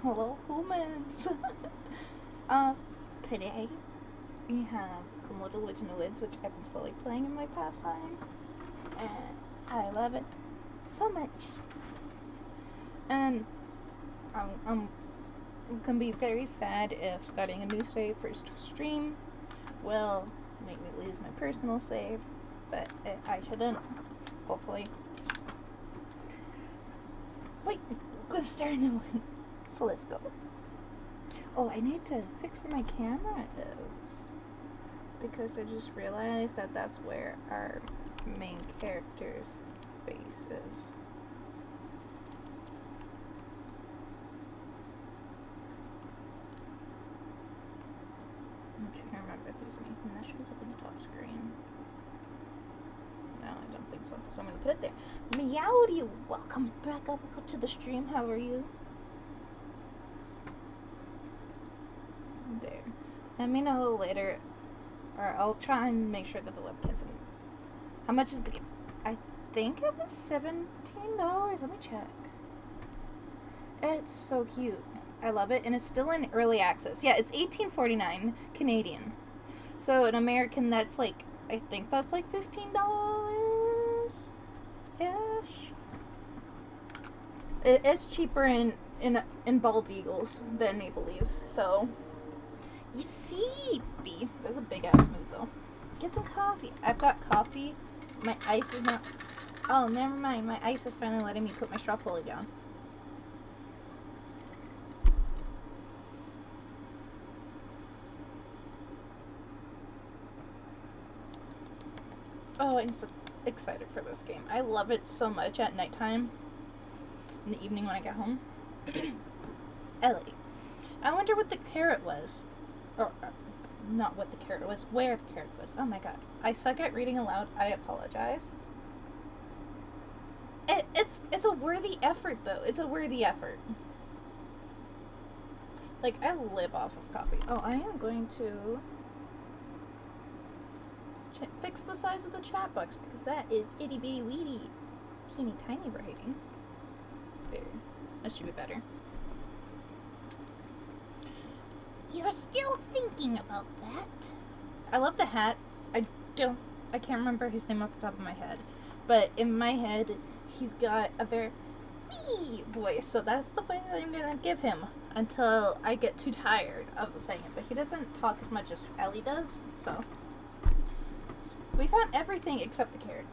Hello, humans. Today we have some Little Witch in the Woods, which I've been slowly playing in my pastime, and I love it so much. And I'm gonna be very sad if starting a new save first stream will make me lose my personal save, but I shouldn't. Hopefully. Wait, I'm gonna start a new one. So let's go. Oh, I need to fix where my camera is, because I just realized that that's where our main character's face is. I'm trying to remember if there's anything that shows up in the top screen. No, I don't think so. So I'm gonna put it there. Meowdy, welcome back up to the stream. How are you? There. Let me know later, or I'll try and make sure that the webcam's in. How much is the game? I think it was $17. Let me check. It's so cute. I love it, and it's still in early access. Yeah, it's $18.49 Canadian. So in American, that's like, I think that's like $15 ish. It's cheaper in Bald Eagles than Maple Leaves. So you see, B. There's a big ass mood though. Get some coffee. I've got coffee. My ice is not. Oh, never mind. My ice is finally letting me put my straw fully down. Oh, I'm so excited for this game. I love it so much at nighttime. In the evening when I get home. Ellie. I wonder what the carrot was. Or, not what the carrot was. Where the carrot was. Oh my god. I suck at reading aloud. I apologize. It's a worthy effort, though. It's a worthy effort. Like, I live off of coffee. Oh, I am going to fix the size of the chat box, because that is itty bitty weedy teeny tiny writing. There. That should be better. You're still thinking about that? I love the hat. I can't remember his name off the top of my head. But in my head, he's got a very wee voice. So that's the voice that I'm going to give him until I get too tired of saying it. But he doesn't talk as much as Ellie does. So we found everything except the carrot.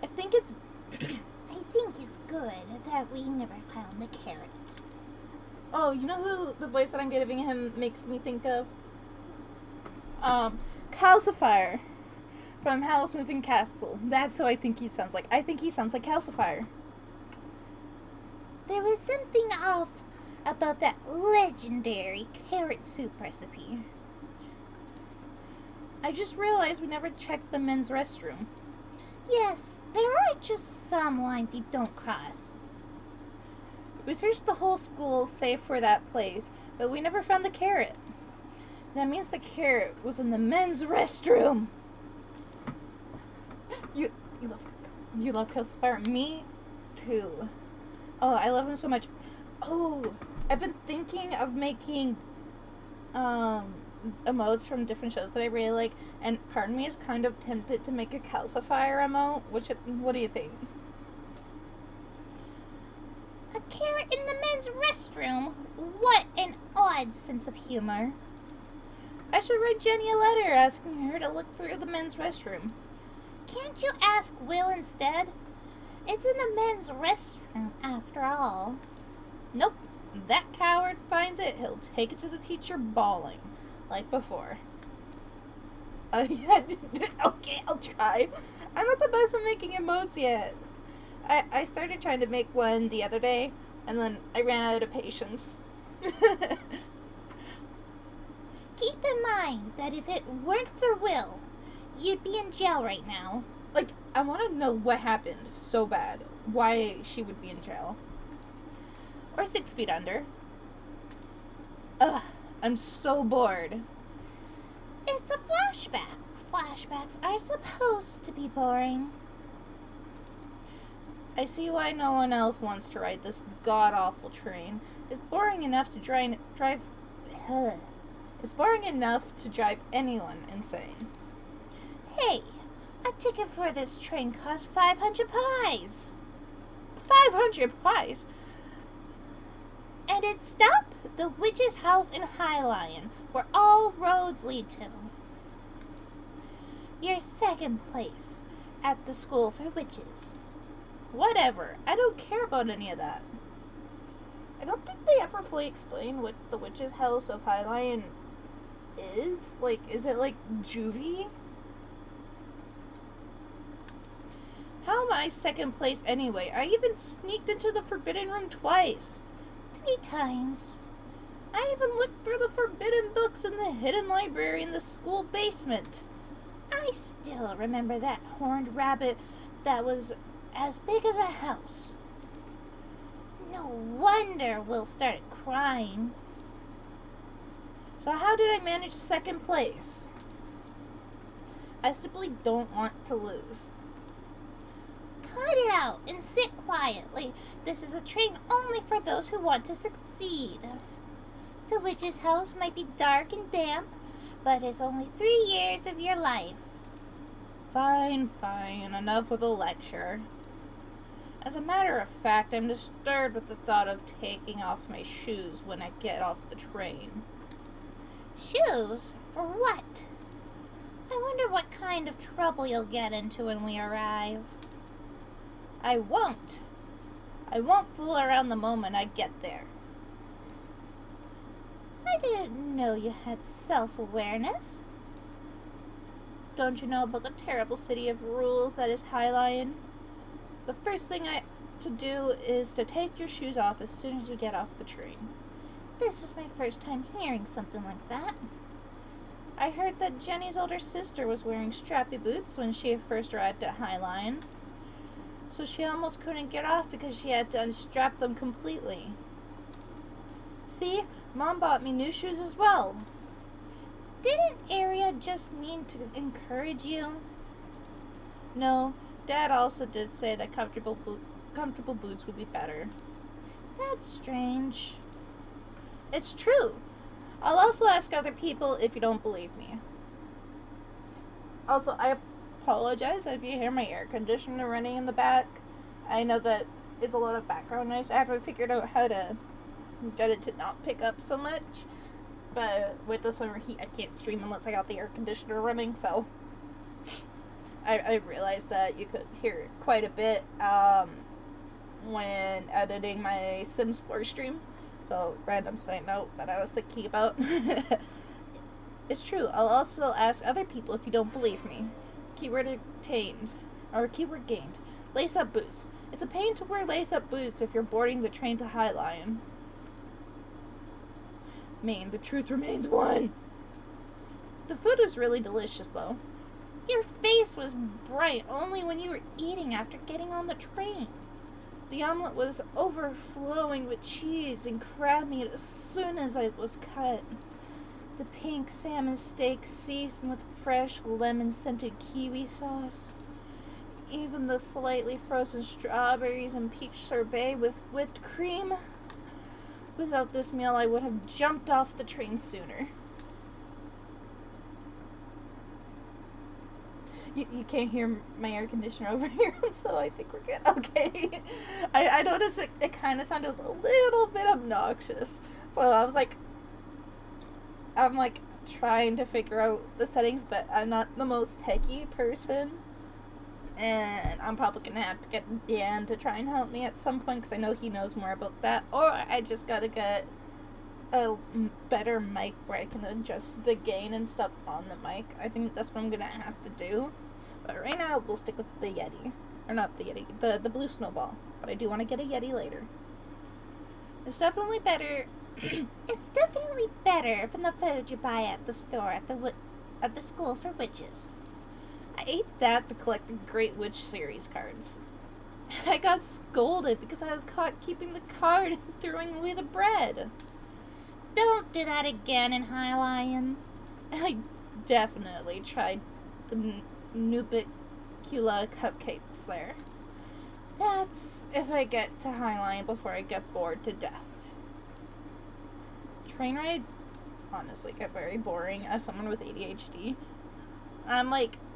I think it's good that we never found the carrot. Oh, you know who the voice that I'm giving him makes me think of? Calcifier from Howl's Moving Castle. That's who I think he sounds like. I think he sounds like Calcifier. There was something off about that legendary carrot soup recipe. I just realized we never checked the men's restroom. Yes, there are just some lines you don't cross. We searched the whole school save for that place, but we never found the carrot. That means the carrot was in the men's restroom. You love Calcifier? Me too. Oh, I love him so much. Oh, I've been thinking of making emotes from different shows that I really like, and part of me is kind of tempted to make a Calcifier emote. What do you think? A carrot in the men's restroom? What an odd sense of humor. I should write Jenny a letter asking her to look through the men's restroom. Can't you ask Will instead? It's in the men's restroom, after all. Nope. That coward finds it, he'll take it to the teacher bawling. Like before. Yeah, okay, I'll try. I'm not the best at making emotes yet. I started trying to make one the other day, and then I ran out of patience. Keep in mind that if it weren't for Will, you'd be in jail right now. Like, I want to know what happened so bad. Why she would be in jail. Or 6 feet under. Ugh, I'm so bored. It's a flashback. Flashbacks are supposed to be boring. I see why no one else wants to ride this god-awful train. It's boring enough to drive It's boring enough to drive anyone insane. Hey, a ticket for this train costs 500 pies. 500 pies? And its stop, the witch's house in High Lion, where all roads lead to. Your second place at the school for witches. Whatever. I don't care about any of that. I don't think they ever fully explain what the witch's house of High Lion is. Like, is it like juvie? How am I second place anyway? I even sneaked into the forbidden room twice. 3 times. I even looked through the forbidden books in the hidden library in the school basement. I still remember that horned rabbit that was as big as a house. No wonder Will started crying. So how did I manage second place? I simply don't want to lose. Cut it out and sit quietly. This is a train only for those who want to succeed. The witch's house might be dark and damp, but it's only 3 years of your life. Fine. Enough with a lecture. As a matter of fact, I'm disturbed with the thought of taking off my shoes when I get off the train. Shoes? For what? I wonder what kind of trouble you'll get into when we arrive. I won't fool around the moment I get there. I didn't know you had self-awareness. Don't you know about the terrible city of rules that is High Lion? The first thing to do is to take your shoes off as soon as you get off the train. This is my first time hearing something like that. I heard that Jenny's older sister was wearing strappy boots when she first arrived at High Lion. So she almost couldn't get off because she had to unstrap them completely. See, Mom bought me new shoes as well. Didn't Aria just mean to encourage you? No, Dad also did say that comfortable boots would be better. That's strange. It's true. I'll also ask other people if you don't believe me. Also, I apologize if you hear my air conditioner running in the back. I know that it's a lot of background noise. I haven't figured out how to get it to not pick up so much. But with the summer heat, I can't stream unless I got the air conditioner running, so I realized that you could hear quite a bit when editing my Sims 4 stream. So, random side note that I was thinking about. It's true. I'll also ask other people if you don't believe me. Keyword obtained. Or keyword gained. Lace-up boots. It's a pain to wear lace-up boots if you're boarding the train to High Lion. Maine, the truth remains one. The food was really delicious, though. Your face was bright only when you were eating after getting on the train. The omelet was overflowing with cheese and crab meat as soon as it was cut. The pink salmon steak seasoned with fresh lemon-scented kiwi sauce. Even the slightly frozen strawberries and peach sorbet with whipped cream. Without this meal, I would have jumped off the train sooner. You can't hear my air conditioner over here, so I think we're good. Okay. I noticed it kind of sounded a little bit obnoxious. So I'm like trying to figure out the settings, but I'm not the most techie person. And I'm probably going to have to get Dan to try and help me at some point, because I know he knows more about that. Or I just got to get a better mic where I can adjust the gain and stuff on the mic. I think that's what I'm going to have to do. But right now, we'll stick with the Yeti. Or not the Yeti, the blue snowball. But I do want to get a Yeti later. It's definitely better. It's definitely better than the food you buy at the store at the school for witches. I ate that to collect the Great Witch series cards. I got scolded because I was caught keeping the card and throwing away the bread. Don't do that again in High Lion. I definitely tried the Nubicula cupcakes there. That's if I get to Highline before I get bored to death. Train rides honestly get very boring as someone with ADHD.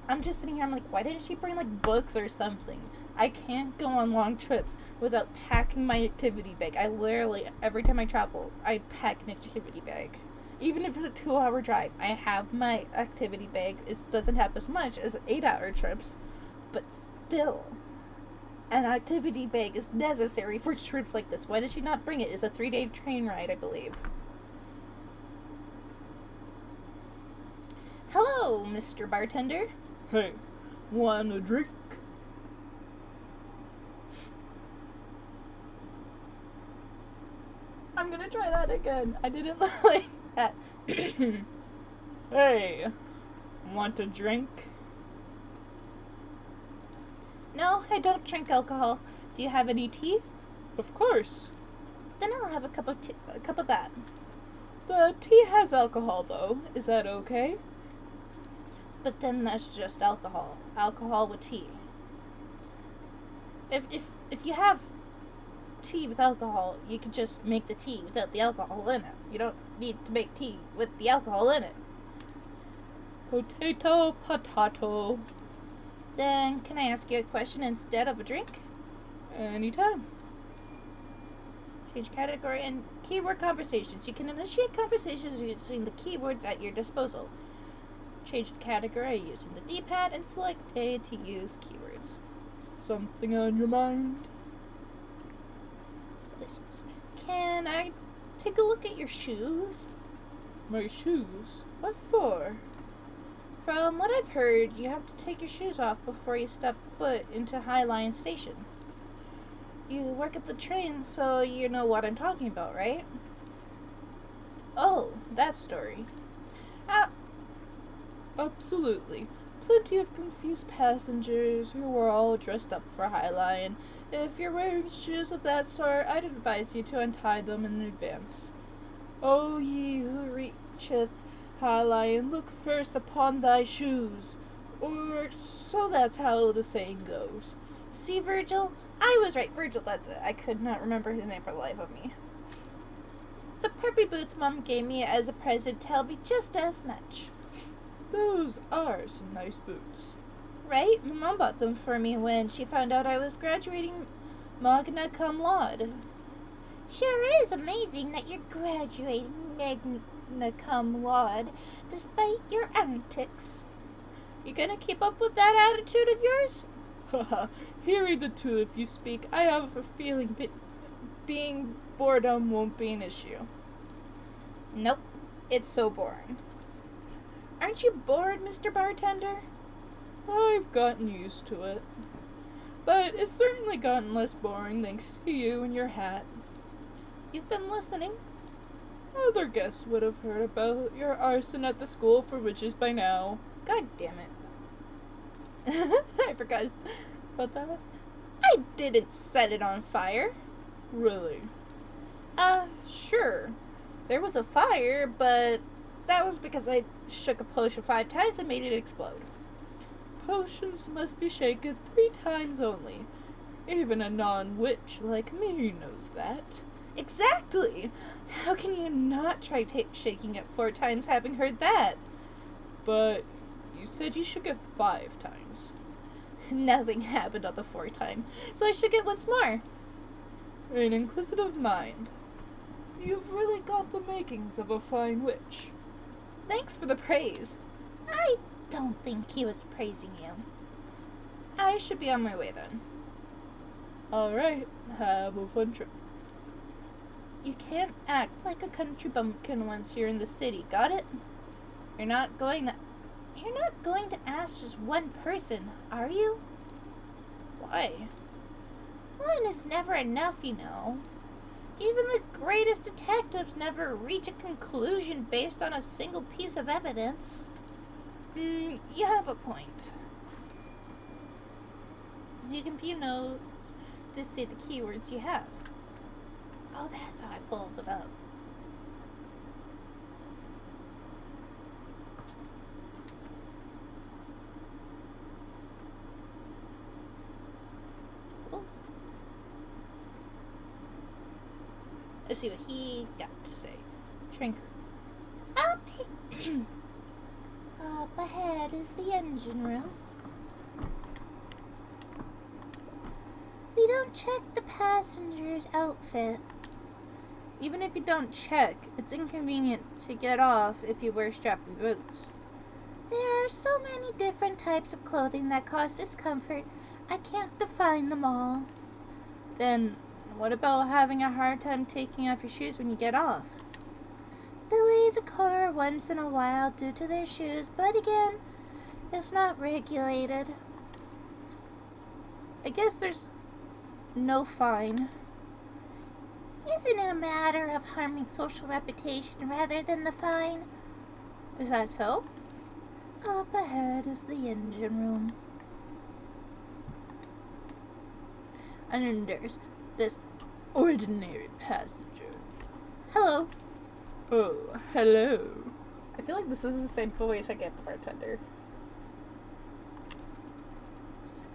I'm just sitting here, I'm like, why didn't she bring like books or something? I can't go on long trips without packing my activity bag. I literally, every time I travel, I pack an activity bag. Even if it's a 2-hour drive, I have my activity bag. It doesn't have as much as 8-hour trips, but still. An activity bag is necessary for trips like this. Why did she not bring it? It's a 3-day train ride, I believe. Hello, Mr. Bartender. Hey, want a drink? I'm gonna try that again. I didn't like that. Hey, want a drink? No, I don't drink alcohol. Do you have any tea? Of course. Then I'll have a cup of that. The tea has alcohol, though. Is that okay? But then that's just alcohol. Alcohol with tea. If you have tea with alcohol, you can just make the tea without the alcohol in it. You don't need to make tea with the alcohol in it. Potato. Then can I ask you a question instead of a drink? Anytime. Change category and keyword conversations. You can initiate conversations using the keywords at your disposal. Change the category using the D-pad and select A to use keywords. Something on your mind? Can I take a look at your shoes? My shoes? What for? From what I've heard, you have to take your shoes off before you step foot into Highline Station. You work at the train, so you know what I'm talking about, right? Oh, that story. Absolutely. Plenty of confused passengers who are all dressed up for Highline. If you're wearing shoes of that sort, I'd advise you to untie them in advance. O ye who reacheth Highline, look first upon thy shoes. Or so that's how the saying goes. See, Virgil? I was right. Virgil, that's it. I could not remember his name for the life of me. The preppy boots Mom gave me as a present tell me just as much. Those are some nice boots. Right? My mom bought them for me when she found out I was graduating magna cum laude. Sure is amazing that you're graduating magna cum laude despite your antics. You gonna keep up with that attitude of yours? Haha, hearing the two of you speak, I have a feeling being boredom won't be an issue. Nope. It's so boring. Aren't you bored, Mr. Bartender? I've gotten used to it. But it's certainly gotten less boring thanks to you and your hat. You've been listening. Other guests would have heard about your arson at the school for witches by now. God damn it. I forgot about that. I didn't set it on fire. Really? Sure. There was a fire, but that was because I shook a potion 5 times and made it explode. Potions must be shaken 3 times only. Even a non-witch like me knows that. Exactly! How can you not try shaking it 4 times having heard that? But you said you shook it 5 times. Nothing happened on the 4th time, so I shook it once more. An inquisitive mind. You've really got the makings of a fine witch. Thanks for the praise. I don't think he was praising you. I should be on my way then. Alright, have a fun trip. You can't act like a country bumpkin once you're in the city, got it? You're not going to ask just one person, are you? Why? One is never enough, you know. Even the greatest detectives never reach a conclusion based on a single piece of evidence. You have a point. You can view notes to see the keywords you have. Oh, that's how I pulled it up. Oh, Let's see what he got to say. Shrinker. Up ahead is the engine room. We don't check the passenger's outfit. Even if you don't check, it's inconvenient to get off if you wear strappy boots. There are so many different types of clothing that cause discomfort. I can't define them all. Then, what about having a hard time taking off your shoes when you get off? Delays occur once in a while due to their shoes, but again, it's not regulated. I guess there's no fine. Isn't it a matter of harming social reputation rather than the fine? Is that so? Up ahead is the engine room. And then there's this ordinary passenger. Hello. Oh, hello. I feel like this is the same voice I get the bartender.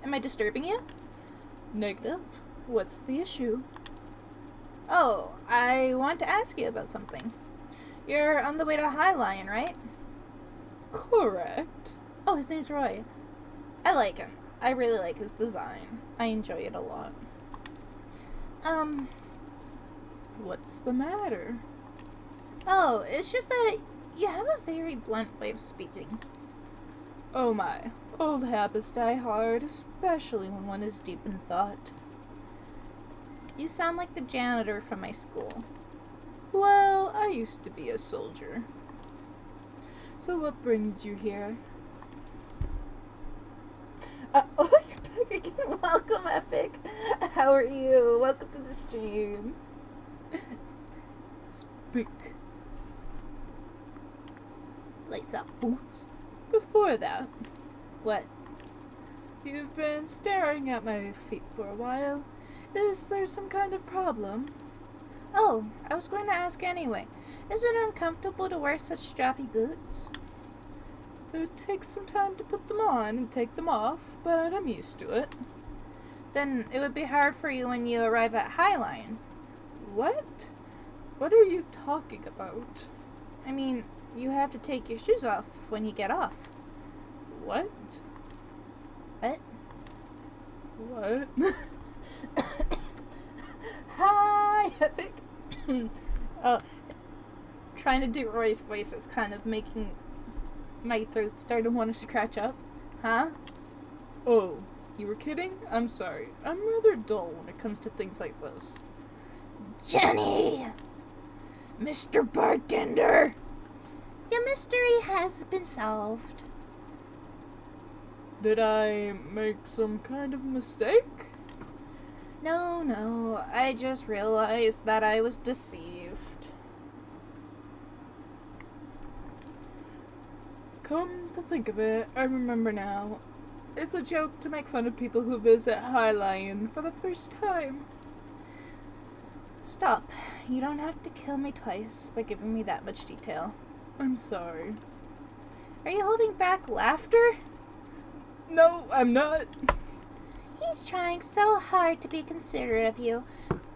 Am I disturbing you? Negative. What's the issue? Oh, I want to ask you about something. You're on the way to High Lion, right? Correct. Oh, his name's Roy. I like him. I really like his design. I enjoy it a lot. What's the matter? Oh, it's just that you have a very blunt way of speaking. Oh my, old habits die hard, especially when one is deep in thought. You sound like the janitor from my school. Well, I used to be a soldier. So what brings you here? Oh, you're back again. Welcome, Epic. How are you? Welcome to the stream. Speak. Lace up boots. Before that, What? you've been staring at my feet for a while. Is there some kind of problem? Oh, I was going to ask anyway. Is it uncomfortable to wear such strappy boots? It takes some time to put them on and take them off, but I'm used to it. Then it would be hard for you when you arrive at High Lion. What? What are you talking about? I mean, you have to take your shoes off when you get off. What? What? What? Hi, Epic. Oh, trying to do Roy's voice is kind of making my throat start to want to scratch up. Huh? Oh, you were kidding? I'm sorry. I'm rather dull when it comes to things like this. Jenny! Mr. Bartender! Your mystery has been solved. Did I make some kind of mistake? No, I just realized that I was deceived. Come to think of it, I remember now. It's a joke to make fun of people who visit High Lion for the first time. Stop. You don't have to kill me twice by giving me that much detail. I'm sorry. Are you holding back laughter? No, I'm not. He's trying so hard to be considerate of you.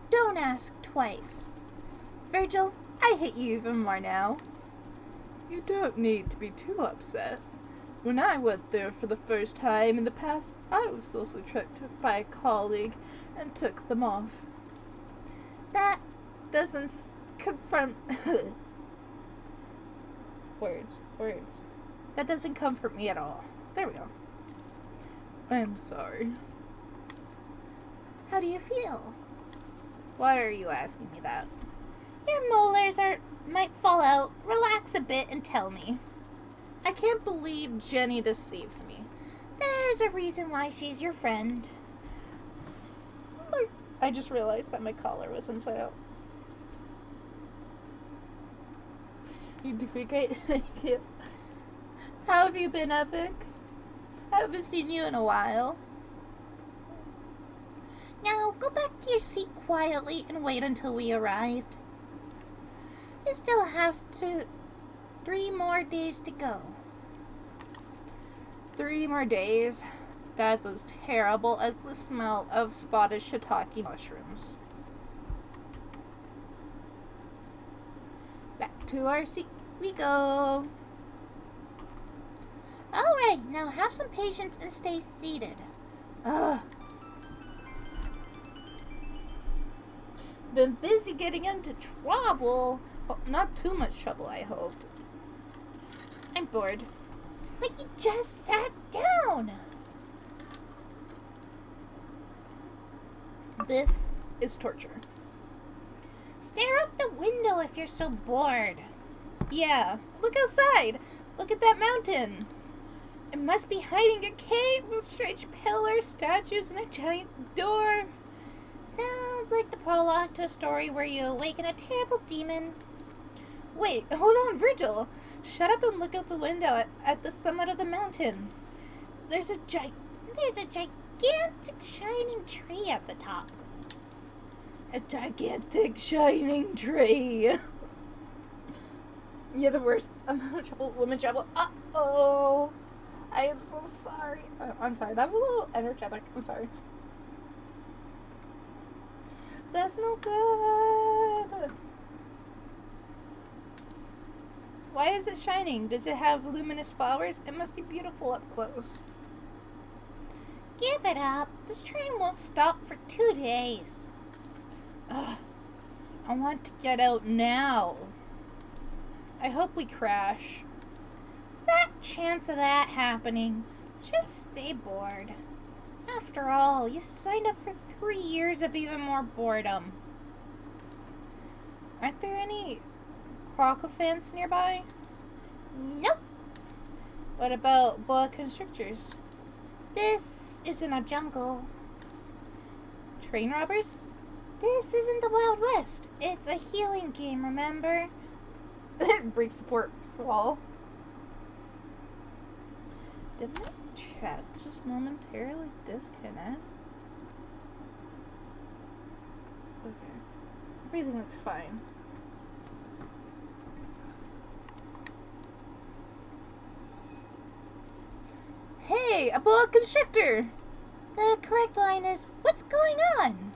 Don't ask twice. Virgil, I hate you even more now. You don't need to be too upset. When I went there for the first time in the past, I was also tricked by a colleague and took them off. That doesn't confront... Words. That doesn't comfort me at all. There we go. I'm sorry. How do you feel? Why are you asking me that? Your molars might fall out. Relax a bit and tell me. I can't believe Jenny deceived me. There's a reason why she's your friend. I just realized that my collar was inside out. You do pretty great. Thank you. How have you been, Epic? I haven't seen you in a while. Now, go back to your seat quietly and wait until we arrived. We still have 3 more days to go. 3 more days? That's as terrible as the smell of spotted shiitake mushrooms. to our seat we go. All right, now have some patience and stay seated. Ugh. Been busy getting into trouble. Well, not too much trouble, I hope. I'm bored. But you just sat down. This is torture. Stare out the window if you're so bored. Yeah, look outside. Look at that mountain. It must be hiding a cave with strange pillars, statues, and a giant door. Sounds like the prologue to a story where you awaken a terrible demon. Wait, hold on, Virgil. Shut up and look out the window at the summit of the mountain. There's a gigantic shining tree at the top. A gigantic shining tree. You're the worst. I'm in trouble. Women trouble. Uh-oh. I am so sorry. I'm sorry. That was a little energetic. I'm sorry. That's no good. Why is it shining? Does it have luminous flowers? It must be beautiful up close. Give it up. This train won't stop for 2 days. Ugh. I want to get out now. I hope we crash. Fat chance of that happening. Just stay bored. After all, you signed up for 3 years of even more boredom. Aren't there any crocofants nearby? Nope. What about boa constrictors? This isn't a jungle. Train robbers? This isn't the Wild West. It's a healing game, remember? It breaks the fourth wall. Did my chat just momentarily disconnect? Okay. Everything looks fine. Hey, a boa constrictor! The correct line is, what's going on?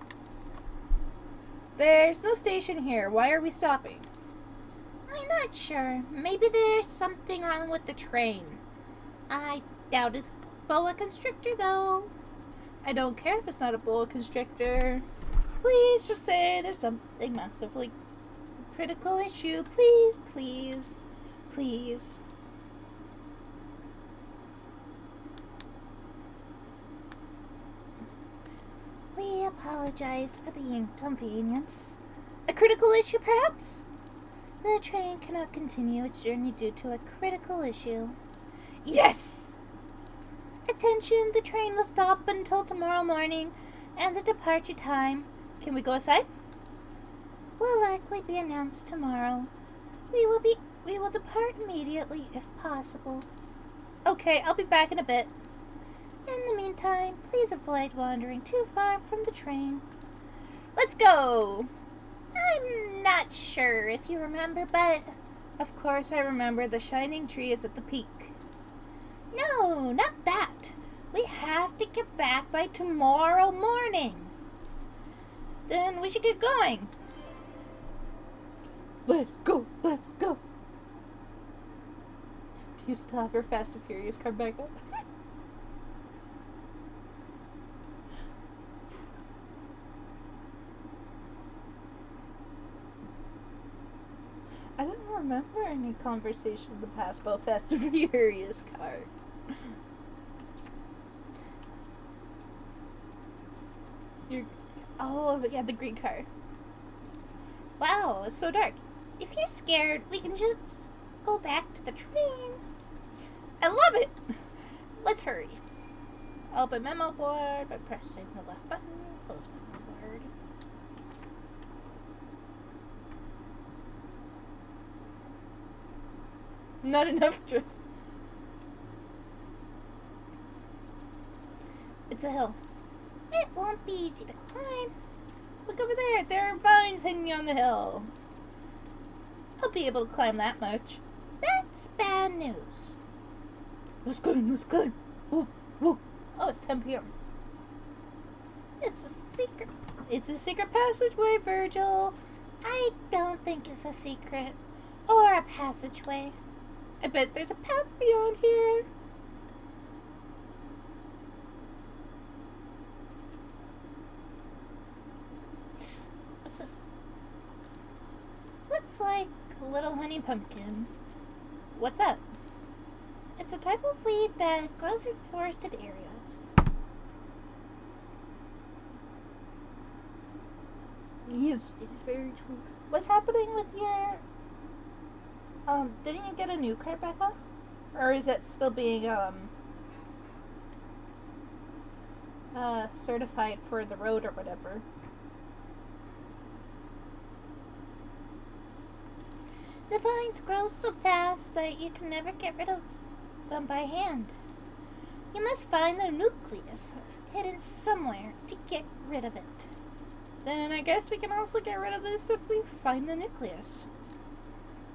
There's no station here. Why are we stopping? I'm not sure. Maybe there's something wrong with the train. I doubt it's a boa constrictor, though. I don't care if it's not a boa constrictor. Please just say there's something massively critical issue. Please, please, please. We apologize for the inconvenience. A critical issue, perhaps? The train cannot continue its journey due to a critical issue. Yes! Attention, the train will stop until tomorrow morning, and the departure time, can we go aside? Will likely be announced tomorrow. We will depart immediately if possible. Okay, I'll be back in a bit. In the meantime, please avoid wandering too far from the train. Let's go! I'm not sure if you remember, but... Of course I remember. The shining tree is at the peak. No, not that. We have to get back by tomorrow morning. Then we should get going. Let's go, let's go. Do you still have your Fast and Furious card back up? I don't remember any conversation in the past about Fast and Furious card. Oh, yeah, the green car. Wow, it's so dark. If you're scared, we can just go back to the train. I love it! Let's hurry. Open memo board by pressing the left button. Close memo board. Not enough drift. It's a hill. It won't be easy to climb. Look over there. There are vines hanging on the hill. I'll be able to climb that much. That's bad news. Let's go. Let's go. Whoop, whoop. Oh, it's 10 p.m. It's a secret. It's a secret passageway, Virgil. I don't think it's a secret. Or a passageway. I bet there's a path beyond here. What's this? Looks like a little honey pumpkin. What's that? It's a type of weed that grows in forested areas. Yes, it is very true. What's happening with your... didn't you get a new car, Becca? Or is it still being, certified for the road or whatever? The vines grow so fast that you can never get rid of them by hand. You must find the nucleus hidden somewhere to get rid of it. Then I guess we can also get rid of this if we find the nucleus.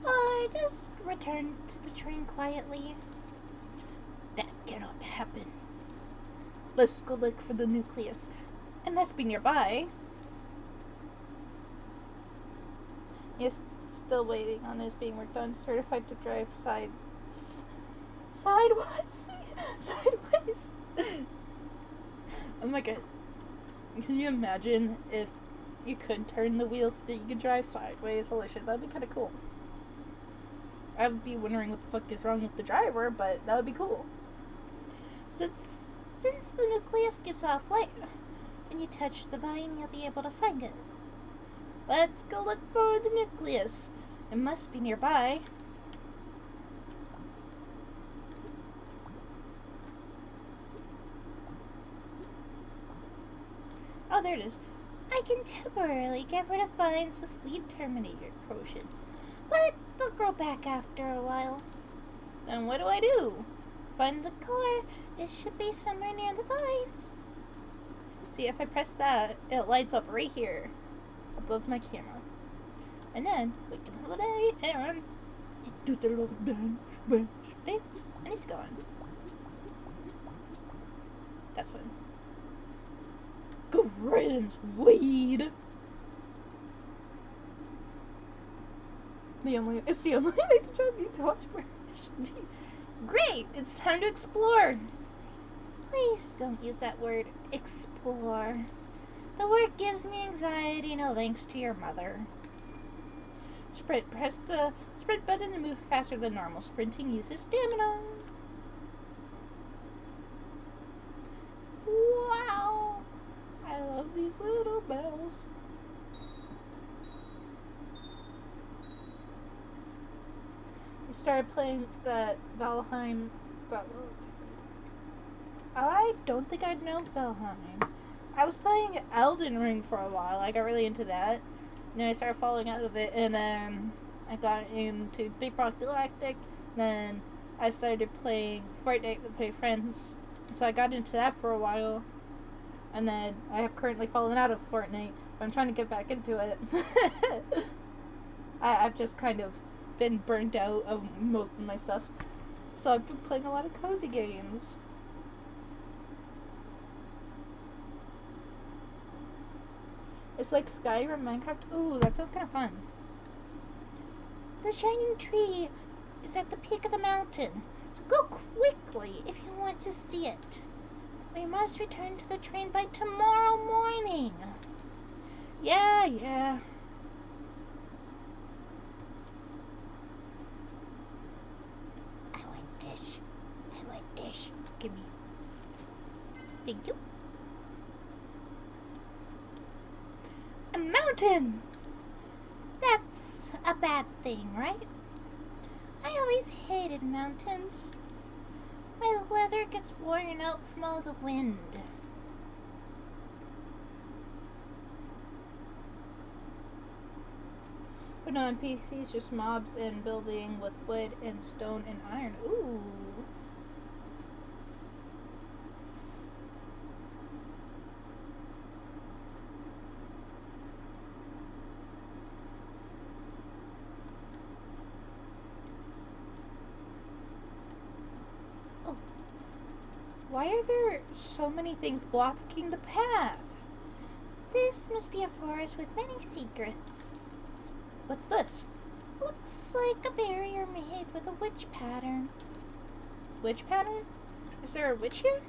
Or just return to the train quietly. That cannot happen. Let's go look for the nucleus. It must be nearby. Yes, still waiting on this being worked on. Certified to drive sideways. Sideways. Oh my god. Can you imagine if you could turn the wheels so that you could drive sideways? Holy shit, that'd be kind of cool. I would be wondering what the fuck is wrong with the driver, but that would be cool. Since the nucleus gives off light, when you touch the vine, you'll be able to find it. Let's go look for the nucleus. It must be nearby. Oh, there it is. I can temporarily get rid of vines with Weed Terminator potion, but they'll grow back after a while. Then what do I do? Find the core. It should be somewhere near the vines. See, if I press that, it lights up right here, above my camera. And then we can holiday and do the little dance, and it's gone. That's fun. Grand weed. It's the only way to drive you to watch more. Great! It's time to explore. Please don't use that word, explore. The word gives me anxiety, no thanks to your mother. Sprint. Press the sprint button and move faster than normal. Sprinting uses stamina. Wow! I love these little bells. We started playing that Valheim. I don't think I'd know Valheim. I was playing Elden Ring for a while. I got really into that. And then I started falling out of it, and then I got into Deep Rock Galactic. Then I started playing Fortnite with my friends. So I got into that for a while. And then I have currently fallen out of Fortnite, but I'm trying to get back into it. I've just kind of been burnt out of most of my stuff. So I've been playing a lot of cozy games. It's like Skyrim, Minecraft. Ooh, that sounds kind of fun. The shining tree is at the peak of the mountain, so go quickly if you want to see it. We must return to the train by tomorrow morning. Yeah. I want this. Give me. Thank you. A mountain! That's a bad thing, right? I always hated mountains. My leather gets worn out from all the wind. But no, NPCs, just mobs and building with wood and stone and iron. Ooh. Why are there so many things blocking the path? This must be a forest with many secrets. What's this? Looks like a barrier made with a witch pattern. Witch pattern? Is there a witch here?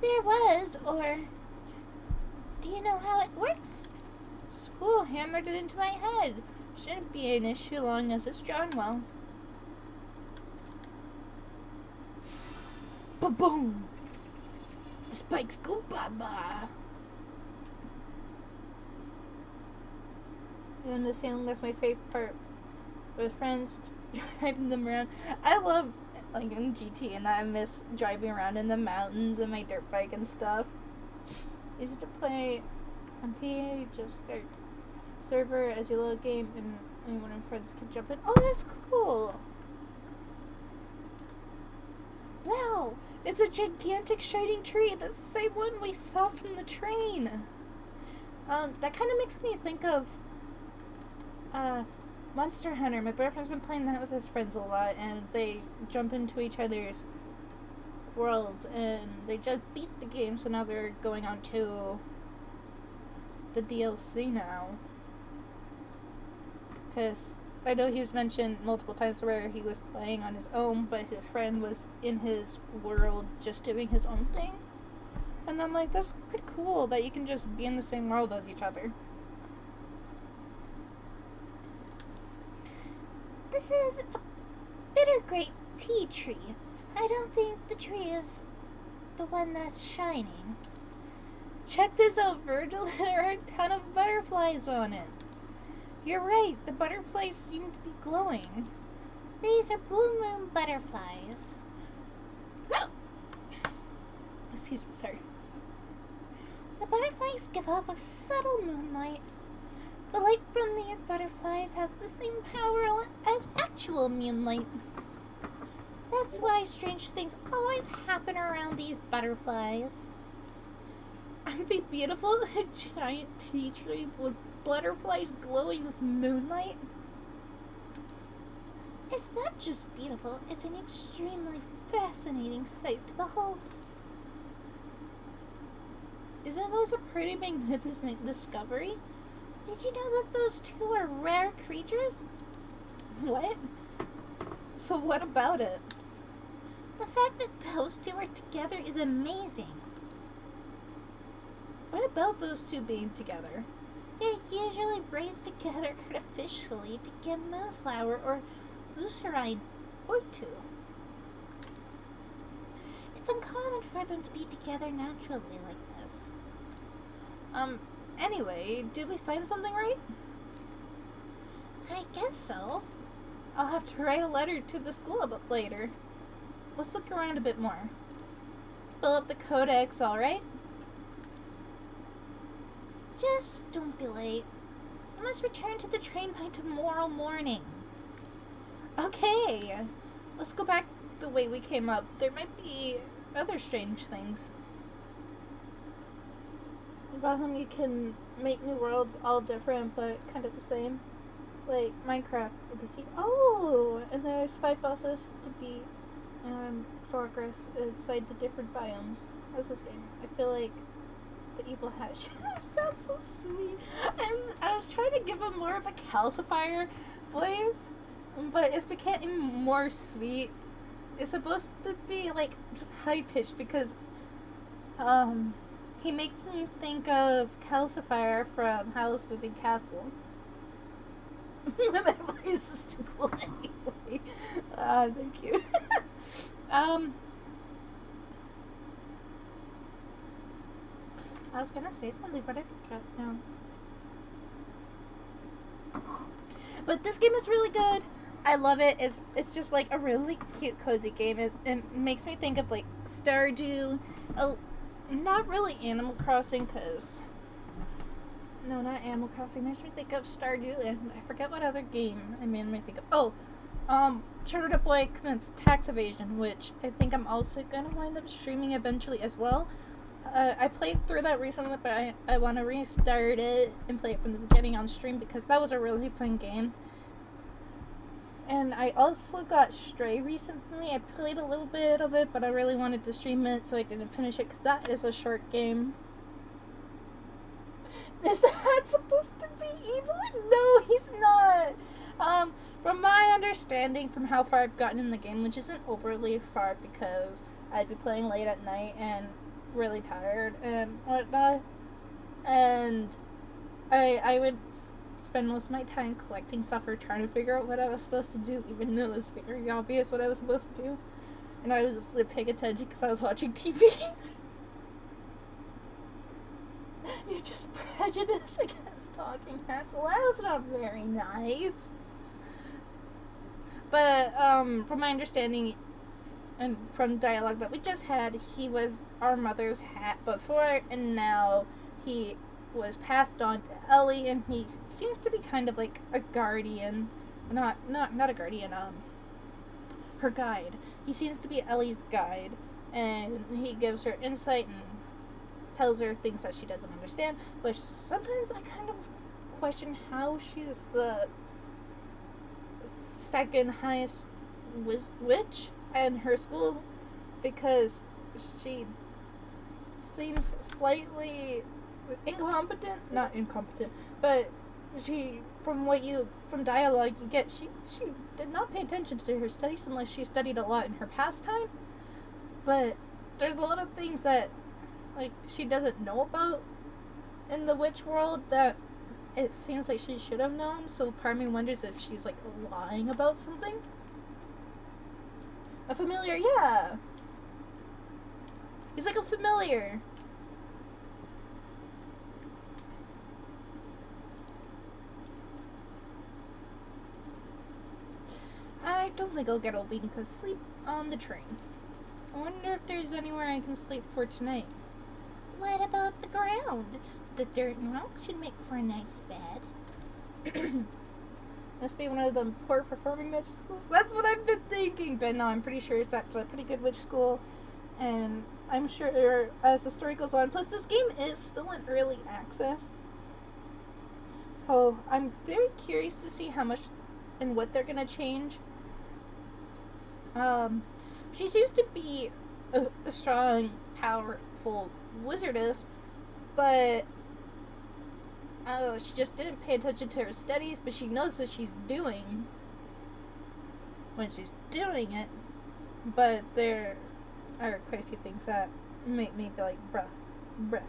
There was, or do you know how it works? School hammered it into my head. Shouldn't be an issue long as it's drawn well. Ba-boom! The spikes go ba-ba! And the sailing, that's my favorite part. With friends, driving them around. I love, like, in GT, and I miss driving around in the mountains and my dirt bike and stuff. Easy to play on PA, just start server as you load game, and anyone and friends can jump in. Oh, that's cool! Wow! It's a gigantic shining tree, the same one we saw from the train! That kind of makes me think of Monster Hunter. My boyfriend's been playing that with his friends a lot, and they jump into each other's worlds, and they just beat the game, so now they're going on to the DLC now. Because I know he's mentioned multiple times where he was playing on his own, but his friend was in his world just doing his own thing. And I'm like, that's pretty cool that you can just be in the same world as each other. This is a bitter grape tea tree. I don't think the tree is the one that's shining. Check this out, Virgil. There are a ton of butterflies on it. You're right, the butterflies seem to be glowing. These are blue moon butterflies. Excuse me, sorry. The butterflies give off a subtle moonlight. The light from these butterflies has the same power as actual moonlight. That's why strange things always happen around these butterflies. Aren't they beautiful? A giant tea tree with butterflies glowing with moonlight? It's not just beautiful, it's an extremely fascinating sight to behold. Isn't those a pretty magnificent discovery? Did you know that those two are rare creatures? What? So what about it? The fact that those two are together is amazing. What about those two being together? They're usually raised together artificially to get moonflower or lucerne oitu. It's uncommon for them to be together naturally like this. Anyway, did we find something right? I guess so. I'll have to write a letter to the school a bit later. Let's look around a bit more. Fill up the codex, alright? Just don't be late. You must return to the train by tomorrow morning. Okay. Let's go back the way we came up. There might be other strange things. About them you can make new worlds all different but kind of the same. Like Minecraft with the sea. Oh! And there's 5 bosses to beat and progress inside the different biomes. How's this game? I feel like the evil hash sounds so sweet. I was trying to give him more of a calcifier voice, but it's becoming more sweet. It's supposed to be like just high pitched because he makes me think of Calcifier from Howl's Moving Castle. My voice is too cool anyway. Thank you. I was gonna say something, but I forgot now. But this game is really good. I love it. It's just like a really cute, cozy game. It makes me think of like Stardew. Not really Animal Crossing, cause no, not Animal Crossing. It makes me think of Stardew, and I forget what other game it made me think of. Chartered Up Boy Commits Tax Evasion, which I think I'm also gonna wind up streaming eventually as well. I played through that recently, but I want to restart it and play it from the beginning on stream because that was a really fun game. And I also got Stray recently. I played a little bit of it, but I really wanted to stream it, so I didn't finish it because that is a short game. Is that supposed to be evil? No, he's not. From my understanding, from how far I've gotten in the game, which isn't overly far because I'd be playing late at night and really tired and whatnot, and I would spend most of my time collecting stuff or trying to figure out what I was supposed to do, even though it was very obvious what I was supposed to do. And I was just paying attention because I was watching TV. You're just prejudiced against talking hats. Well, that's not very nice. But, from my understanding and from dialogue that we just had, he was our mother's hat before, and now he was passed on to Ellie, and he seems to be kind of like a guardian. Not a guardian, her guide. He seems to be Ellie's guide, and he gives her insight and tells her things that she doesn't understand, but sometimes I kind of question how she's the second highest witch in her school, because she seems slightly not incompetent, but from dialogue you get, she did not pay attention to her studies unless she studied a lot in her pastime, but there's a lot of things that she doesn't know about in the witch world that it seems like she should have known, so part of me wonders if she's lying about something. A familiar, yeah. He's like a familiar. I don't think I'll get a wink of sleep on the train. I wonder if there's anywhere I can sleep for tonight. What about the ground? The dirt and rocks should make for a nice bed. Must be one of them poor performing witch schools. That's what I've been thinking, but no, I'm pretty sure it's actually a pretty good witch school. And I'm sure as the story goes on, plus this game is still in early access. So I'm very curious to see how much and what they're going to change. She seems to be a strong, powerful wizardess, but she just didn't pay attention to her studies, but she knows what she's doing when she's doing it. But there are quite a few things that make me be like, bruh.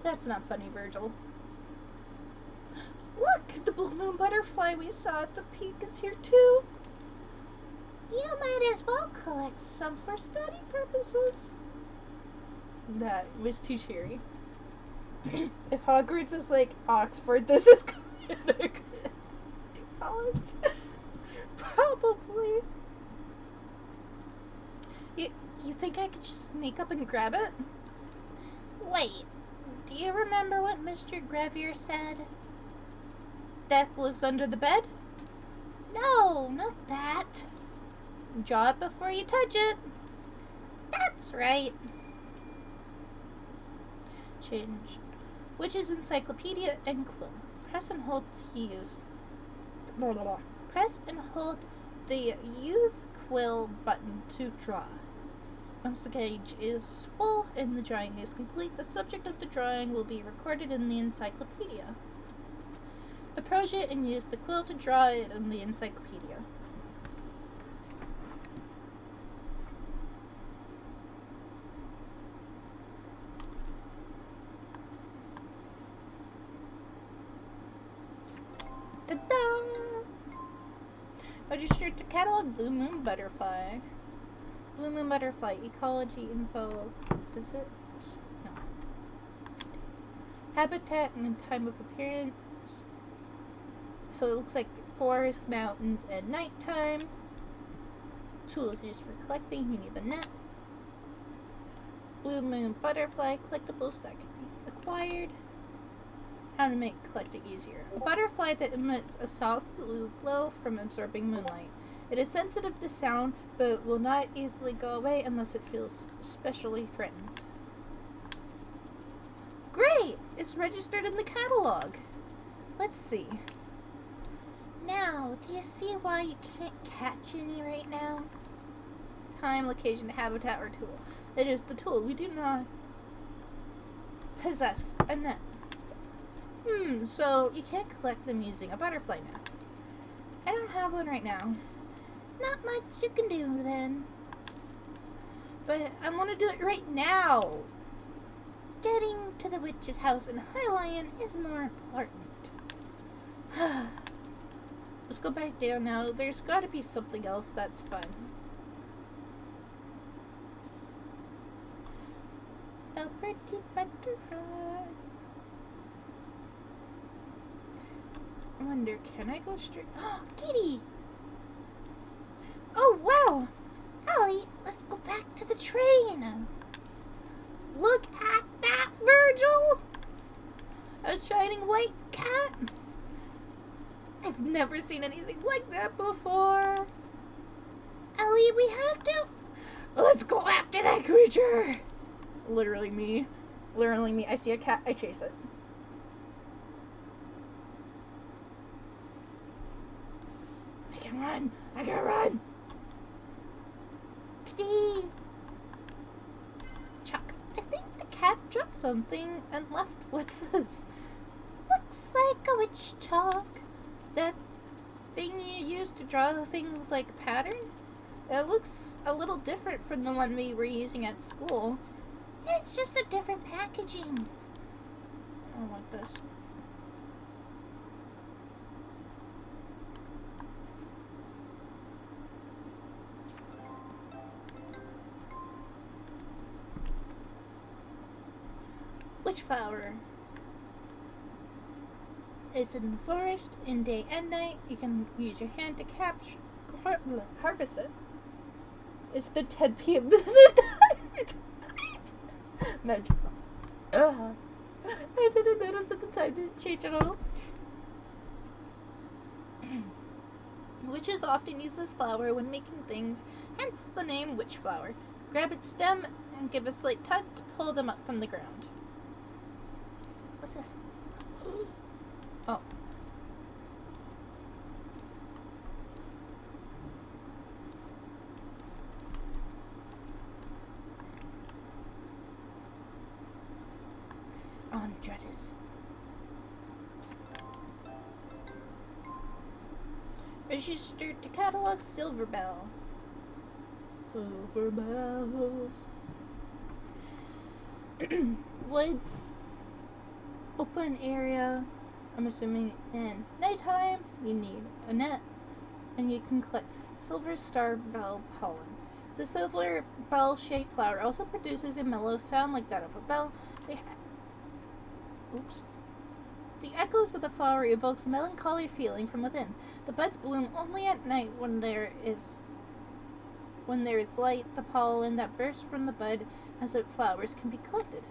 That's not funny, Virgil. Look, the blue moon butterfly we saw at the peak is here too. You might as well collect some for study purposes. That was too cheery. If Hogwarts is like Oxford, this is kind of good college. Probably. You think I could just sneak up and grab it? Wait, do you remember what Mr. Gravier said? Death lives under the bed? No, not that. Draw it before you touch it. That's right. Change. Witch's Encyclopedia and Quill. Press and hold to use. Blah, blah, blah. Press and hold the Use Quill button to draw. Once the page is full and the drawing is complete, the subject of the drawing will be recorded in the encyclopedia. Approach it and use the quill to draw it in the encyclopedia. Ta-da! Register to catalog Blue Moon Butterfly. Blue Moon Butterfly, ecology info. Does it? No. Habitat and time of appearance. So it looks like forest, mountains, and nighttime. Tools used for collecting. You need a net. Blue Moon Butterfly, collectibles that can be acquired. How to make collecting easier. A butterfly that emits a soft blue glow from absorbing moonlight. It is sensitive to sound, but will not easily go away unless it feels especially threatened. Great! It's registered in the catalog. Let's see. Now, do you see why you can't catch any right now? Time, location, habitat, or tool. It is the tool. We do not possess a net. So you can't collect them using a butterfly net. I don't have one right now. Not much you can do then. But I want to do it right now. Getting to the witch's house in Highlion is more important. Let's go back down now. There's got to be something else that's fun. A pretty butterfly. I wonder, can I go straight? Kitty! Oh, wow! Allie, let's go back to the train. Look at that, Virgil! A shining white cat? I've never seen anything like that before. Ellie, we have to... Let's go after that creature! Literally me. Literally me. I see a cat, I chase it. I can run! I can run! Kitty! Chuck, I think the cat dropped something and left. What's this? Looks like a witch chalk. That thing you use to draw things like a pattern? It looks a little different from the one we were using at school. It's just a different packaging. I don't want this. Witch flower. It's in the forest in day and night. You can use your hand to harvest it. It's been 10 p.m. This entire time. Magical. I didn't notice that the time didn't change at all. Witches often use this flower when making things, hence the name witch flower. Grab its stem and give a slight tug to pull them up from the ground. What's this? Oh. On Dretis. Registered to catalog Silver Bell. Silver bells. Woods. Open area. I'm assuming in nighttime you need a net and you can collect silver star bell pollen. The silver bell shaped flower also produces a mellow sound like that of a bell. The echoes of the flower evokes a melancholy feeling from within. The buds bloom only at night when there is light. The pollen that bursts from the bud as it flowers can be collected.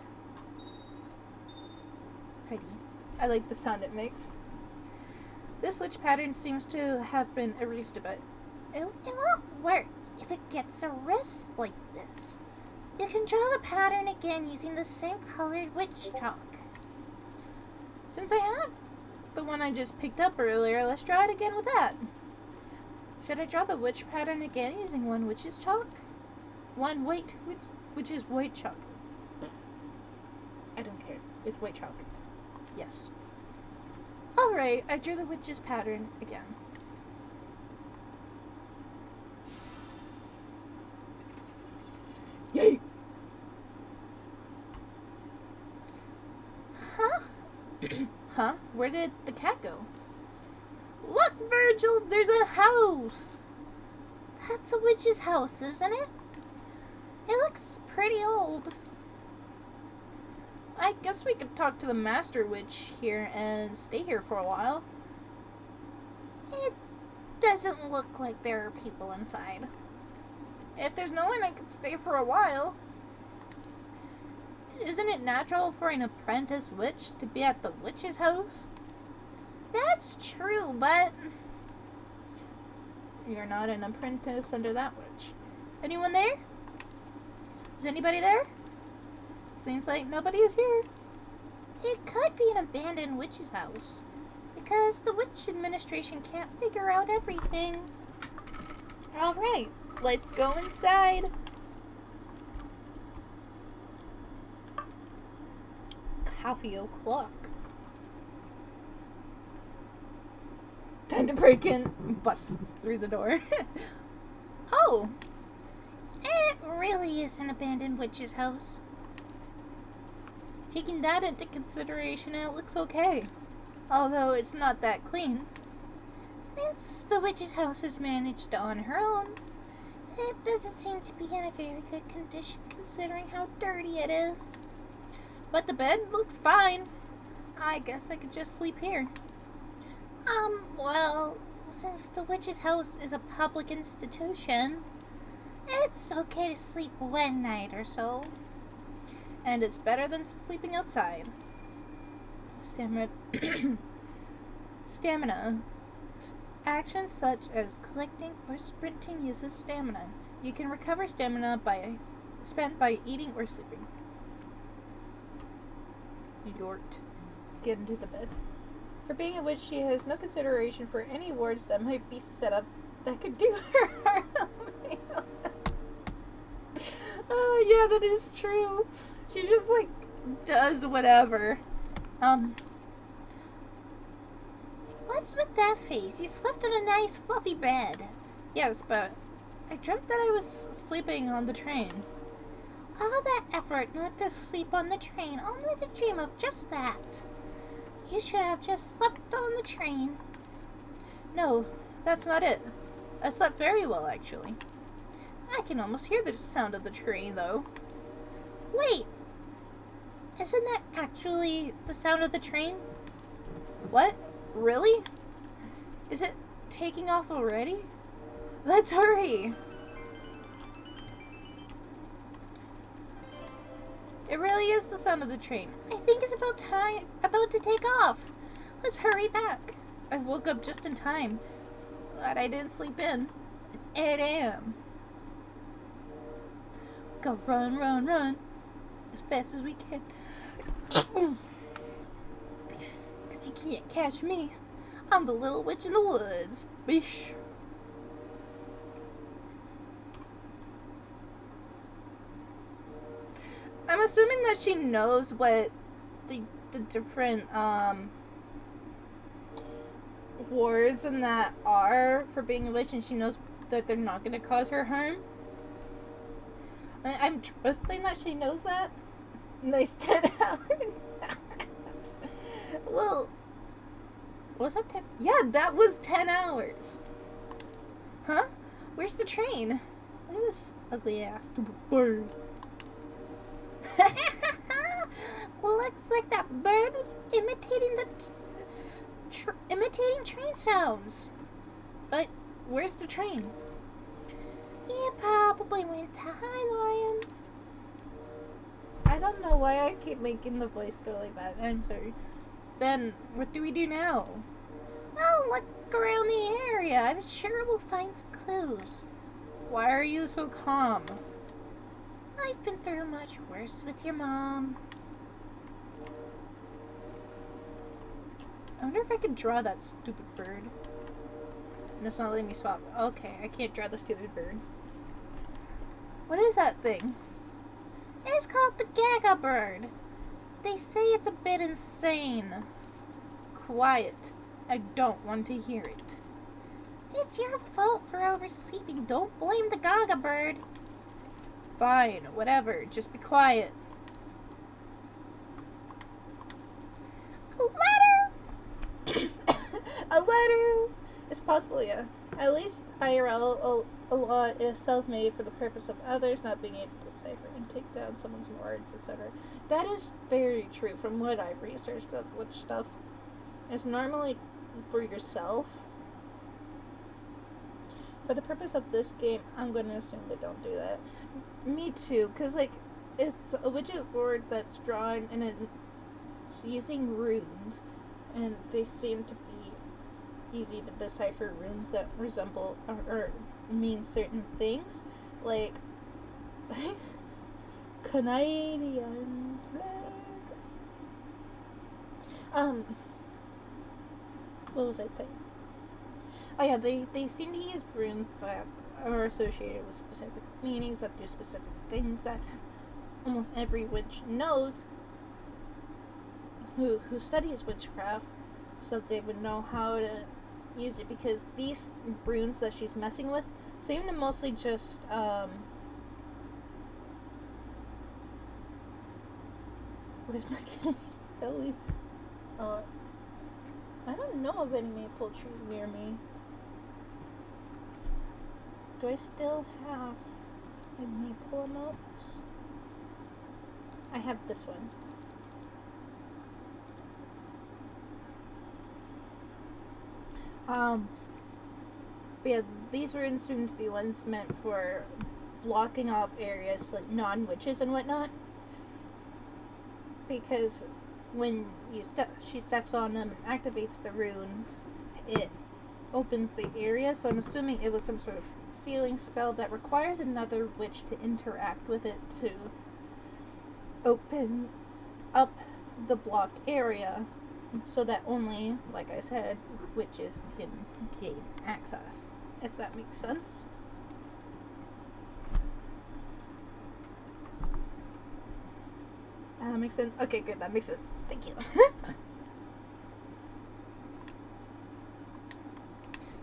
Pretty. I like the sound it makes. This witch pattern seems to have been erased a bit. It won't work if it gets erased like this. You can draw the pattern again using the same colored witch chalk. Since I have the one I just picked up earlier, let's draw it again with that. Should I draw the witch pattern again using one witch's chalk? One white, which is white chalk. I don't care. It's white chalk. Yes. Alright, I drew the witch's pattern again. Yay! Huh? Huh? Where did the cat go? Look, Virgil! There's a house! That's a witch's house, isn't it? It looks pretty old. I guess we could talk to the master witch here and stay here for a while. It doesn't look like there are people inside. If there's no one, I could stay for a while. Isn't it natural for an apprentice witch to be at the witch's house? That's true, but... You're not an apprentice under that witch. Anyone there? Is anybody there? Seems like nobody is here. It could be an abandoned witch's house, because the witch administration can't figure out everything. Alright, let's go inside. Coffee o'clock. Time to break in. Busts through the door. Oh! It really is an abandoned witch's house. Taking that into consideration, it looks okay. Although it's not that clean. Since the witch's house is managed on her own, it doesn't seem to be in a very good condition considering how dirty it is. But the bed looks fine. I guess I could just sleep here. Well, since the witch's house is a public institution, it's okay to sleep one night or so. And it's better than sleeping outside. Stamina. Stamina. Actions such as collecting or sprinting uses stamina. You can recover stamina spent by eating or sleeping. Yort. Get into the bed. For being a witch, she has no consideration for any wards that might be set up that could do her harm. Oh, yeah, that is true. She just, like, does whatever. What's with that face? You slept on a nice fluffy bed. Yes, but I dreamt that I was sleeping on the train. All that effort not to sleep on the train, only to dream of just that. You should have just slept on the train. No, that's not it. I slept very well, actually. I can almost hear the sound of the train, though. Wait, isn't that actually the sound of the train? What? Really? Is it taking off already? Let's hurry! It really is the sound of the train. I think it's about to take off. Let's hurry back. I woke up just in time. Glad I didn't sleep in. It's 8 a.m. Go run, run, run. As fast as we can. 'Cause you can't catch me. I'm the little witch in the woods. Bish. I'm assuming that she knows what the different wards and that are for being a witch, and she knows that they're not going to cause her harm. I'm trusting that she knows that. Nice 10 hours. Well, was that 10? Yeah, that was 10 hours. Huh? Where's the train? Look at this ugly ass stupid bird. Looks like that bird is imitating imitating train sounds. But where's the train? It probably went to High Lion. I don't know why I keep making the voice go like that. I'm sorry. Then, what do we do now? Well, look around the area. I'm sure we'll find some clues. Why are you so calm? I've been through much worse with your mom. I wonder if I could draw that stupid bird. And it's not letting me swap. Okay, I can't draw the stupid bird. What is that thing? It's called the Gaga bird. They say it's a bit insane. Quiet. I don't want to hear it. It's your fault for oversleeping. Don't blame the Gaga bird. Fine, whatever. Just be quiet. A letter! A letter! It's possible, yeah. At least IRL alot is self-made for the purpose of others not being able to decipher and take down someone's words, etc. That is very true from what I've researched of which stuff is normally for yourself. For the purpose of this game, I'm going to assume they don't do that. Me too, because, like, it's a widget board that's drawn and it's using runes, and they seem to be easy to decipher runes that resemble or mean certain things, like Canadian flag. What was I saying? Oh yeah, they seem to use runes that are associated with specific meanings, that do specific things that almost every witch knows who studies witchcraft, so they would know how to use it because these runes that she's messing with seem to mostly just, where's my kitty? I don't know of any maple trees near me. Do I still have my maple notes? I have this one. But yeah, these runes seem to be ones meant for blocking off areas like non-witches and whatnot. Because when she steps on them and activates the runes, it opens the area. So I'm assuming it was some sort of sealing spell that requires another witch to interact with it to open up the blocked area, so that only, like I said, witches can gain access. If that makes sense. That makes sense? Okay, good, that makes sense. Thank you.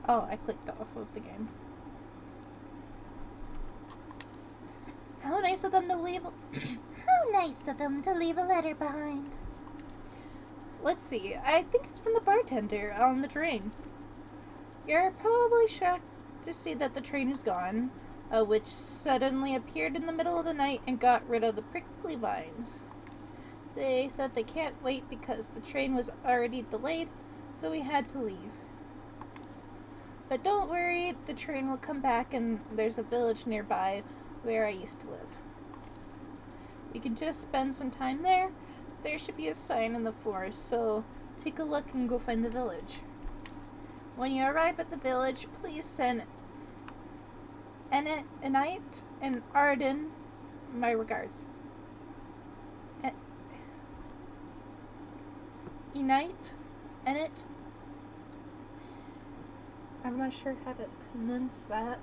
Oh, I clicked off of the game. How nice of them to leave a letter behind. Let's see. I think it's from the bartender on the train. You're probably shocked to see that the train is gone, which suddenly appeared in the middle of the night and got rid of the prickly vines. They said they can't wait because the train was already delayed, so we had to leave. But don't worry, the train will come back and there's a village nearby where I used to live. You can just spend some time there. There should be a sign in the forest, so take a look and go find the village. When you arrive at the village, please send Anite and Arden my regards. Enit? I'm not sure how to pronounce that.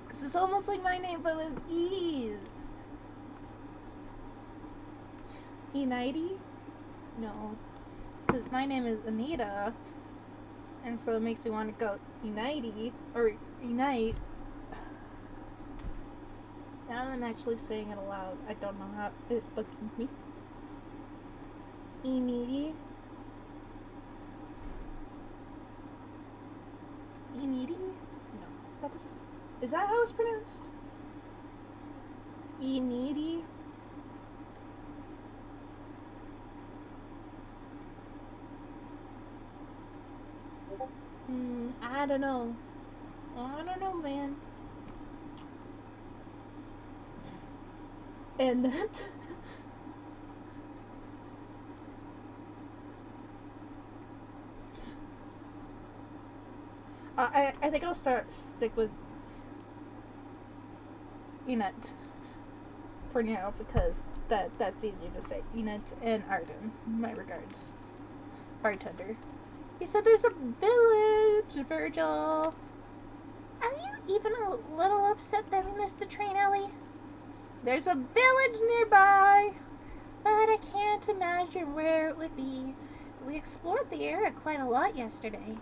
Because it's almost like my name, but with E's. Enite? No. Because my name is Anita. And so it makes me want to go Enite. Or Enite. Now that I'm actually saying it aloud, I don't know how it's bugging me. Enite? Enite? No. That is that how it's pronounced? Enite? I don't know. I don't know, man. And that... I think I'll stick with Enit for now because that's easy to say. Enit and Arden, my regards. Bartender. He said there's a village, Virgil. Are you even a little upset that we missed the train, Ellie? There's a village nearby. But I can't imagine where it would be. We explored the area quite a lot yesterday.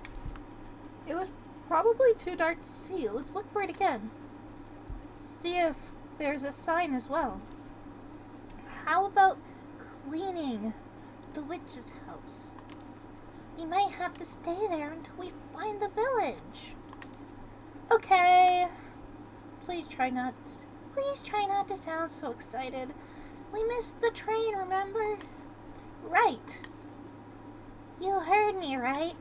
It was probably too dark to see. Let's look for it again. See if there's a sign as well. How about cleaning the witch's house? We might have to stay there until we find the village. Okay. Please try not to sound so excited. We missed the train, remember? Right. You heard me, right?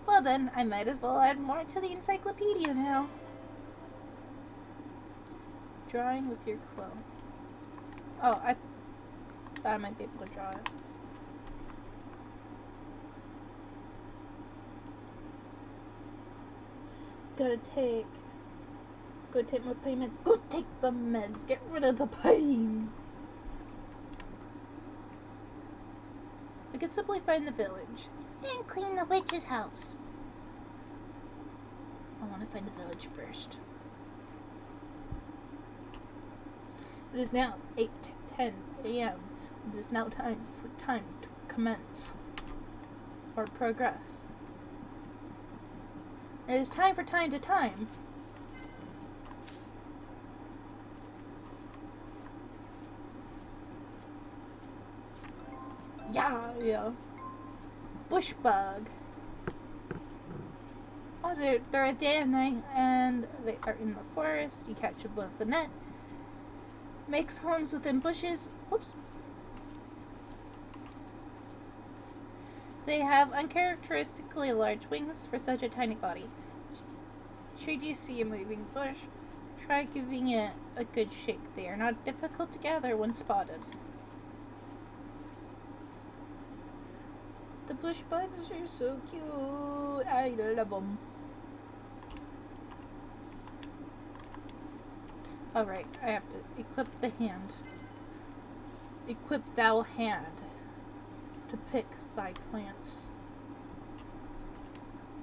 Well then, I might as well add more to the encyclopedia now. Drawing with your quill. Oh, I thought I might be able to draw it. Go take more payments. Go take the meds. Get rid of the pain. We can simply find the village. And clean the witch's house. I want to find the village first. It is now 8:10 a.m. It is now time to commence or progress. It is time for time to time. Yeah. Bush bug. Oh, they're a day and night, and they are in the forest. You catch them with the net. Makes homes within bushes. Whoops. They have uncharacteristically large wings for such a tiny body. Should you see a moving bush, try giving it a good shake. They are not difficult to gather when spotted. The bush bugs are so cute. I love them. Alright, I have to equip the hand. Equip thou hand to pick thy plants.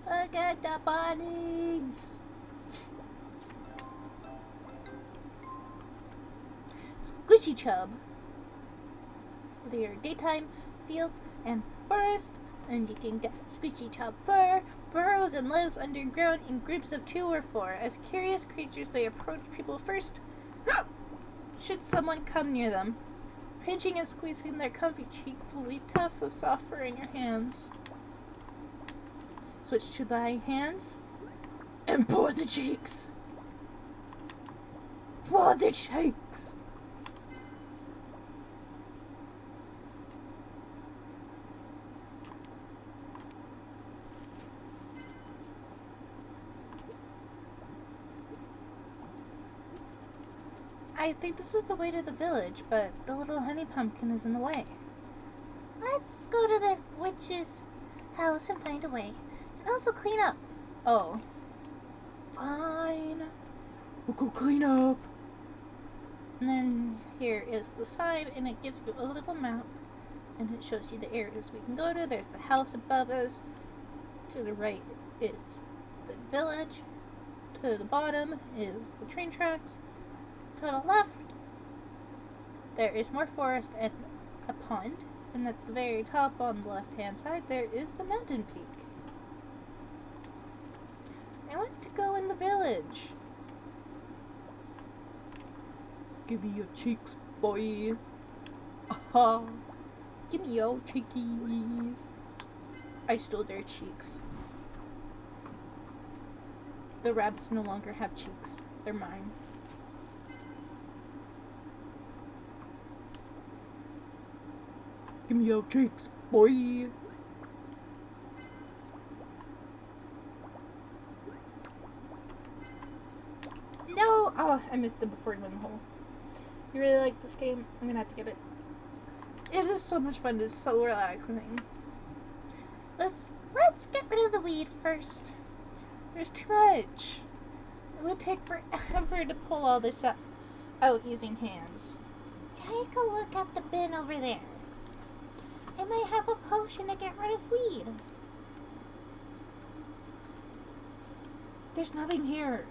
Look at the bunnies! Squishy chub. They are daytime fields and forest, and you can get squishy chub fur, burrows and lives underground in groups of 2 or 4. As curious creatures, they approach people first. Should someone come near them, pinching and squeezing their comfy cheeks will leave tufts of soft fur in your hands. Switch to thy hands and pour the cheeks. Pour the cheeks. I think this is the way to the village, but the little honey pumpkin is in the way. Let's go to the witch's house and find a way. And also clean up. Oh. Fine. We'll go clean up. And then here is the sign, and it gives you a little map. And it shows you the areas we can go to. There's the house above us. To the right is the village. To the bottom is the train tracks. To the left, there is more forest and a pond. And at the very top on the left-hand side, there is the mountain peak. I want to go in the village. Give me your cheeks, boy. Aha. Give me your cheekies. I stole their cheeks. The rabbits no longer have cheeks. They're mine. Give me your cheeks, boy. No! Oh, I missed it before he went in the hole. You really like this game? I'm gonna have to get it. It is so much fun. It's so relaxing. Let's get rid of the weed first. There's too much. It would take forever to pull all this out using hands. Take a look at the bin over there. It might have a potion to get rid of weed. There's nothing here.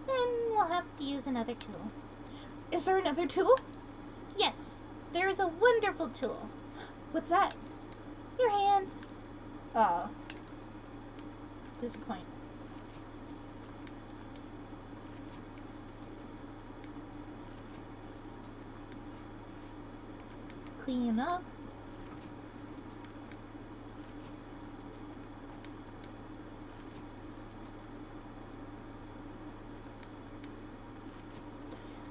Then we'll have to use another tool. Is there another tool? Yes, there is a wonderful tool. What's that? Your hands. Oh. Disappoint. Clean up.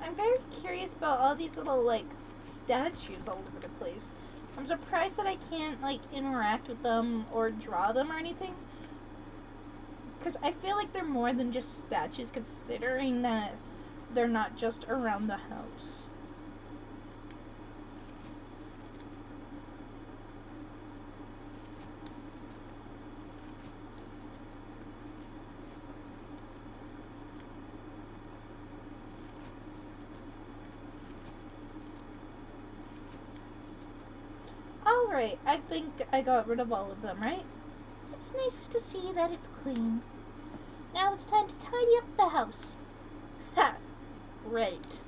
I'm very curious about all these little, like, statues all over the place. I'm surprised that I can't, like, interact with them or draw them or anything. Because I feel like they're more than just statues, considering that they're not just around the house. Alright, I think I got rid of all of them, right? It's nice to see that it's clean. Now it's time to tidy up the house. Ha! Right.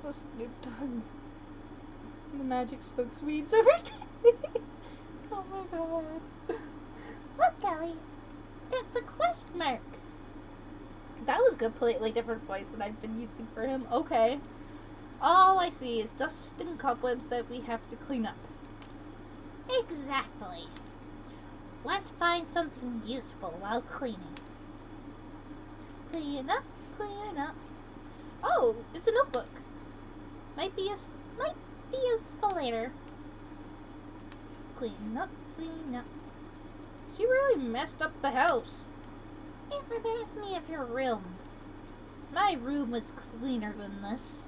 That's a Snoop Dogg. The magic smokes weeds every day. Oh my god. Look, Ellie. It's a quest mark. That was a completely different voice than I've been using for him. Okay. All I see is dust and cobwebs that we have to clean up. Exactly. Let's find something useful while cleaning. Clean up, clean up. Oh, it's a notebook. Might be useful later. Clean up, clean up. She really messed up the house. It reminds me of your room. My room was cleaner than this.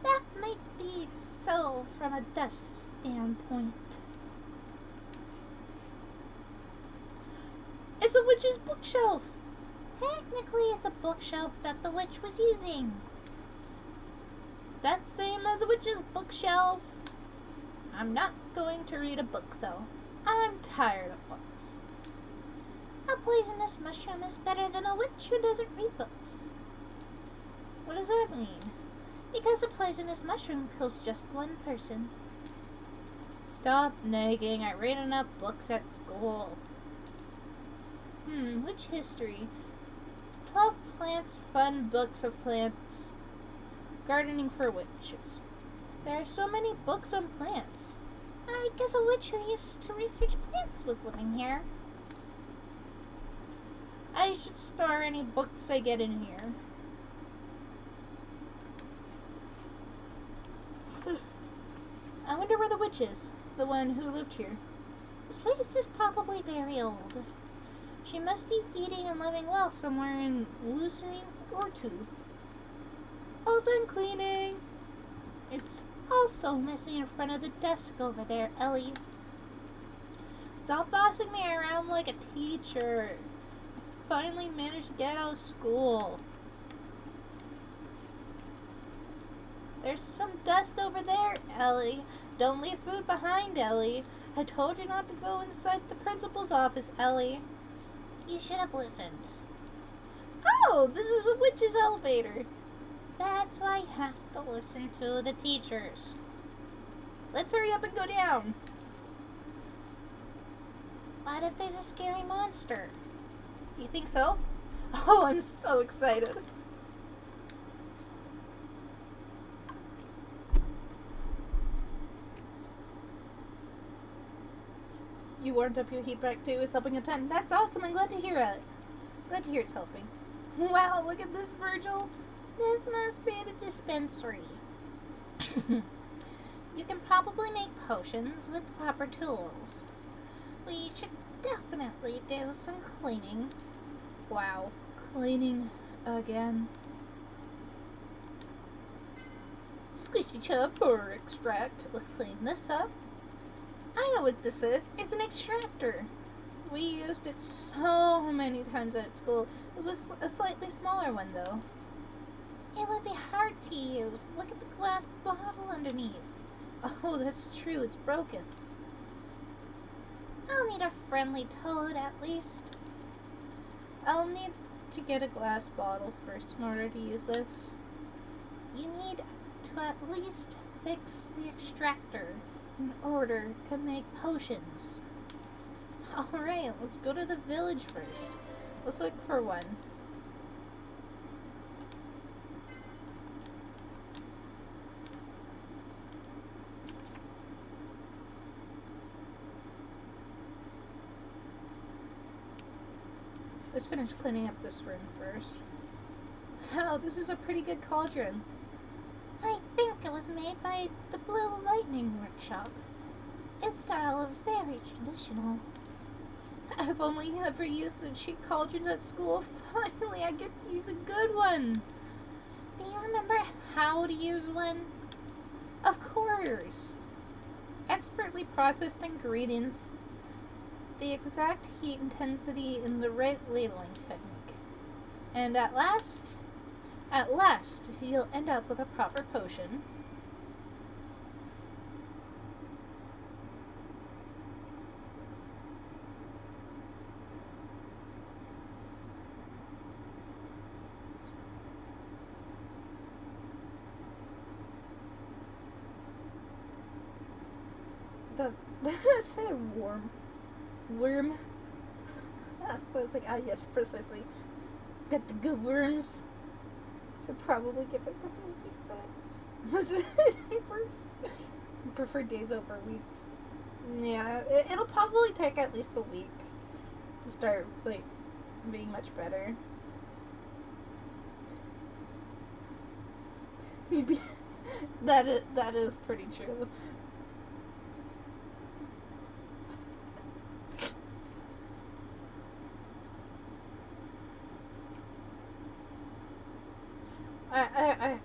That might be so from a dust standpoint. It's a witch's bookshelf. Technically, it's a bookshelf that the witch was using. That's same as a witch's bookshelf. I'm not going to read a book, though. I'm tired of books. A poisonous mushroom is better than a witch who doesn't read books. What does that mean? Because a poisonous mushroom kills just one person. Stop nagging. I read enough books at school. Which history? 12 plants, fun books of plants. Gardening for witches. There are so many books on plants. I guess a witch who used to research plants was living here. I should store any books I get in here. I wonder where the witch is. The one who lived here. This place is probably very old. She must be eating and living well somewhere in Lucerne or two. All done cleaning. It's also messy in front of the desk over there, Ellie. Stop bossing me around like a teacher. I finally managed to get out of school. There's some dust over there, Ellie. Don't leave food behind, Ellie. I told you not to go inside the principal's office, Ellie. You should have listened. Oh, this is a witch's elevator. That's why you have to listen to the teachers. Let's hurry up and go down. What if there's a scary monster? You think so? Oh, I'm so excited. You warmed up your heat back too. It's helping a ton. That's awesome. I'm glad to hear it. Glad to hear it's helping. Wow, look at this, Virgil. This must be the dispensary. You can probably make potions with proper tools. We should definitely do some cleaning. Wow, cleaning again. Squishy chub or extract. Let's clean this up. I know what this is. It's an extractor. We used it so many times at school. It was a slightly smaller one, though. It would be hard to use. Look at the glass bottle underneath. Oh, that's true. It's broken. I'll need a friendly toad at least. I'll need to get a glass bottle first in order to use this. You need to at least fix the extractor in order to make potions. Alright, let's go to the village first. Let's look for one. Let's finish cleaning up this room first. Wow, this is a pretty good cauldron. I think it was made by the Blue Lightning Workshop. Its style is very traditional. I've only ever used the cheap cauldrons at school. Finally, I get to use a good one. Do you remember how to use one? Of course. Expertly processed ingredients, the exact heat intensity, and the right ladling technique. And at last, you'll end up with a proper potion. That sounded warm. Worm. I was like, ah, yes, precisely. Got the good worms. Should probably give it a couple of weeks then. Was it worms? I prefer days over weeks. Yeah, it'll probably take at least a week to start, like, being much better. That is pretty true.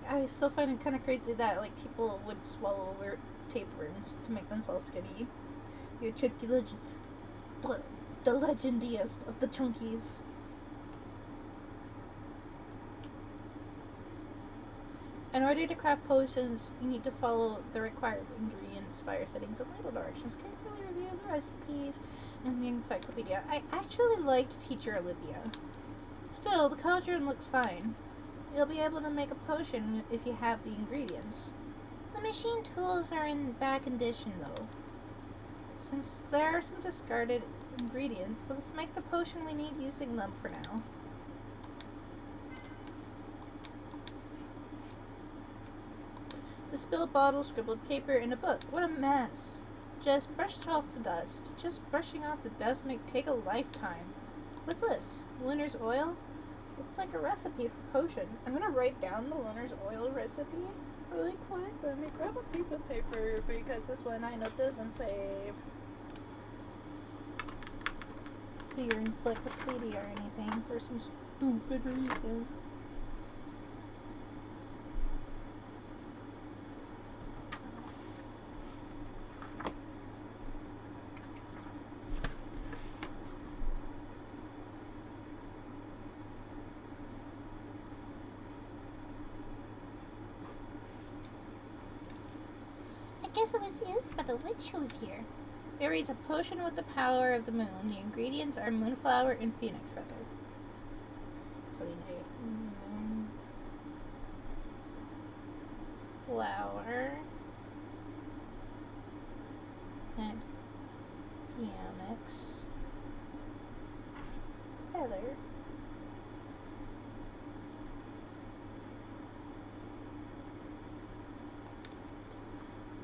I still find it kind of crazy that, like, people would swallow tapeworms to make themselves skinny. You're chunky the legendiest of the chunkies. In order to craft potions, you need to follow the required ingredients, fire settings, and label directions. Carefully review the recipes in the encyclopedia. I actually liked Teacher Olivia. Still, the cauldron looks fine. You'll be able to make a potion if you have the ingredients. The machine tools are in bad condition, though. Since there are some discarded ingredients, let's make the potion we need using them for now. The spilled bottle, scribbled paper, and a book. What a mess. Just brushed off the dust. Just brushing off the dust may take a lifetime. What's this? Lunar oil? Looks like a recipe for potion. I'm gonna write down the Lunar oil recipe really quick. Let me grab a piece of paper because this one I know doesn't save to your encyclopedia or anything for some stupid reason. I guess it was used by the witch who was here. There is a potion with the power of the moon. The ingredients are moonflower and phoenix feather. So we need flower and phoenix feather.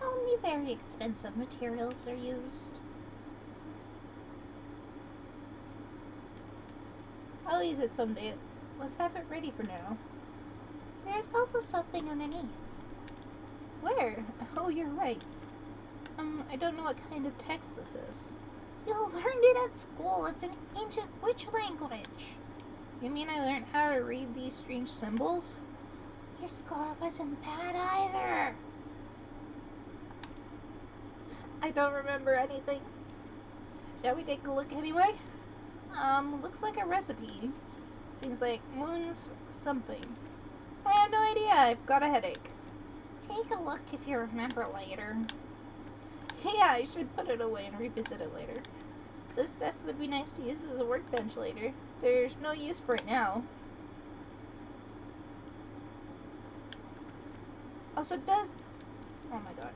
Only very expensive materials are used. I'll use it someday. Let's have it ready for now. There's also something underneath. Where? Oh, you're right. I don't know what kind of text this is. You learned it at school. It's an ancient witch language. You mean I learned how to read these strange symbols? Your score wasn't bad either. I don't remember anything. Shall we take a look anyway? Looks like a recipe. Seems like moon's something. I have no idea. I've got a headache. Take a look if you remember later. Yeah, I should put it away and revisit it later. This desk would be nice to use as a workbench later. There's no use for it now. Also, it does... Oh my god.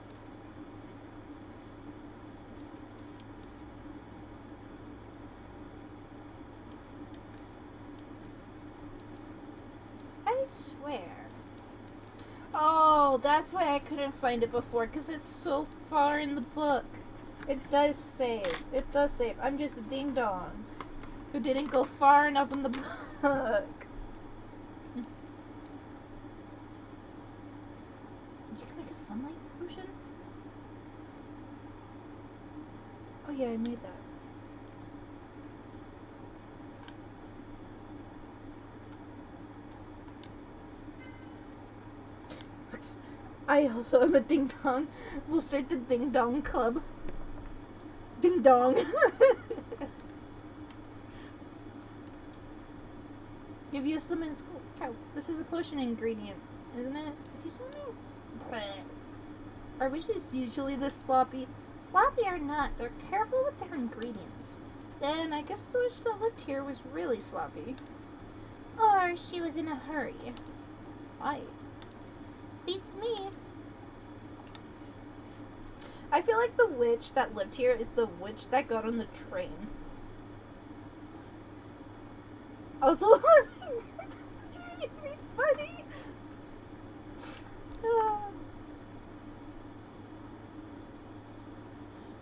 I swear. Oh, that's why I couldn't find it before, because it's so far in the book. It does save. It does save. I'm just a ding-dong who didn't go far enough in the book. You can make a sunlight potion? Oh yeah, I made that. I also am a ding-dong. We'll start the ding-dong club. Ding-dong. You've used them in school. Cow. This is a potion ingredient, isn't it? Have you seen me? Are witches usually this sloppy? Sloppy or not, they're careful with their ingredients. Then I guess the witch that lived here was really sloppy. Or she was in a hurry. Why? Beats me. I feel like the witch that lived here is the witch that got on the train. Also, it'd be funny.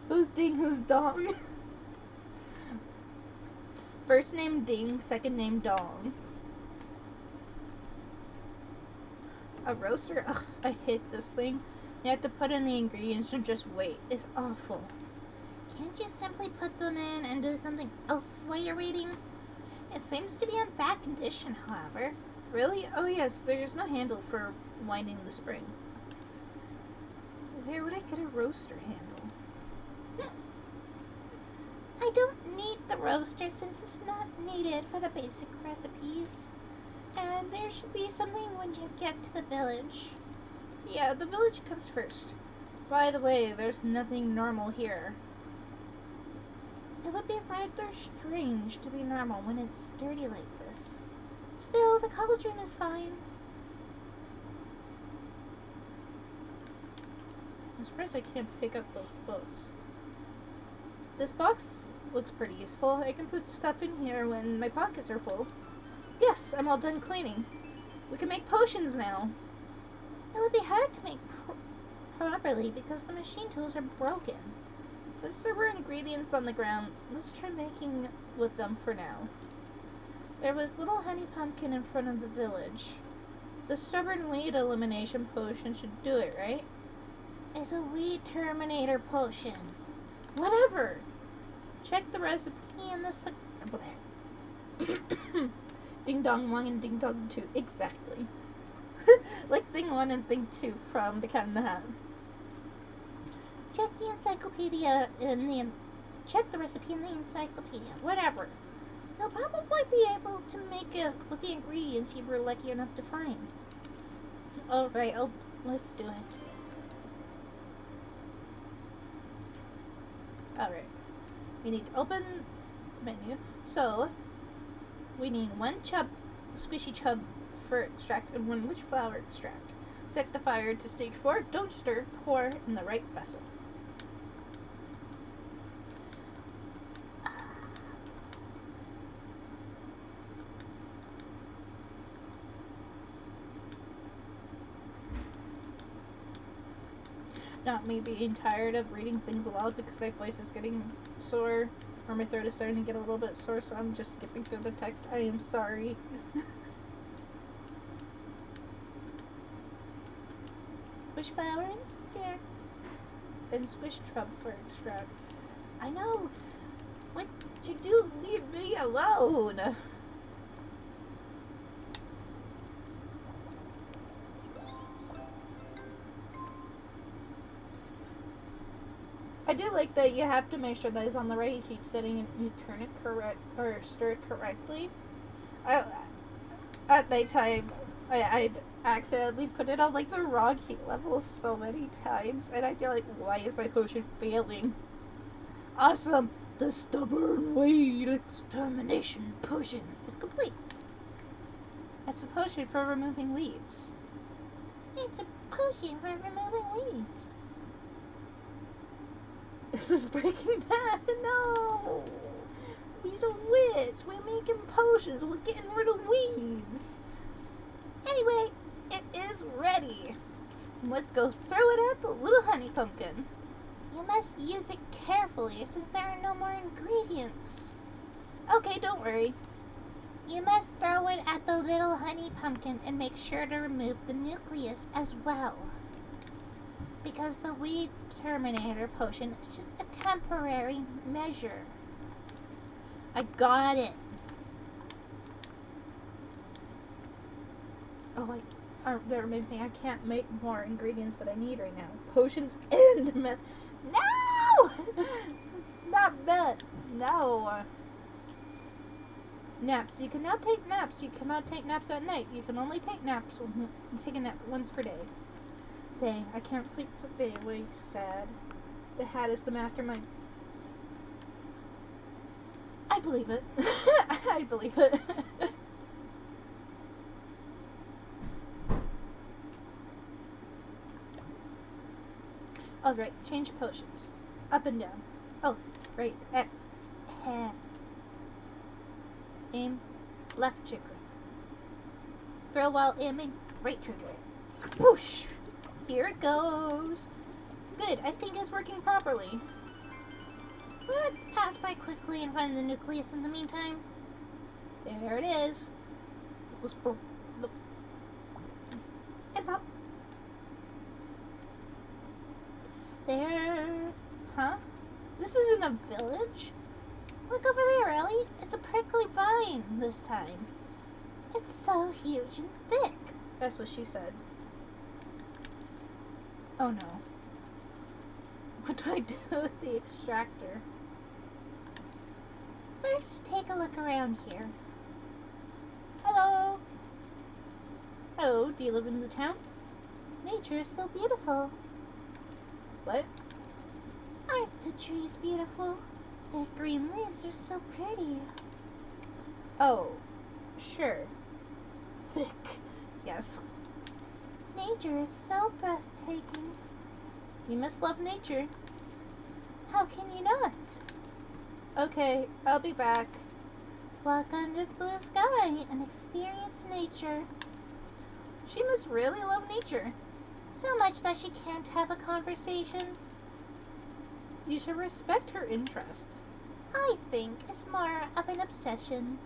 Who's ding, who's dong? First name ding, second name dong. A roaster? Ugh, I hate this thing. You have to put in the ingredients and just wait. It's awful. Can't you simply put them in and do something else while you're waiting? It seems to be in bad condition, however. Really? Oh yes, there's no handle for winding the spring. Where would I get a roaster handle? I don't need the roaster since it's not needed for the basic recipes. And there should be something when you get to the village. Yeah, the village comes first. By the way, there's nothing normal here. It would be rather strange to be normal when it's dirty like this. Still, the cauldron is fine. I'm surprised I can't pick up those boats. This box looks pretty useful. I can put stuff in here when my pockets are full. Yes, I'm all done cleaning. We can make potions now. It would be hard to make properly because the machine tools are broken. Since there were ingredients on the ground, let's try making with them for now. There was little honey pumpkin in front of the village. The stubborn weed elimination potion should do it, right? It's a weed terminator potion. Whatever! Check the recipe And the Ding Dong 1 and Ding Dong 2. Exactly. Like Thing 1 and Thing 2 from The Cat in the Hat. check the encyclopedia check the recipe in the encyclopedia. Whatever. You'll probably be able to make it with the ingredients you were lucky enough to find. Alright, let's do it. Alright. We need to open the menu. So, we need 1 squishy chub for extract and 1 witch flower extract. Set the fire to stage 4. Don't stir. Pour in the right vessel. Not me being tired of reading things aloud because my voice is getting sore, or my throat is starting to get a little bit sore, so I'm just skipping through the text. I am sorry. Witch flower extract. And squish trub for extract. I know. What you do? Leave me alone. I do like that you have to make sure that it's on the right heat setting and you turn it correct or stir it correctly. At nighttime, I'd accidentally put it on like the wrong heat level so many times, and I'd be like, why is my potion failing? Awesome! The stubborn weed extermination potion is complete. That's a potion for removing weeds. It's a potion for removing weeds. This is Breaking Bad. No! He's a witch. We're making potions. We're getting rid of weeds. Anyway, it is ready. Let's go throw it at the little honey pumpkin. You must use it carefully since there are no more ingredients. Okay, don't worry. You must throw it at the little honey pumpkin and make sure to remove the nucleus as well. Because the weed terminator potion is just a temporary measure. I got it. Oh, there reminds me, I can't make more ingredients that I need right now. Potions and meth. No! Not meth. No. Naps. You can now take naps. You cannot take naps at night. You can only take naps. You take a nap once per day. Dang, I can't sleep today. Way sad. The hat is the mastermind. I believe it. I believe it. Alright, change potions. Up and down. Oh, right, X. Aim, left trigger. Throw while aiming, right trigger. Whoosh! Here it goes. Good, I think it's working properly. Let's pass by quickly and find the nucleus in the meantime. There it is. And pop. There. Huh? This isn't a village? Look over there, Ellie. It's a prickly vine this time. It's so huge and thick. That's what she said. Oh no. What do I do with the extractor? First, take a look around here. Hello. Hello, do you live in the town? Nature is so beautiful. What? Aren't the trees beautiful? Their green leaves are so pretty. Oh, sure. Thick. Yes. Nature is so breathtaking. You must love nature. How can you not? Okay, I'll be back. Walk under the blue sky and experience nature. She must really love nature. So much that she can't have a conversation. You should respect her interests. I think it's more of an obsession.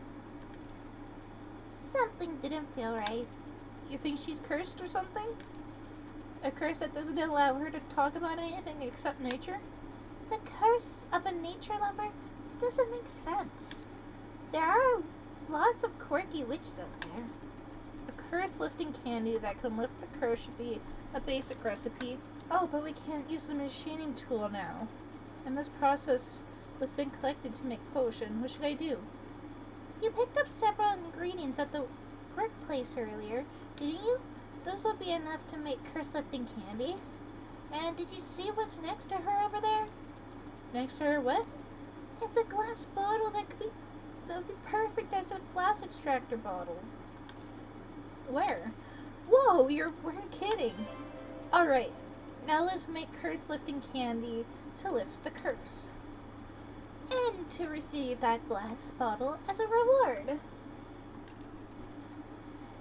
Something didn't feel right. You think she's cursed or something? A curse that doesn't allow her to talk about anything except nature? The curse of a nature lover? That doesn't make sense. There are lots of quirky witches out there. A curse lifting candy that can lift the curse should be a basic recipe. Oh, but we can't use the machining tool now. I must process what's been collected to make potion. What should I do? You picked up several ingredients at the workplace earlier, didn't you? Those will be enough to make curse lifting candy. And did you see what's next to her over there? Next to her what? It's a glass bottle that would be perfect as a glass extractor bottle. Where? Whoa, you weren't kidding. Alright, now let's make curse lifting candy to lift the curse. And to receive that glass bottle as a reward.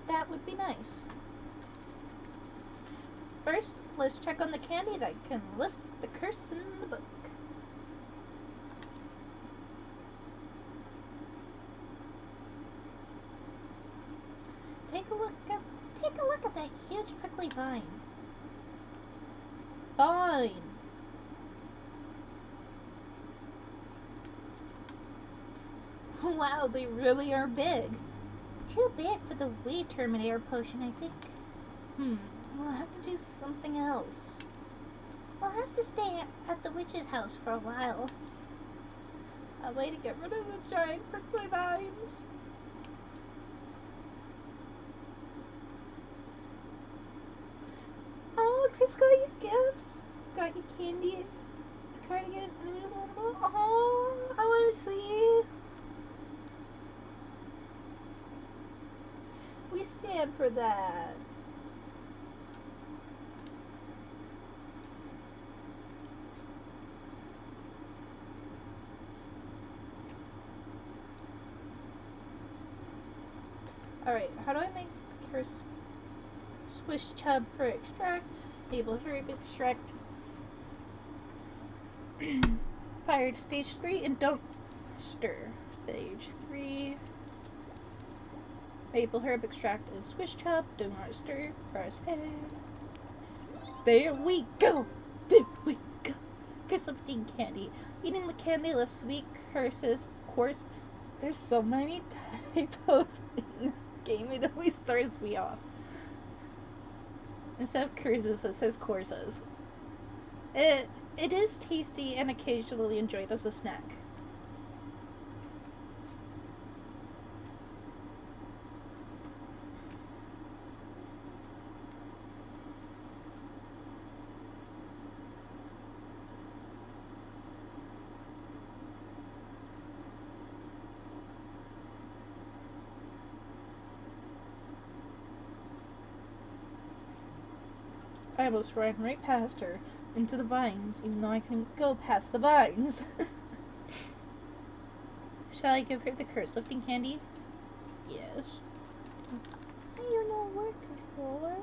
That would be nice. First, let's check on the candy that can lift the curse in the book. Take a look at that huge prickly vine. Fine. Wow, they really are big. Too big for the weed terminator potion, I think. We'll have to do something else. We'll have to stay at the witch's house for a while. A way to get rid of the giant prickly vines. Oh, Chris got you gifts. Got you candy, a cardigan, and a little. Oh, I want to see. We stand for that. Alright, how do I make curse swish chub for extract? Able to extract. Fired stage 3 and don't stir. Stage 3. Maple herb extract and swish chub. Do not stir. Press A. There we go. There we go. Curse lifting candy. Eating the candy lifts sweet curses. Course. There's so many typos in this game. It always throws me off. Instead of curses, it says courses. It is tasty and occasionally enjoyed as a snack. I almost ran right past her. into the vines, even though I couldn't go past the vines. Shall I give her the curse lifting candy? Yes. You know word controller.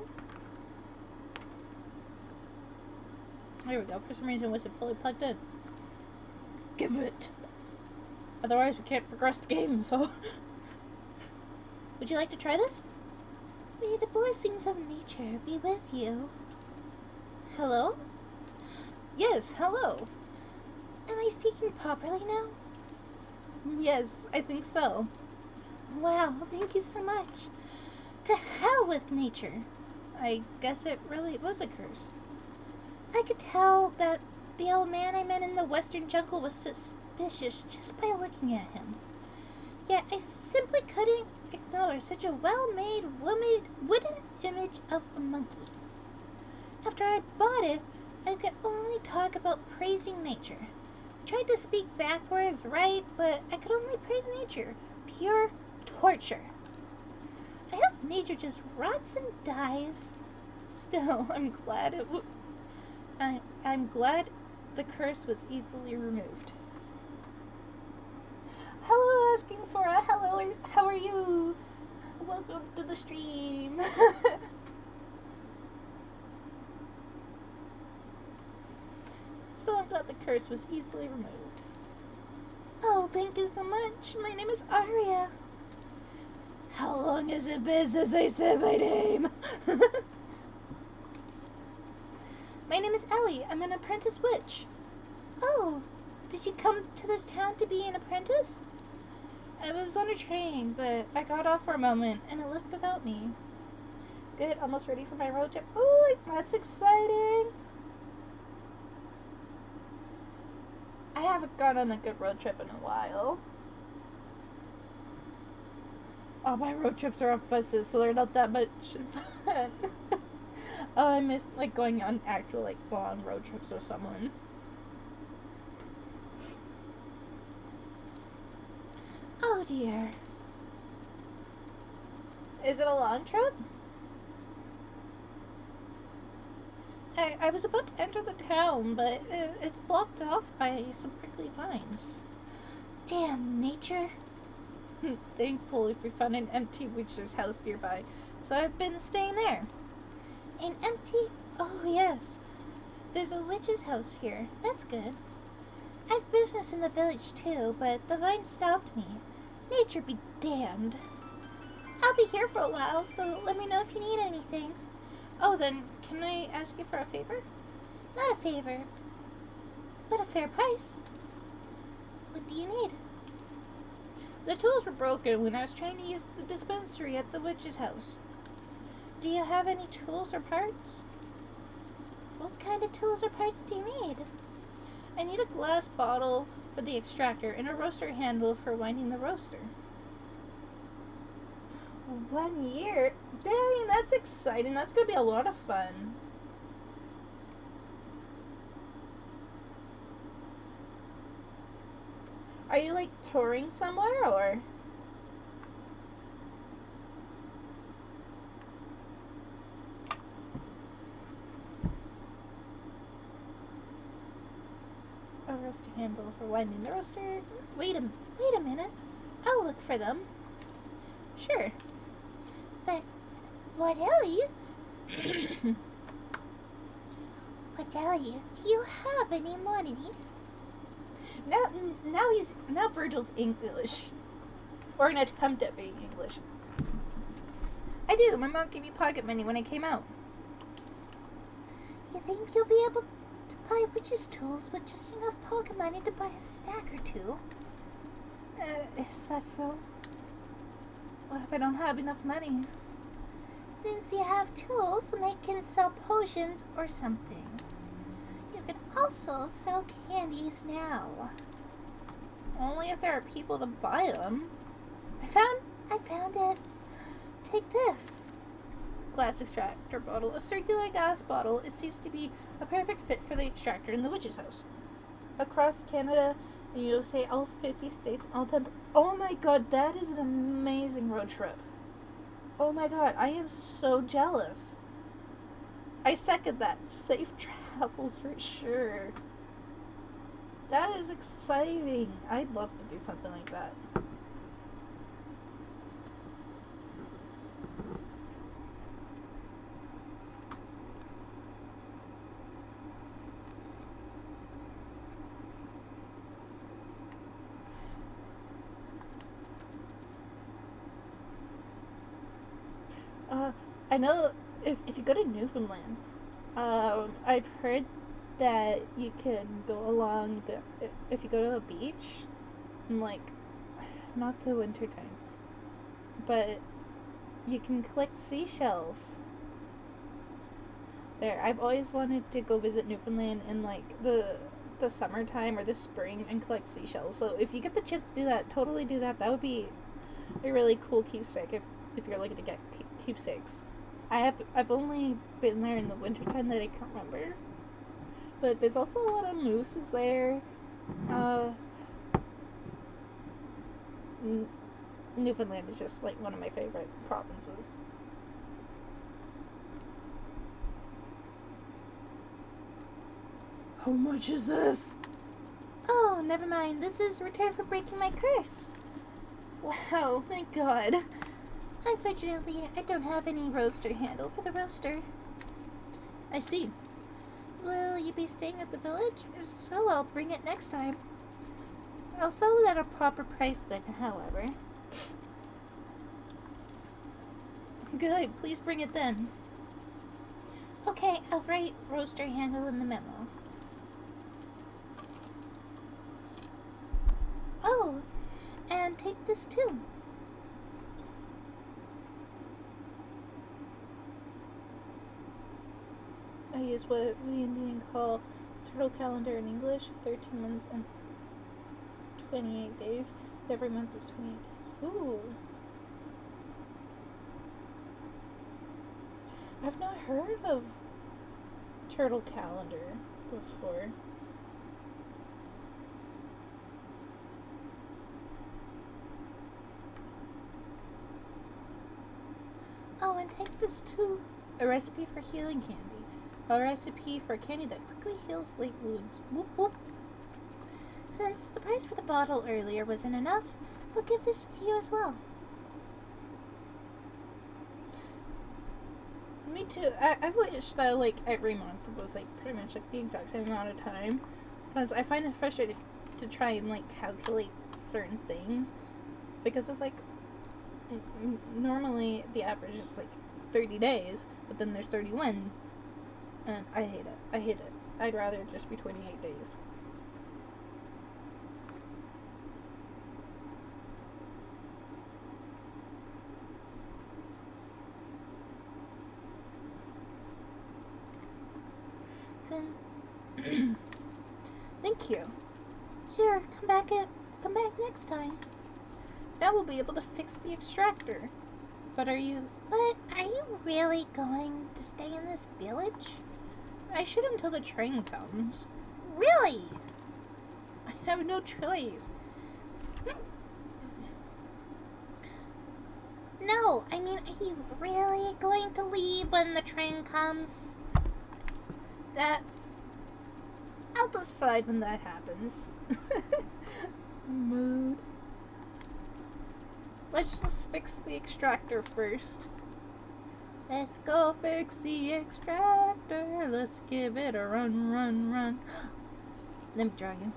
There we go. For some reason, it wasn't fully plugged in. Give it! Otherwise, we can't progress the game, so... Would you like to try this? May the blessings of nature be with you. Hello? Yes, hello. Am I speaking properly now? Yes, I think so. Wow, thank you so much. To hell with nature. I guess it really was a curse. I could tell that the old man I met in the western jungle was suspicious just by looking at him. Yet I simply couldn't ignore such a well-made wooden image of a monkey. After I bought it, I could only talk about praising nature. I tried to speak backwards, right, but I could only praise nature. Pure torture. I hope nature just rots and dies. Still, I'm glad I'm glad the curse was easily removed. Hello, asking for a hello. How are you? Welcome to the stream. Still, I'm glad the curse was easily removed. Oh, thank you so much. My name is Aria. How long has it been since I said my name? My name is Ellie. I'm an apprentice witch. Oh, did you come to this town to be an apprentice? I was on a train, but I got off for a moment and it left without me. Good, almost ready for my road trip. Oh, that's exciting! I haven't gone on a good road trip in a while. Oh, my road trips are on buses, so they're not that much fun. Oh, I miss going on actual long road trips with someone. Oh dear. Is it a long trip? I was about to enter the town, but it's blocked off by some prickly vines. Damn nature. Thankfully, we found an empty witch's house nearby, so I've been staying there. An empty? Oh yes. There's a witch's house here. That's good. I've business in the village too, but the vine stopped me. Nature be damned. I'll be here for a while, so let me know if you need anything. Oh, then, can I ask you for a favor? Not a favor, but a fair price. What do you need? The tools were broken when I was trying to use the dispensary at the witch's house. Do you have any tools or parts? What kind of tools or parts do you need? I need a glass bottle for the extractor and a roaster handle for winding the roaster. 1 year? Dang, that's exciting. That's going to be a lot of fun. Are you, touring somewhere, or? A roaster handle for winding the roaster. Wait a minute. I'll look for them. Sure. But Ellie? But Ellie, do you have any money? Now Virgil's English. Or an attempt at being English. I do. My mom gave me pocket money when I came out. You think you'll be able to buy witch's tools with just enough pocket money to buy a snack or two? Is that so? What if I don't have enough money? Since you have tools, they can sell potions or something. You can also sell candies now. Only if there are people to buy them. I found it. Take this. Glass extractor bottle. A circular glass bottle. It seems to be a perfect fit for the extractor in the witch's house. Across Canada and USA, all 50 states, all 10... Oh my god, that is an amazing road trip. Oh my god, I am so jealous. I second that. Safe travels for sure. That is exciting. I'd love to do something like that. I know if you go to Newfoundland, I've heard that you can go along if you go to a beach, and like, not the winter time, but you can collect seashells there. I've always wanted to go visit Newfoundland in like the summertime or the spring and collect seashells. So if you get the chance to do that, totally do that. That would be a really cool keepsake if you're looking to get keepsakes. I've only been there in the wintertime that I can remember. But there's also a lot of mooses there. Newfoundland is just like one of my favorite provinces. How much is this? Oh, never mind. This is return for breaking my curse. Wow, thank God. Unfortunately, I don't have any roaster handle for the roaster. I see. Will you be staying at the village? If so, I'll bring it next time. I'll sell it at a proper price then, however. Good, please bring it then. Okay, I'll write roaster handle in the memo. Oh, and take this too. I use what we Indian call turtle calendar in English, 13 months and 28 days. Every month is 28 days. Ooh. I've not heard of turtle calendar before. Oh, and take this too. A recipe for healing candy. A recipe for candy that quickly heals late wounds. Whoop whoop. Since the price for the bottle earlier wasn't enough, I'll give this to you as well. Me too. I wish that like every month was like pretty much like the exact same amount of time, because I find it frustrating to try and like calculate certain things, because it's like normally the average is like 30 days, but then there's 31, and I hate it. I'd rather just be 28 days. Thank you. Sure, come back next time. Now we'll be able to fix the extractor. But are you really going to stay in this village? I should until the train comes. Really? I have no choice. No, I mean, are you really going to leave when the train comes? That I'll decide when that happens. Mood. Let's just fix the extractor first. Let's go fix the extractor. Let's give it a run, run, run. Let me draw you.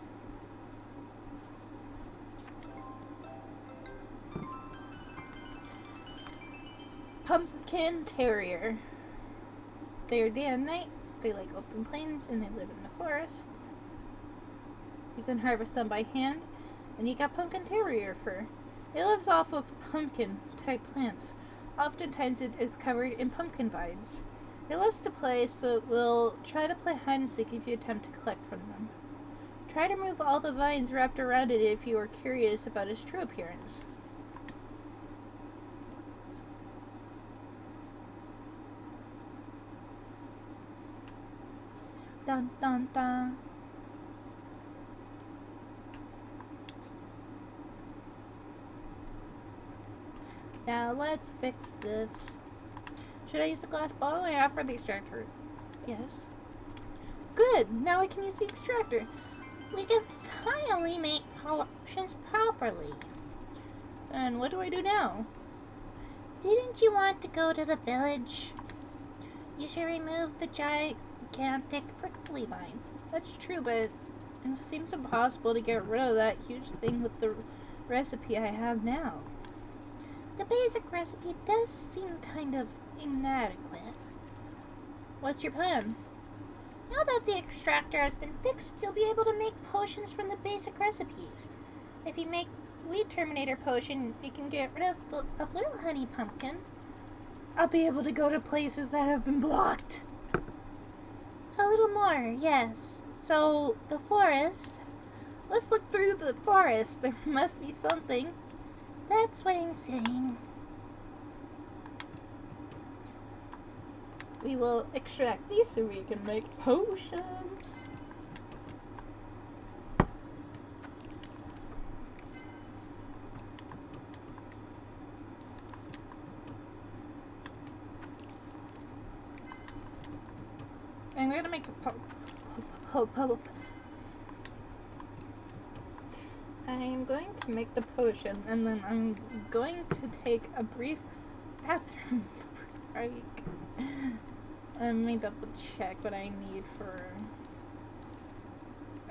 Pumpkin Terrier. They are day and night. They like open plains and they live in the forest. You can harvest them by hand, and you got Pumpkin Terrier fur. It lives off of pumpkin type plants. Oftentimes it is covered in pumpkin vines. It loves to play, so it will try to play hide and seek if you attempt to collect from them. Try to remove all the vines wrapped around it if you are curious about its true appearance. Dun dun dun. Now let's fix this. Should I use the glass bottle I have for the extractor? Yes. Good. Now I can use the extractor. We can finally make potions properly. And what do I do now? Didn't you want to go to the village? You should remove the gigantic prickly vine. That's true, but it seems impossible to get rid of that huge thing with the recipe I have now. The basic recipe does seem kind of inadequate. What's your plan? Now that the extractor has been fixed, you'll be able to make potions from the basic recipes. If you make Weed Terminator potion, you can get rid of Little Honey Pumpkin. I'll be able to go to places that have been blocked. A little more, yes. So, the forest. Let's look through the forest. There must be something. That's what I'm saying. We will extract these so we can make potions. I'm going to make I'm going to make the potion, and then I'm going to take a brief bathroom break. Let me double check what I need for.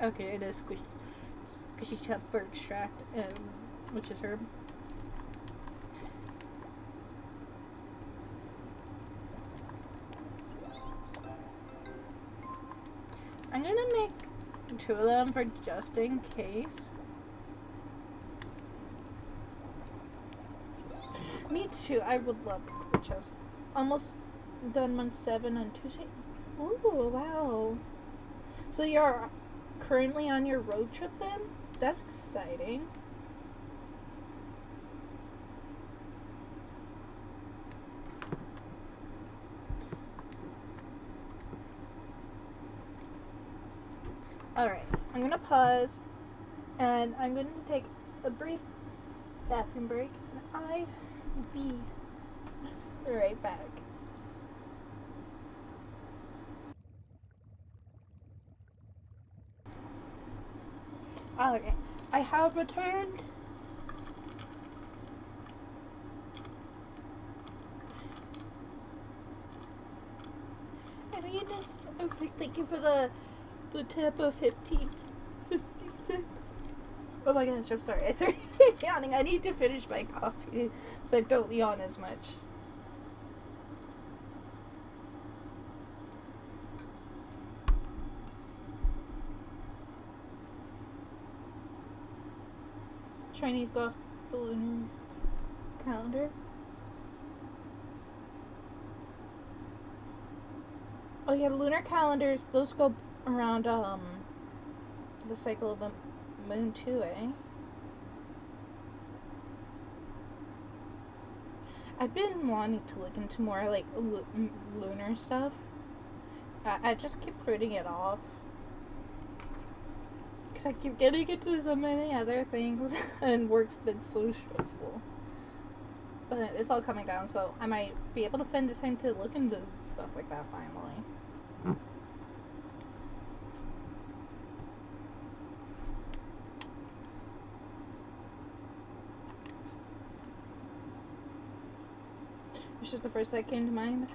Okay, it is squishy chub for extract, which is herb. I'm gonna make 2 of them for just in case. Me too. I would love the chest. Almost done month 7 on Tuesday. Ooh, wow. So you're currently on your road trip then? That's exciting. Alright, I'm gonna pause and I'm going to take a brief bathroom break and I will be right back. Okay, I have returned. And you just, okay, thank you for the tip of 15.56. Oh my gosh, I'm sorry. I started yawning. I need to finish my coffee so I don't yawn as much. Chinese go off the lunar calendar. Oh yeah, the lunar calendars, those go around the cycle of the moon too, eh? I've been wanting to look into more like lunar stuff. I just keep putting it off because I keep getting into so many other things and work's been so stressful. But it's all coming down, so I might be able to find the time to look into stuff like that finally. It's just the first that came to mind.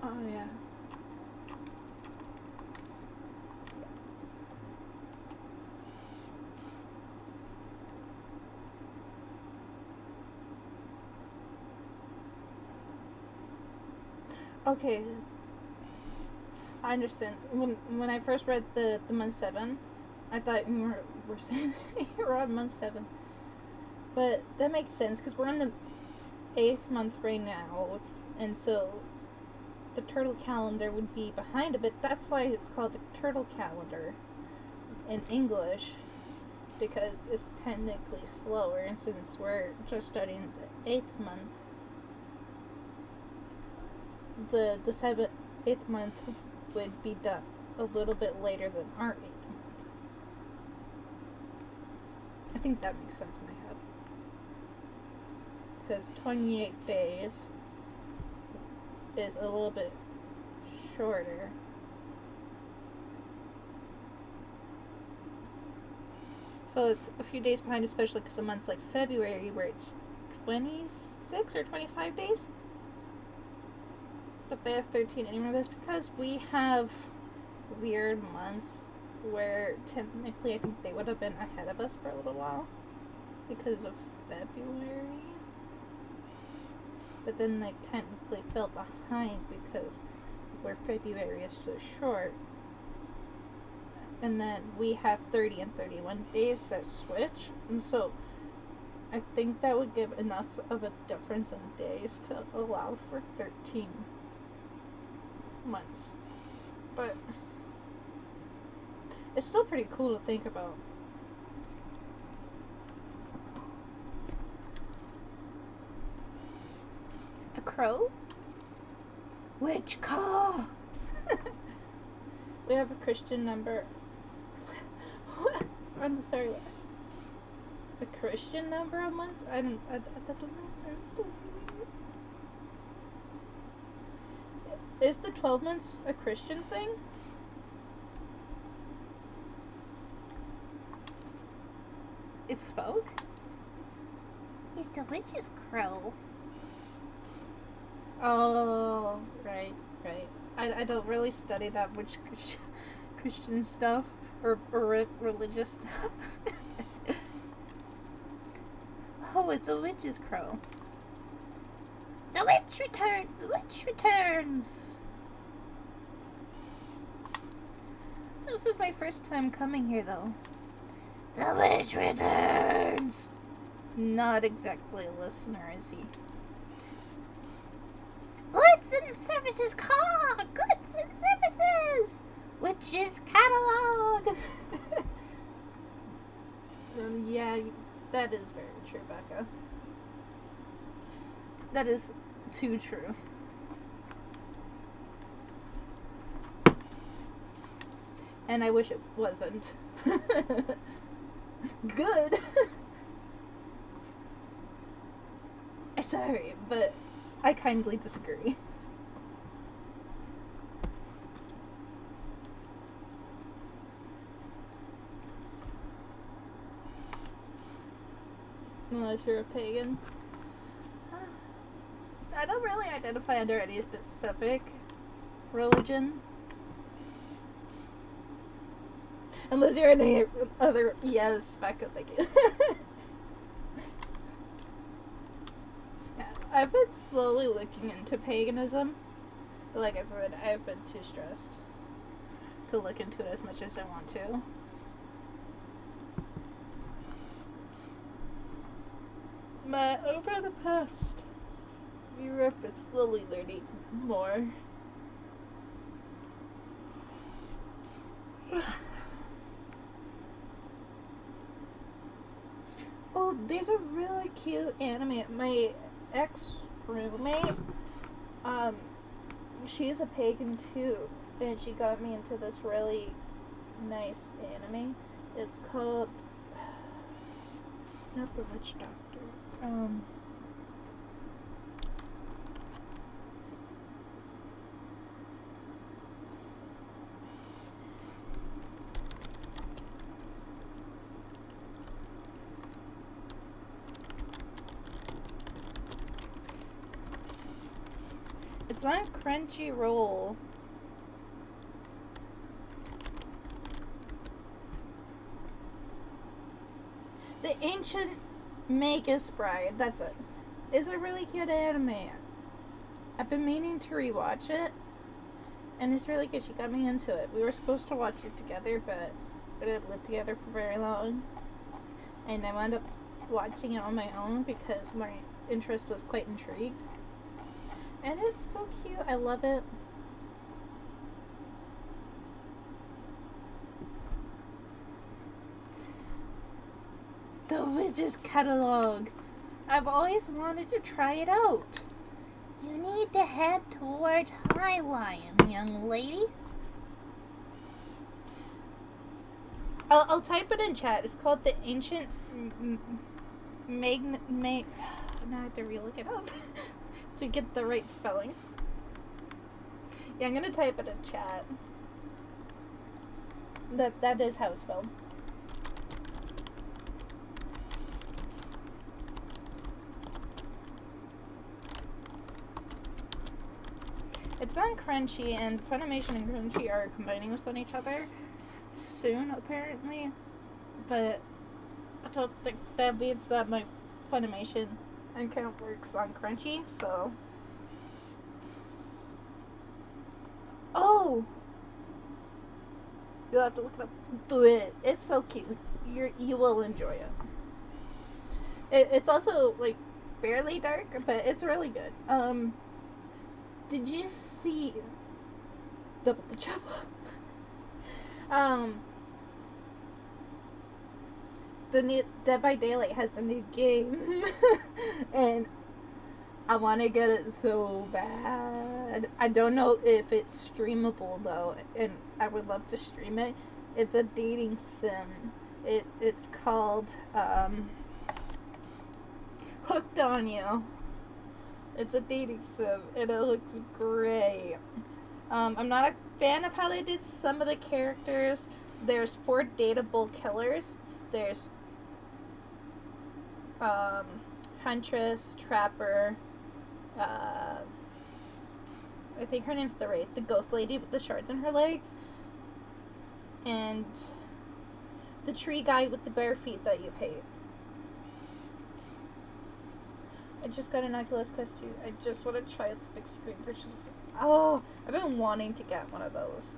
Oh yeah. Okay. I understand. When I first read the month 7, I thought we were saying we're on month 7. But that makes sense because we're in the 8th month right now, and so the turtle calendar would be behind a bit. That's why it's called the turtle calendar in English, because it's technically slower, and since we're just starting the 8th month, the 8th month would be done a little bit later than our 8th month. I think that makes sense in my head. Because 28 days is a little bit shorter. So it's a few days behind, especially because of months like February where it's 26 or 25 days. But they have 13 anyway. That's because we have weird months where technically I think they would have been ahead of us for a little while because of February. But then they technically fell behind because where February is so short. And then we have 30 and 31 days that switch. And so I think that would give enough of a difference in days to allow for 13 months. But it's still pretty cool to think about. A crow? Which car? We have a Christian number. I'm sorry. A Christian number of months? That don't make sense to me. Is the 12 months a Christian thing? It spoke? It's a witch's crow. Oh, right. I don't really study that much Christian stuff or religious stuff. Oh, it's a witch's crow. The witch returns! The witch returns! This is my first time coming here, though. The witch returns! Not exactly a listener, is he? Goods and services car! Goods and services! Witch's catalog! Yeah, that is very true, Becca. That is too true. And I wish it wasn't. Good. Sorry, but I kindly disagree. Unless you're a pagan. I don't really identify under any specific religion. Unless you're in any other... Yes, Becca, thank you. Yeah, I've been slowly looking into paganism. But like I said, I've been too stressed to look into it as much as I want to. But over the past year, I've been slowly learning more. Oh, there's a really cute anime. My ex-roommate, she's a pagan too, and she got me into this really nice anime. It's called, not the Witch Doctor. It's on Crunchyroll. The Ancient Magus Bride, that's it. It's a really good anime. I've been meaning to rewatch it, and it's really good. She got me into it. We were supposed to watch it together, but we didn't live together for very long. And I wound up watching it on my own because my interest was quite intrigued. And it's so cute. I love it. The Witch's Catalog. I've always wanted to try it out. You need to head towards High Lion, young lady. I'll type it in chat. It's called the Ancient Now I have to relook it up to get the right spelling. Yeah, I'm gonna type it in chat. That is how it's spelled. It's on Crunchy, and Funimation and Crunchy are combining with each other soon, apparently. But I don't think that means that my Funimation account works on Crunchy, so... Oh! You'll have to look it up. But it's so cute. You will enjoy it. It's also, like, fairly dark, but it's really good. Did you see Double the Trouble? The new Dead by Daylight has a new game, and I want to get it so bad. I don't know if it's streamable though, and I would love to stream it. It's a dating sim. It's called Hooked on You. It's a dating sim, and it looks great. I'm not a fan of how they did some of the characters. There's 4 dateable killers. There's Huntress, Trapper, I think her name's the Wraith, the ghost lady with the shards in her legs, and the tree guy with the bare feet that you hate. I just got an Oculus Quest 2. I just want to try out the big screen version. Oh, I've been wanting to get one of those.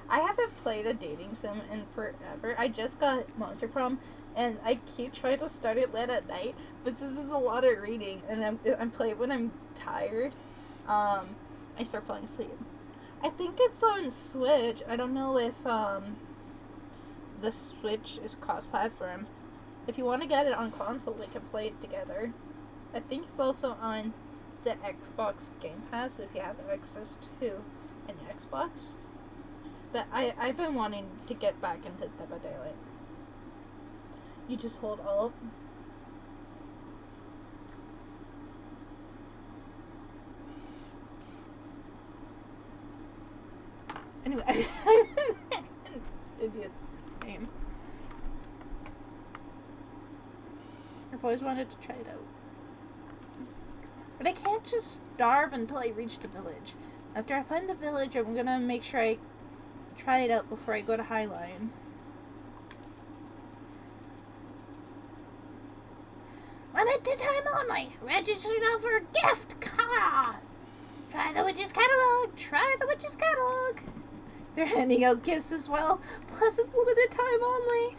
I haven't played a dating sim in forever. I just got Monster Prom, and I keep trying to start it late at night, but this is a lot of reading, and I'm playing when I'm tired. I start falling asleep. I think it's on Switch. I don't know if the Switch is cross-platform. If you want to get it on console, we can play it together. I think it's also on the Xbox Game Pass if you have access to an Xbox. But I've been wanting to get back into Dead by Daylight. You just hold Alt. Anyway, idiot game. I've always wanted to try it out. But I can't just starve until I reach the village. After I find the village, I'm gonna make sure I try it out before I go to Highline. Limited time only. Register now for a gift. Try the witch's catalog. Try the witch's catalog. They're handing out gifts as well. Plus, it's limited time only.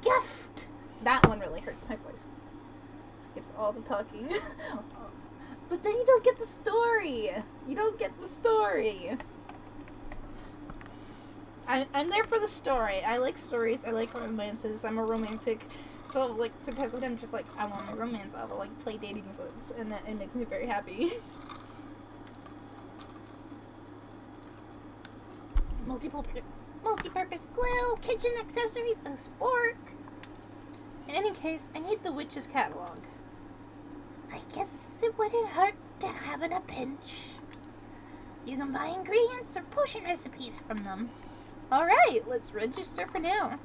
Gift. That one really hurts my voice. Skips all the talking. But then you don't get the story. You don't get the story. I'm there for the story. I like stories. I like romances. I'm a romantic. So, like, sometimes I'm just like, I want my romance. I will, like, play dating sims. And it makes me very happy. Multi-purpose glue, kitchen accessories, a spork. In any case, I need the witch's catalog. I guess it wouldn't hurt to have it a pinch. You can buy ingredients or potion recipes from them. Alright, let's register for now.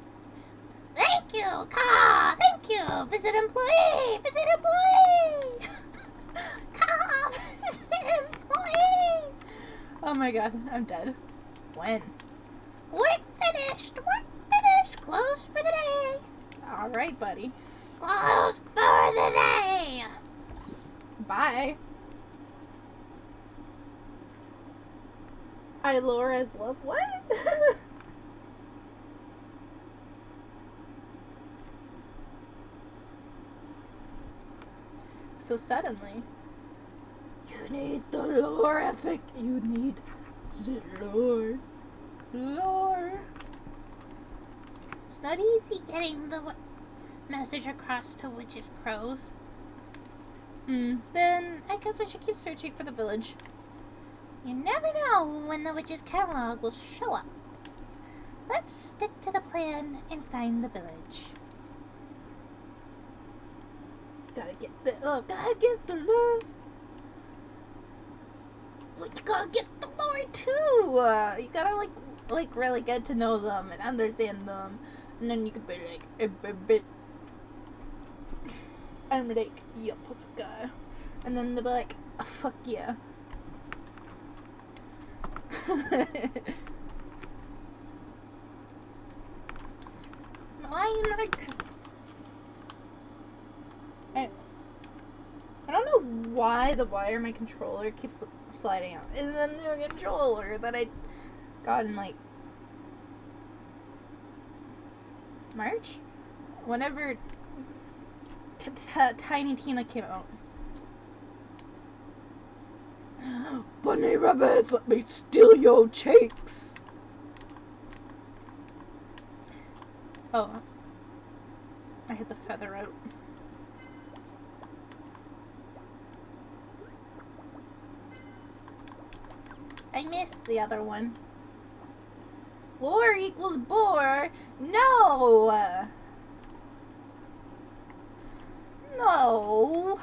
Thank you! Thank you! Visit employee! Visit employee! Visit employee! Oh my god, I'm dead. When? Work finished! Work finished! Closed for the day! Alright, buddy. Closed for the day! Bye. Laura's love. What? So suddenly, you need the lore effect. You need the lore. Lore. It's not easy getting the message across to witches' crows. Then I guess I should keep searching for the village. You never know when the witch's catalog will show up. Let's stick to the plan and find the village. Gotta get the love. Gotta get the love. Well, you gotta get the lore too. You gotta like really get to know them and understand them, and then you could be like, I'm like, yup, guy, and then they'll be like, oh, fuck yeah, I don't know why the wire in my controller keeps sliding out. And then the controller that I got in like March? Whenever Tiny Tina came out. Bunny rabbits, let me steal your cheeks. Oh. I hit the feather out. I missed the other one. Lore equals bore. No! No!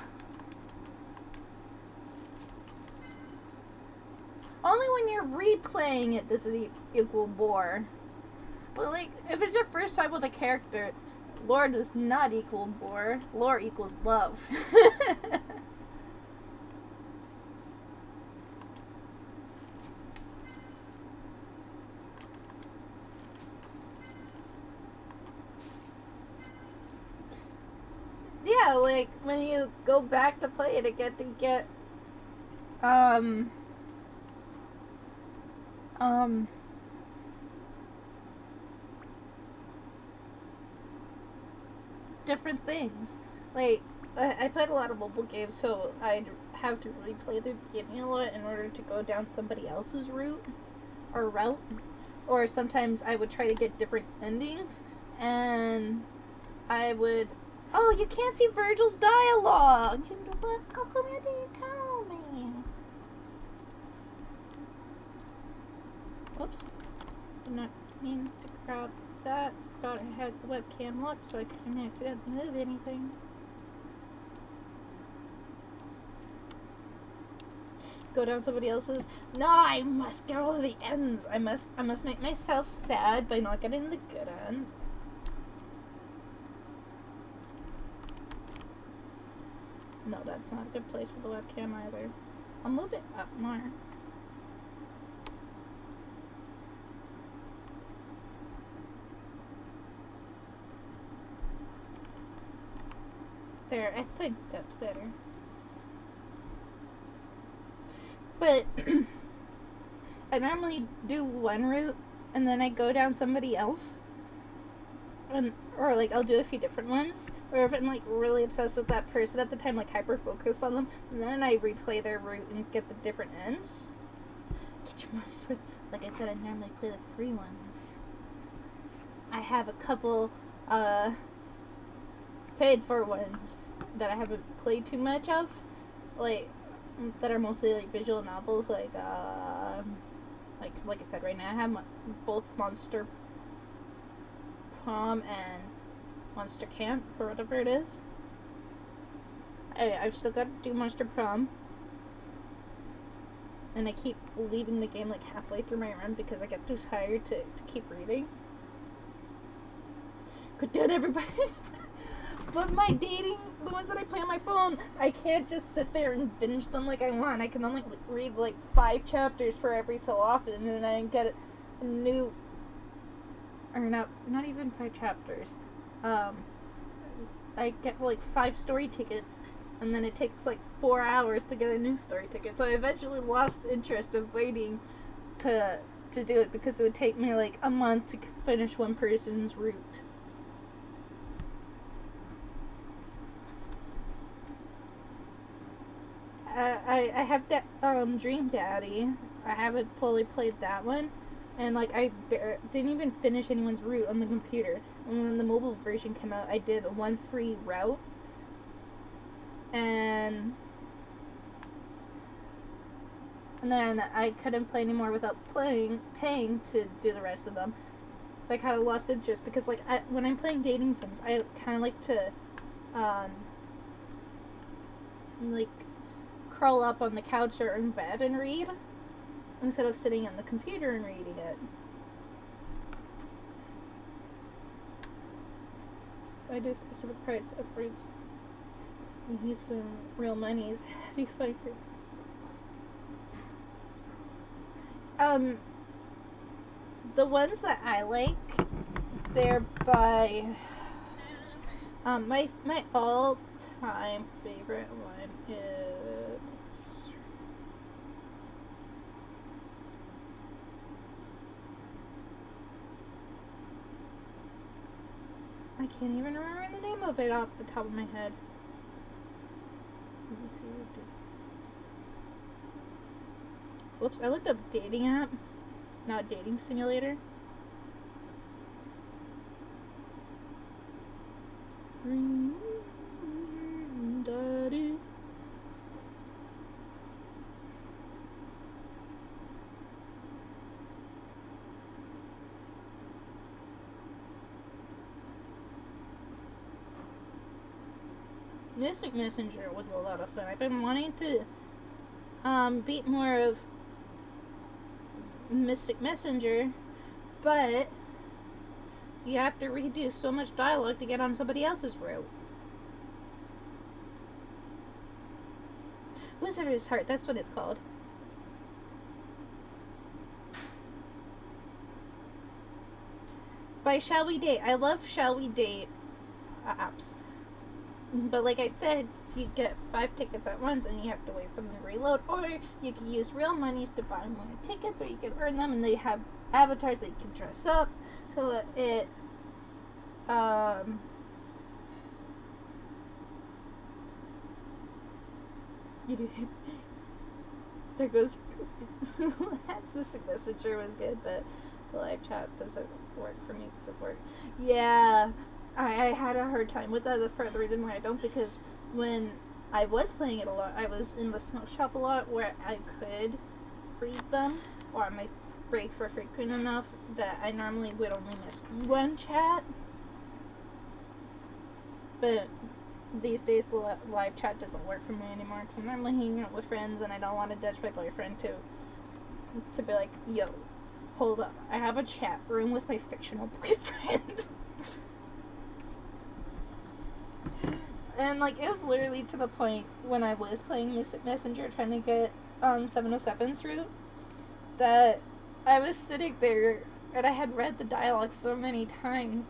Only when you're replaying it does it equal bore. But like, if it's your first time with a character, lore does not equal bore. Lore equals love. Yeah, like, when you go back to play it, different things. Like, I played a lot of mobile games, so I'd have to replay the beginning a lot in order to go down somebody else's route. Or sometimes I would try to get different endings, and I would... Oh, you can't see Virgil's dialogue! You know what? How come you didn't tell me? Whoops. Did not mean to grab that. Forgot I had the webcam locked, so I couldn't accidentally move anything. Go down somebody else's. No, I must get all of the ends. I must make myself sad by not getting the good end. No, that's not a good place for the webcam either. I'll move it up more. There, I think that's better. But I normally do one route and then I go down somebody else. Or like I'll do a few different ones. Or if I'm like really obsessed with that person at the time, like hyper focused on them, and then I replay their route and get the different ends. Get your money's worth. Like I said, I normally play the free ones. I have a couple paid for ones that I haven't played too much of, like that are mostly like visual novels, like I said, right now I have both Monster Prom and Monster Camp, or whatever it is. I've still got to do Monster Prom, and I keep leaving the game like halfway through my run because I get too tired to keep reading. Good done, everybody. But my dating, the ones that I play on my phone, I can't just sit there and binge them like I want. I can only read like 5 chapters for every so often, and then I get a new, or not even 5 chapters. I get like 5 story tickets, and then it takes like 4 hours to get a new story ticket. So I eventually lost interest of waiting to do it because it would take me like a month to finish one person's route. I have Dream Daddy. I haven't fully played that one, and like I didn't even finish anyone's route on the computer. And when the mobile version came out, I did one free route, and then I couldn't play anymore without paying to do the rest of them. So I kind of lost interest because like when I'm playing dating sims, I kind of like to like curl up on the couch or in bed and read instead of sitting on the computer and reading it. So I do specific parts of fruits. You need some real monies. How do you find fruit? The ones that I like, they're by my all-time favorite one is I can't even remember the name of it off the top of my head. Let me see what it did. Whoops, I looked up dating app, not dating simulator. Daddy. Mystic Messenger was a lot of fun. I've been wanting to beat more of Mystic Messenger, but you have to redo so much dialogue to get on somebody else's route. Wizard's Heart, that's what it's called. By Shall We Date. I love Shall We Date apps. But like I said, you get 5 tickets at once and you have to wait for them to reload, or you can use real monies to buy more tickets, or you can earn them and they have avatars that you can dress up. So it you do there goes that's Mystic Messenger was good, but the live chat doesn't work for me because of work. Yeah, I had a hard time with that. That's part of the reason why I don't, because when I was playing it a lot, I was in the smoke shop a lot where I could read them, or my breaks were frequent enough that I normally would only miss one chat. But these days the live chat doesn't work for me anymore because I'm normally hanging out with friends and I don't want to ditch my boyfriend to be like, yo, hold up, I have a chat room with my fictional boyfriend. And like, it was literally to the point when I was playing Mystic Messenger trying to get 707's route that I was sitting there and I had read the dialogue so many times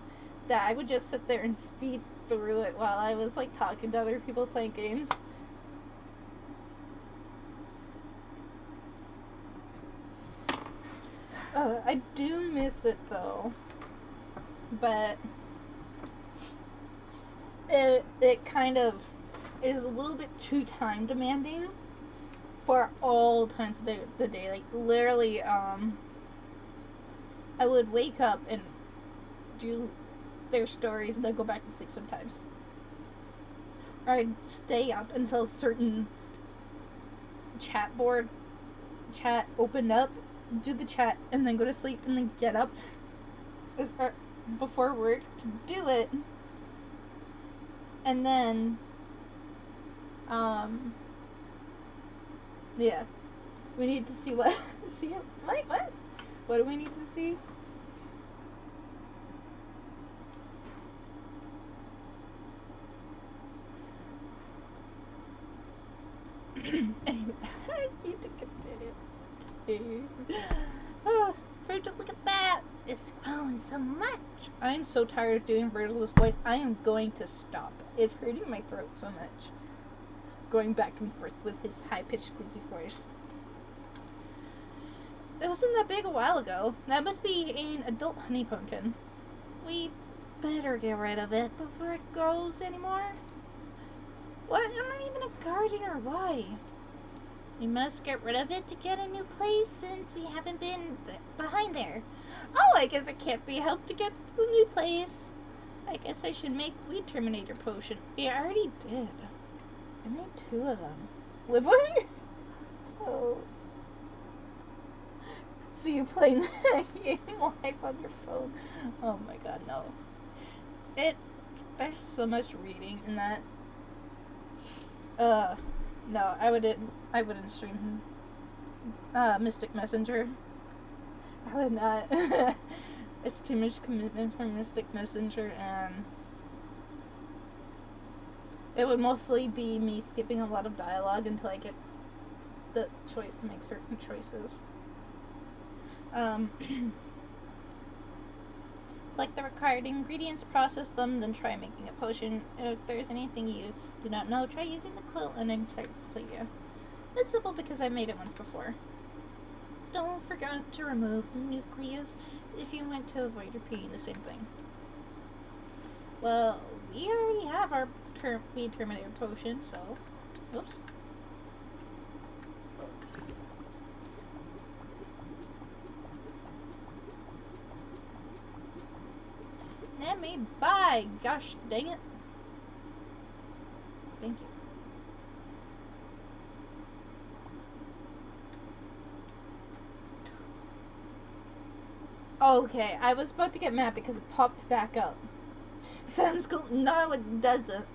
that I would just sit there and speed through it while I was like talking to other people playing games. I do miss it though, but it kind of is a little bit too time demanding for all times of the day. Like literally, I would wake up and do their stories and then go back to sleep sometimes. Or I'd stay up until certain chat opened up, do the chat, and then go to sleep and then get up before work to do it. And then, yeah. We need to see what, what? What do we need to see? I need to continue. Virgil, look at that! It's growing so much. I'm so tired of doing Virgil's voice. I am going to stop. It's hurting my throat so much. Going back and forth with his high-pitched squeaky voice. It wasn't that big a while ago. That must be an adult honey pumpkin. We better get rid of it before it grows anymore. What? I'm not even a gardener. Why? We must get rid of it to get a new place since we haven't been behind there. Oh, I guess it can't be helped to get to the new place. I guess I should make Weed Terminator potion. We already did. I made 2 of them. Live on your... Oh. So you playing that game live on your phone? Oh my god, no. There's so much reading in that. No, I wouldn't stream Mystic Messenger. I would not. It's too much commitment for Mystic Messenger, and it would mostly be me skipping a lot of dialogue until I get the choice to make certain choices. Collect the required ingredients, process them, then try making a potion. If there's anything you do not know, try using the quilt and encyclopedia. It's simple because I made it once before. Don't forget to remove the nucleus if you want to avoid repeating the same thing. Well, we already have our weed terminator potion, so... Oops. Let me buy! Gosh dang it. Thank you. Okay, I was about to get mad because it popped back up. Sounds cool. No, it doesn't.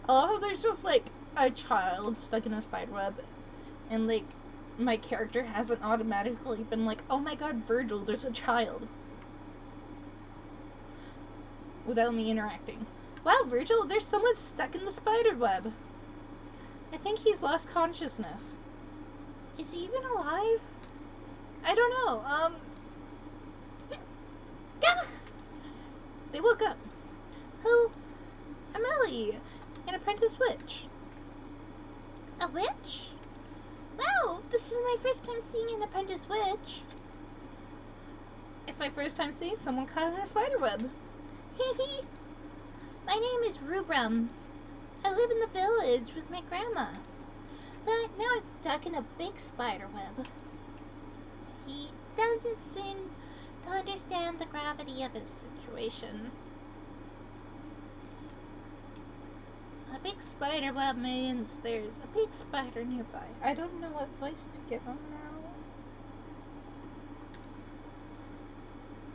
I love how there's just like a child stuck in a spider web, and like my character hasn't automatically been like, oh my god, Virgil, there's a child. Without me interacting. Wow, Virgil, there's someone stuck in the spider web. I think he's lost consciousness. Is he even alive? I don't know. Gah! They woke up. Who? I'm Ellie, an apprentice witch. A witch? Wow, this is my first time seeing an apprentice witch. It's my first time seeing someone caught in a spider web. Hee. My name is Rubrum. I live in the village with my grandma. But now I'm stuck in a big spider web. He doesn't seem to understand the gravity of his situation. A big spider web means there's a big spider nearby. I don't know what voice to give him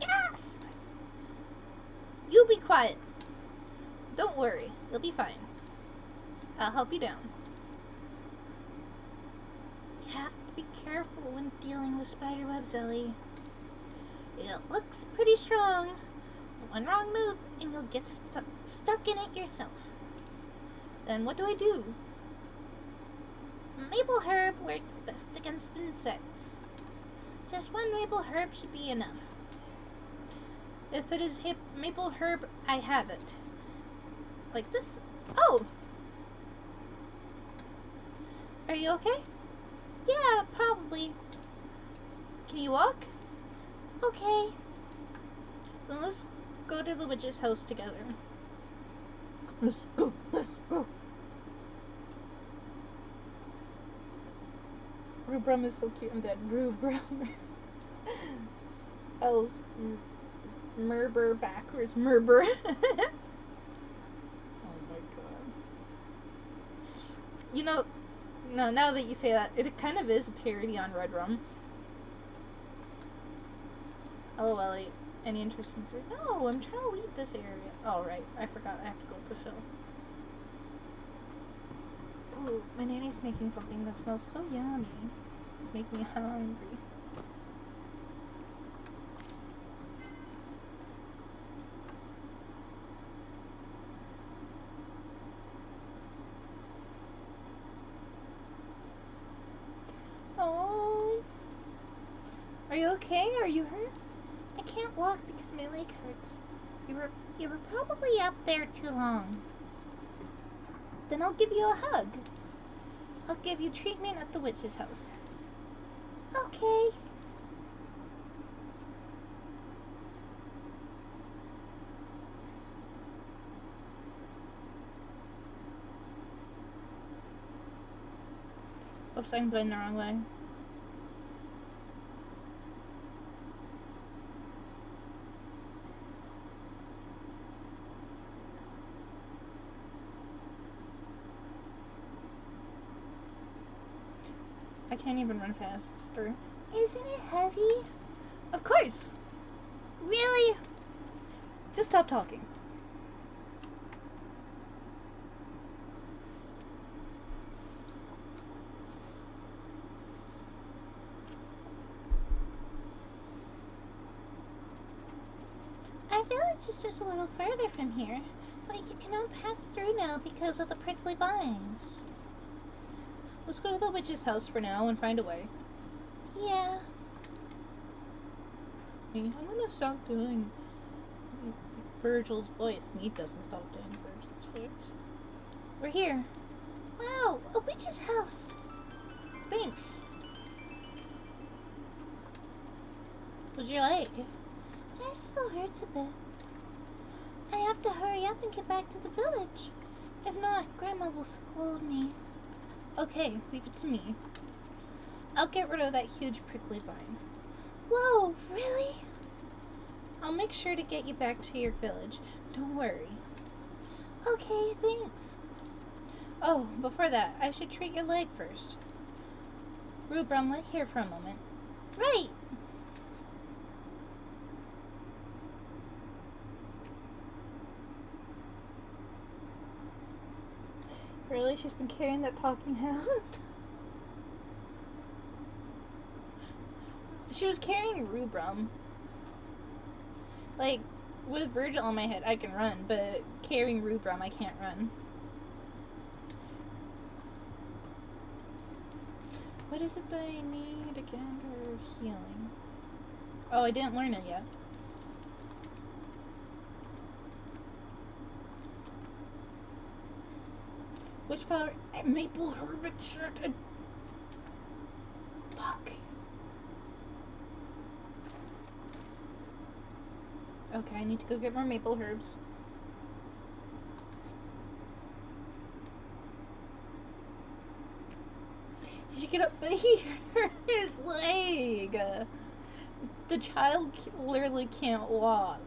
now. Gasp! You be quiet. Don't worry, you'll be fine. I'll help you down. You have to be careful when dealing with spider webs, Ellie. It looks pretty strong. One wrong move and you'll get stuck in it yourself. Then what do I do? Maple herb works best against insects. Just one maple herb should be enough. If it is maple herb, I have it. Like this. Oh! Are you okay? Yeah, probably. Can you walk? Okay. Then let's go to the witch's house together. Let's go. Rubrum is so cute. I'm dead. Rubrum. Spells Murber backwards. Murber. Oh my god. You know, no, now that you say that, it kind of is a parody on Red Rum. LOL, any interesting story? No, I'm trying to leave this area. Oh, right, I forgot I have to go push hill. Ooh, my nanny's making something that smells so yummy. It's making me hungry. Oh, are you okay? Are you hurt? I can't walk because my leg hurts. You were probably up there too long. Then I'll give you a hug. I'll give you treatment at the witch's house. Okay. Oops, I'm going the wrong way. I can't even run faster. Isn't it heavy? Of course! Really? Just stop talking. village is just a little further from here, but you cannot pass through now because of the prickly vines. Let's go to the witch's house for now and find a way. Yeah. I'm gonna stop doing Virgil's voice. Meat doesn't stop doing Virgil's voice. We're here. Wow, a witch's house. Thanks. What's your leg? It still hurts a bit. I have to hurry up and get back to the village. If not, Grandma will scold me. Okay, leave it to me. I'll get rid of that huge prickly vine. Whoa, really? I'll make sure to get you back to your village. Don't worry. Okay, thanks. Oh, before that, I should treat your leg first. Rubrum, wait here for a moment. Right. Really? She's been carrying that talking head? She was carrying Rubrum. Like, with Virgil on my head, I can run, but carrying Rubrum, I can't run. What is it that I need again for healing? Oh, I didn't learn it yet. Which flower? Maple herb extract. Fuck. Okay, I need to go get more maple herbs. He should get up. He hurt his leg. The child literally can't walk.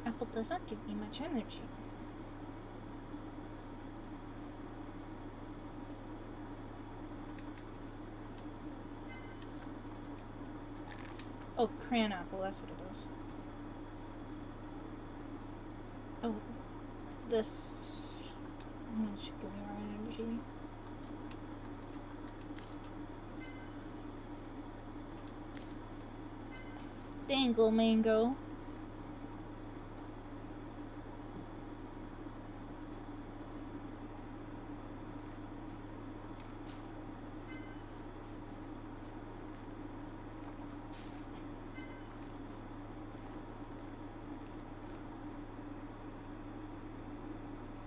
Apple does not give me much energy. Oh, crayon apple, that's what it is. Oh, this should give me more energy. Dangle mango.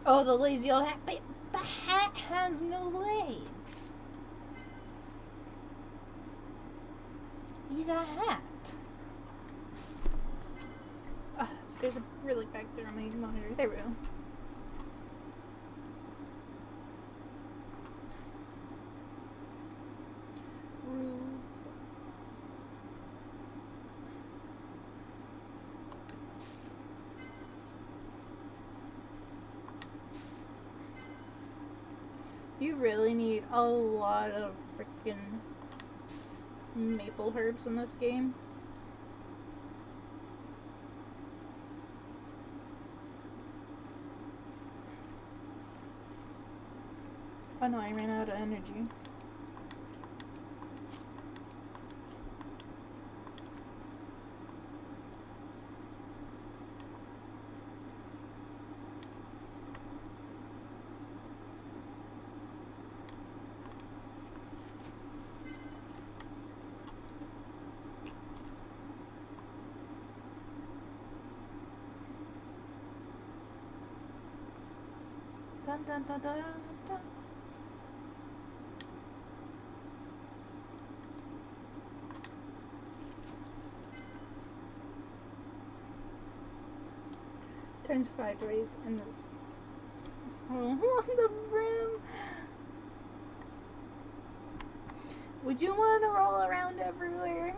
Oh, the lazy old hat. But the hat has no legs. He's a hat. There's a really back there on my monitor. There we go. You really need a lot of freaking maple herbs in this game. Oh no, I ran out of energy. Dun dun dun dun dun. Turn sideways and on the brim. Would you want to roll around everywhere?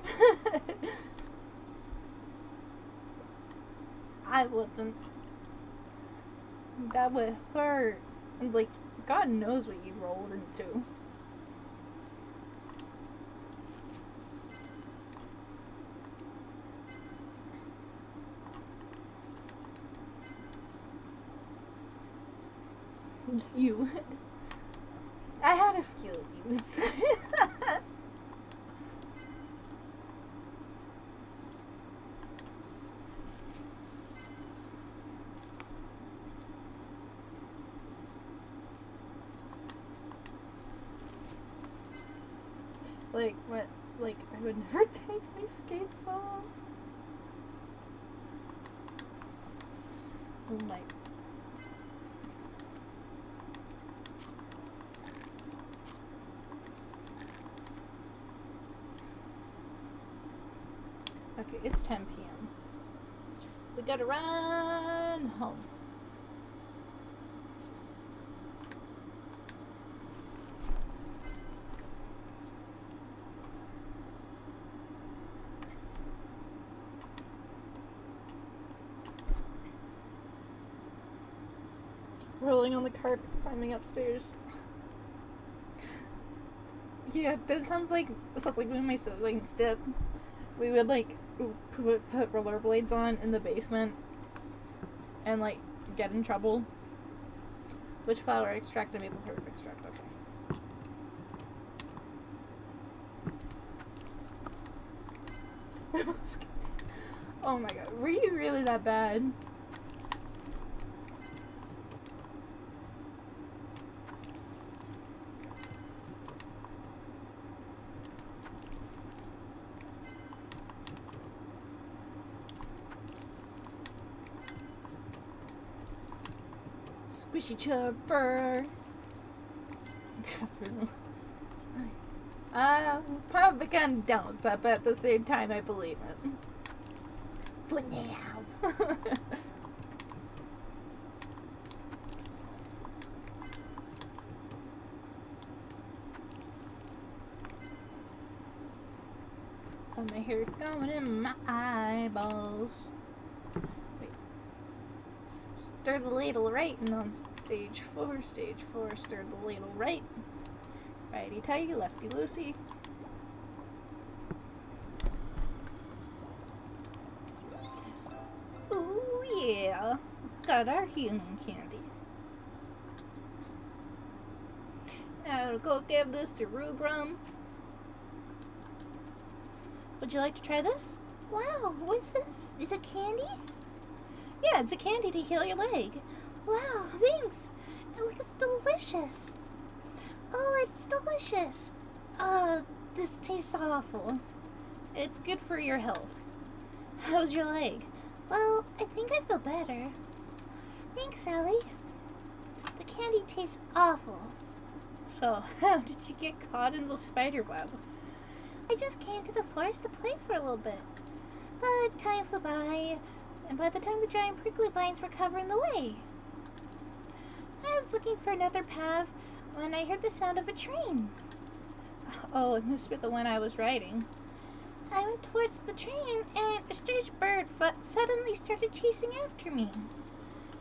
I wouldn't. That would hurt. And like, God knows what you rolled into. You. I had a feeling you It's like, what? Like, I would never take my skates off. Oh my. Okay, it's 10 p.m. We gotta run home. Rolling on the carpet, climbing upstairs. Yeah, that sounds like something when my siblings did. We would like put rollerblades on in the basement and like get in trouble. Which flower extract and maple syrup extract? Okay. Oh my god, were you really that bad? Squishy chub fur. Definitely. Probably gonna dance up at the same time, I believe it. For now. Oh, my hair's going in my eyeballs. Wait. Stir the ladle right, and on stage 4, stir the ladle right. Righty tighty, lefty loosey. Ooh yeah, got our healing candy. Now go give this to Rubrum. Would you like to try this? Wow, what's this? Is it candy? Yeah, it's a candy to heal your leg. Wow, thanks. It looks delicious. Oh, it's delicious. This tastes awful. It's good for your health. How's your leg? Well, I think I feel better. Thanks, Ellie. The candy tastes awful. So, how did you get caught in the spider web? I just came to the forest to play for a little bit. But time flew by, and by the time the giant prickly vines were covering the way, I was looking for another path when I heard the sound of a train. Oh, it must be the one I was riding. I went towards the train, and a strange bird suddenly started chasing after me.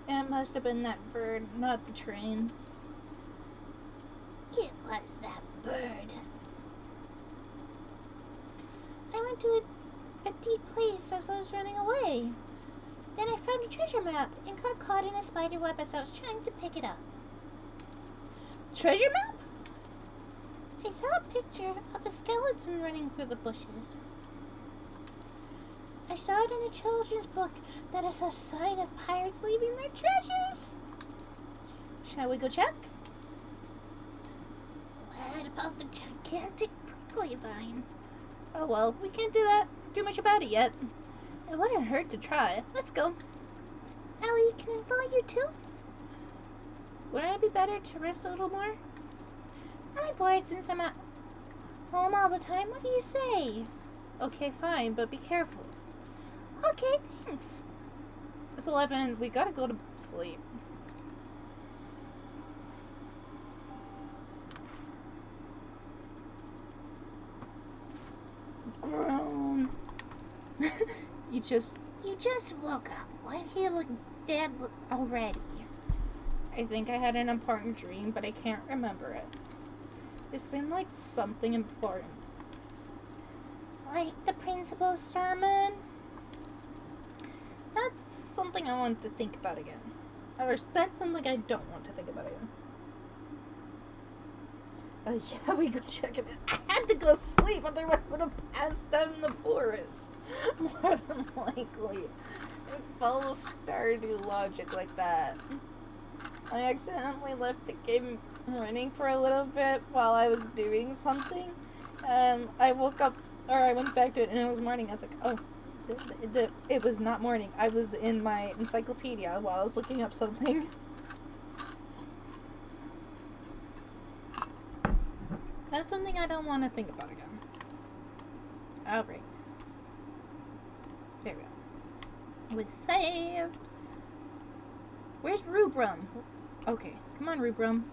It must have been that bird, not the train. It was that bird. I went to a deep place as I was running away. Then I found a treasure map and got caught in a spider web as I was trying to pick it up. Treasure map? I saw a picture of a skeleton running through the bushes. I saw it in a children's book that is a sign of pirates leaving their treasures. Shall we go check? What about the gigantic prickly vine? Oh well, we can't do much about it yet. It wouldn't hurt to try. Let's go. Ellie, can I follow you too? Wouldn't it be better to rest a little more? I'm bored since I'm at home all the time. What do you say? Okay, fine, but be careful. Okay, thanks. It's 11. We gotta go to sleep. Groan. You just woke up. Why do you look dead already? I think I had an important dream, but I can't remember it. It seemed like something important. Like the principal's sermon? That's something I want to think about again. Or that's something I don't want to think about again. Yeah, we go check it. I had to go sleep, otherwise I would have passed out in the forest. More than likely. It follows Stardew logic like that. I accidentally left the game running for a little bit while I was doing something, and I woke up, or I went back to it, and it was morning. I was like, oh, it was not morning. I was in my encyclopedia while I was looking up something. That's something I don't want to think about again. Alright. There we go. We saved. Where's Rubrum? Okay, come on, Rubrum.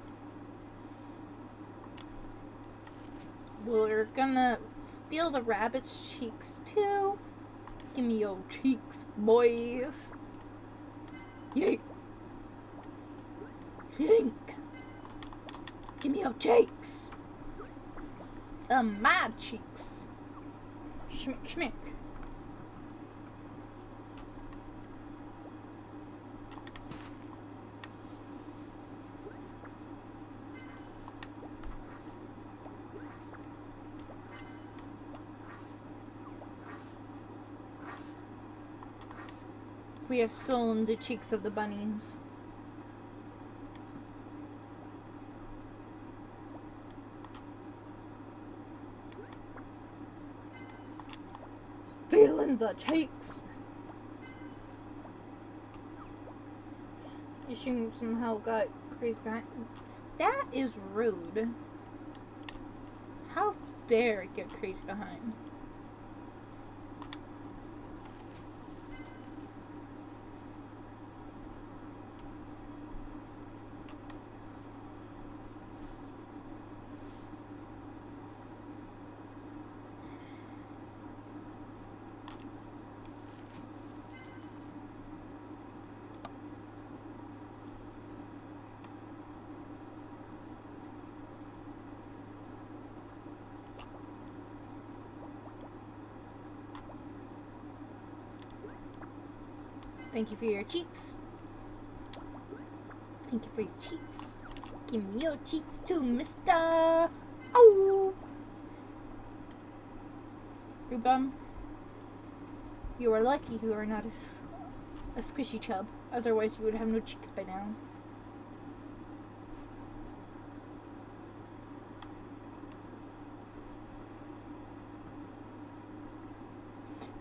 We're gonna steal the rabbit's cheeks, too. Give me your cheeks, boys. Yank. Yank. Give me your cheeks. My cheeks. Schmick, schmick. We have stolen the cheeks of the bunnies. Stealing the cheeks. You somehow got Grace back. That is rude. How dare it get Grace behind? Thank you for your cheeks. Thank you for your cheeks. Give me your cheeks too, mister. Oh! Rubum, you are lucky you are not a squishy chub. Otherwise you would have no cheeks by now.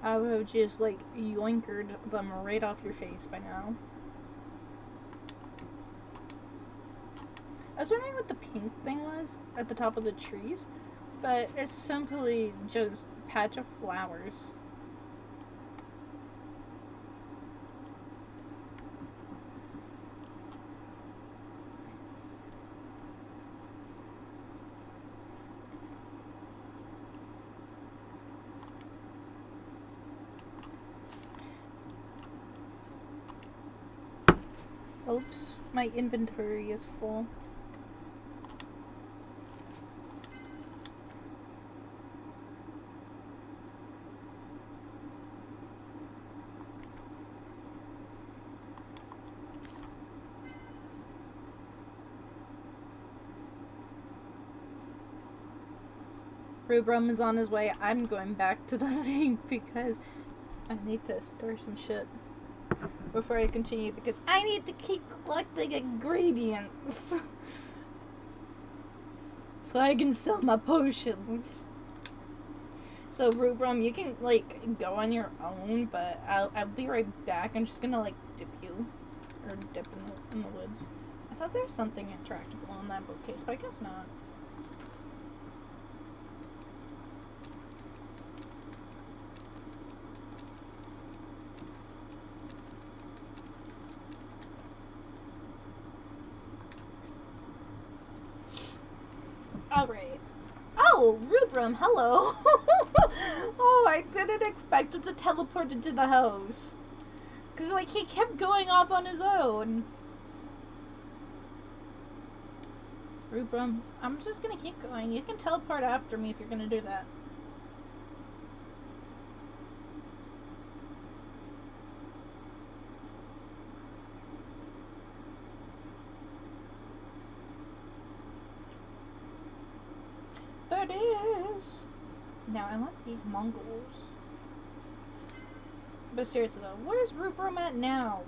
I would have just, like, yoinkered them right off your face by now. I was wondering what the pink thing was at the top of the trees, but it's simply just a patch of flowers. Oops, my inventory is full. Rubrum is on his way. I'm going back to the thing because I need to store some shit before I continue because I need to keep collecting ingredients so I can sell my potions. So Rubrum, you can like go on your own, but I'll be right back. I'm just gonna like dip you or dip in the woods. I thought there was something interactable on that bookcase, but I guess not. Alright. Oh, Rubrum, hello! Oh, I didn't expect him to teleport into the house. Because, like, he kept going off on his own. Rubrum, I'm just gonna keep going. You can teleport after me if you're gonna do that. Now, I want these Mongols. But seriously though, where's Rupram at now?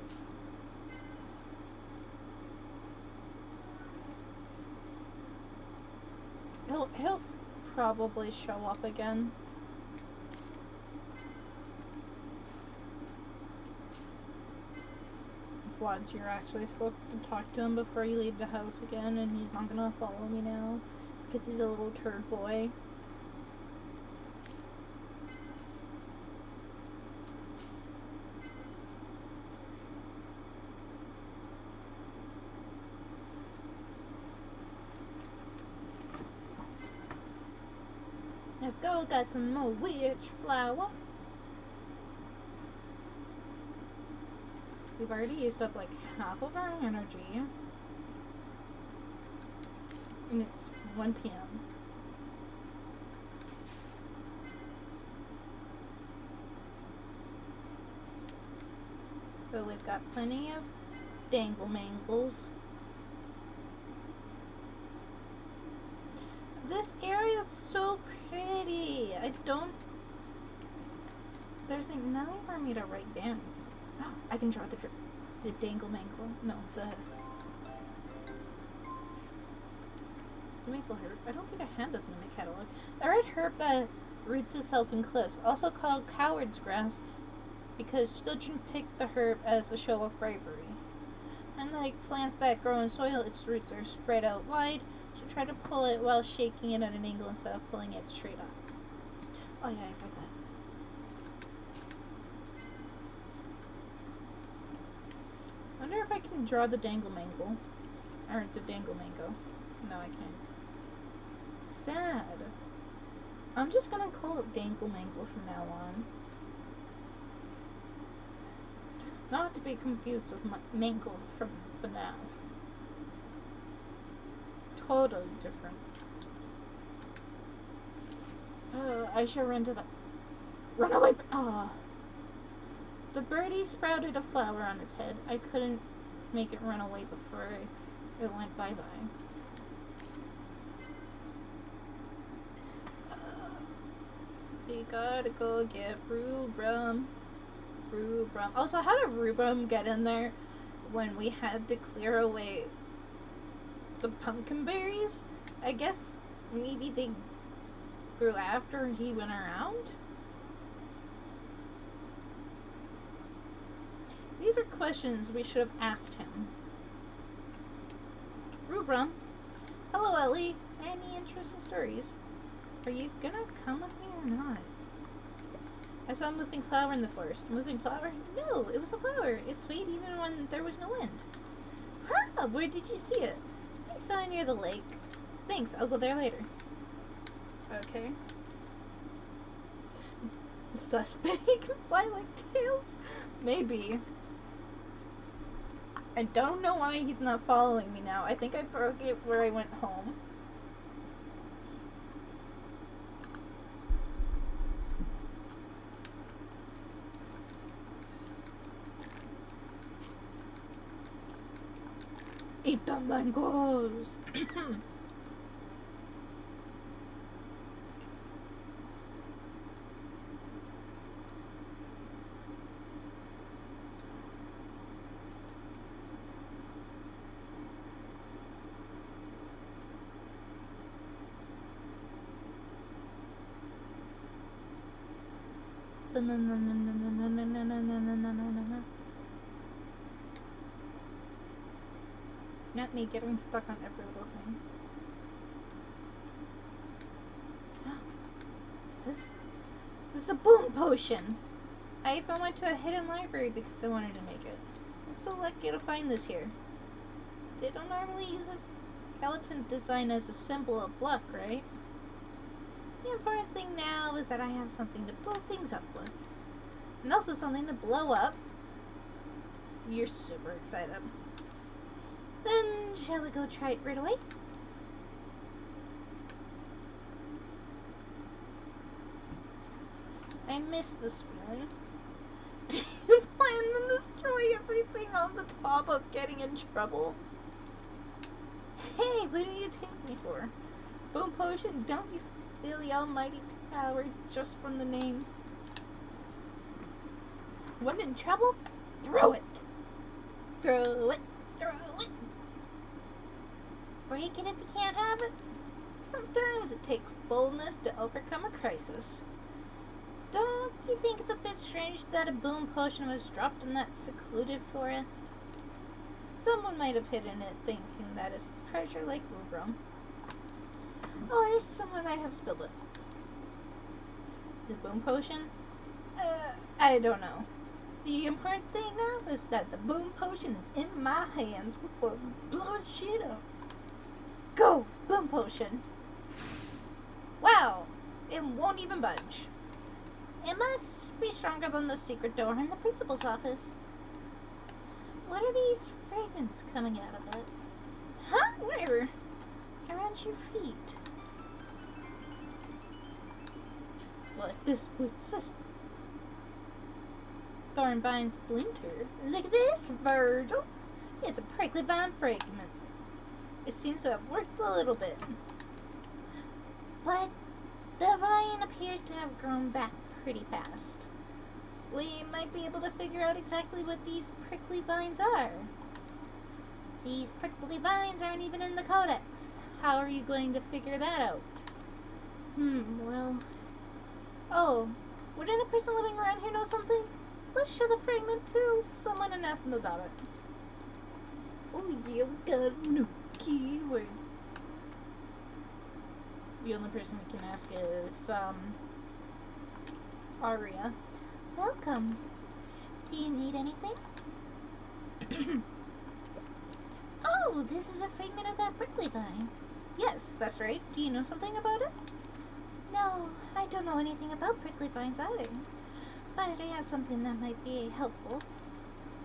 He'll probably show up again. What, you're actually supposed to talk to him before you leave the house again, and he's not gonna follow me now because he's a little turd boy. Now go get some more witch flour. We've already used up like half of our energy. And it's 1 p.m. But we've got plenty of dangle mangles. This area is so pretty. There's like nothing for me to write down. I can draw the dangle mangle. No, the maple herb. I don't think I had this in my catalog. The red herb that roots itself in cliffs, also called coward's grass, because children pick the herb as a show of bravery. Unlike plants that grow in soil, its roots are spread out wide, so try to pull it while shaking it at an angle instead of pulling it straight up. Oh yeah, I've read that. I wonder if I can draw the dangle mangle. Or the dangle mango. No, I can't. Sad. I'm just gonna call it dangle mangle from now on. Not to be confused with mangle from FNAF. Totally different. I should run to the... Run away! The birdie sprouted a flower on its head. I couldn't make it run away before it went bye-bye. We gotta go get Rubrum. Also, how did Rubrum get in there when we had to clear away the pumpkin berries? I guess maybe they grew after he went around? These are questions we should have asked him. Rubrum. Hello, Ellie. Any interesting stories? Are you gonna come with me or not? I saw a moving flower in the forest. Moving flower? No, it was a flower. It swayed even when there was no wind. Huh! Where did you see it? I saw it near the lake. Thanks, I'll go there later. Okay. Suspect can fly like tails? Maybe. I don't know why he's not following me now. I think I broke it where I went home. Eat the mangoes! Not me getting stuck on every little thing. What's this? This is a boom potion! I even went to a hidden library because I wanted to make it. I'm so lucky to find this here. They don't normally use this skeleton design as a symbol of luck, right? The important thing now is that I have something to blow things up with. And also something to blow up. You're super excited. Then, shall we go try it right away? I miss this feeling. Do you plan to destroy everything on the top of getting in trouble? Hey, what do you take me for? Boom potion, don't you feel the almighty Or just from the name. When in trouble, throw it. Throw it. Throw it. Break it if you can't have it. Sometimes it takes boldness to overcome a crisis. Don't you think it's a bit strange that a boom potion was dropped in that secluded forest? Someone might have hidden it thinking that it's treasure like Rubrum. Or someone might have spilled it. The boom potion? I don't know. The important thing now is that the boom potion is in my hands before we blow the shit up. Go, boom potion. Wow, it won't even budge. It must be stronger than the secret door in the principal's office. What are these fragments coming out of it? Huh? Where? Around your feet. What this was this? Thornvine splinter. Look at this, Virgil. It's a prickly vine fragment. It seems to have worked a little bit. But the vine appears to have grown back pretty fast. We might be able to figure out exactly what these prickly vines are. These prickly vines aren't even in the codex. How are you going to figure that out? Well... Oh, wouldn't a person living around here know something? Let's show the fragment to someone and ask them about it. Oh yeah, we got a new keyword. The only person we can ask is, Aria. Welcome. Do you need anything? Oh, this is a fragment of that prickly vine. Yes, that's right. Do you know something about it? No, I don't know anything about prickly vines either. But I have something that might be helpful.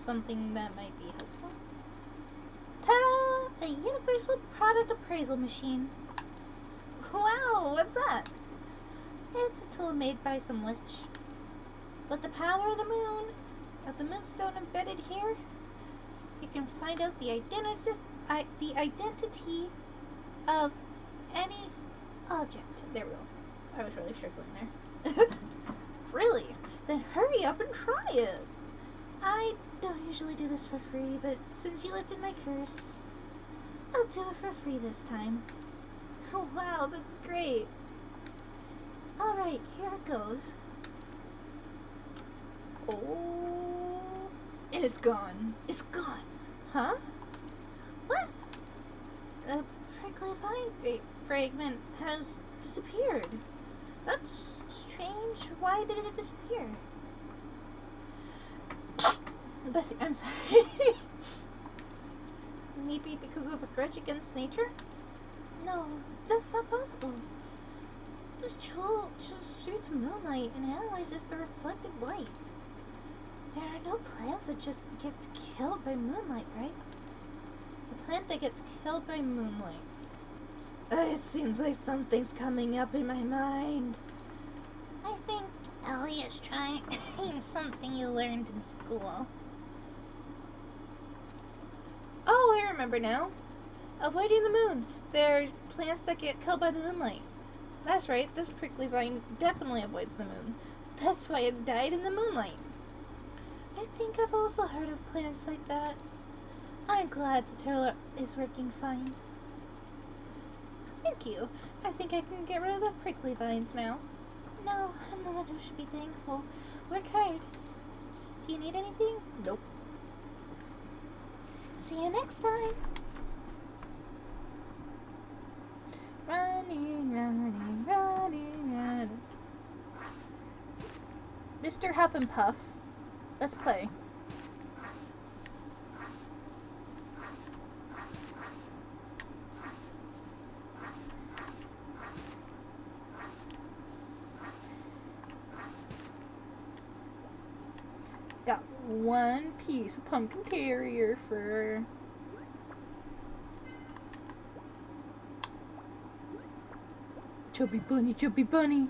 Something that might be helpful? Ta-da! A universal product appraisal machine. Wow, what's that? It's a tool made by some witch. With the power of the moonstone embedded here, you can find out the identity of any object. There we go. I was really struggling there. Really? Then hurry up and try it. I don't usually do this for free, but since you lifted my curse, I'll do it for free this time. Oh, wow, that's great. Alright, here it goes. Oh, and it's gone. It's gone. Huh? What? The prickly vine fragment has disappeared. That's strange. Why did it disappear? Bessie, I'm sorry. Maybe because of a grudge against nature? No, that's not possible. This tool just shoots moonlight and analyzes the reflected light. There are no plants that just gets killed by moonlight, right? A plant that gets killed by moonlight. It seems like something's coming up in my mind. I think Ellie is trying something you learned in school. Oh, I remember now. Avoiding the moon. There's plants that get killed by the moonlight. That's right, this prickly vine definitely avoids the moon. That's why it died in the moonlight. I think I've also heard of plants like that. I'm glad the tool is working fine. Thank you. I think I can get rid of the prickly vines now. No, I'm the one who should be thankful. Work hard. Do you need anything? Nope. See you next time. Running, running, running, running. Mr. Huff and Puff, let's play. Got one piece of pumpkin terrier fur. Chubby bunny, chubby bunny.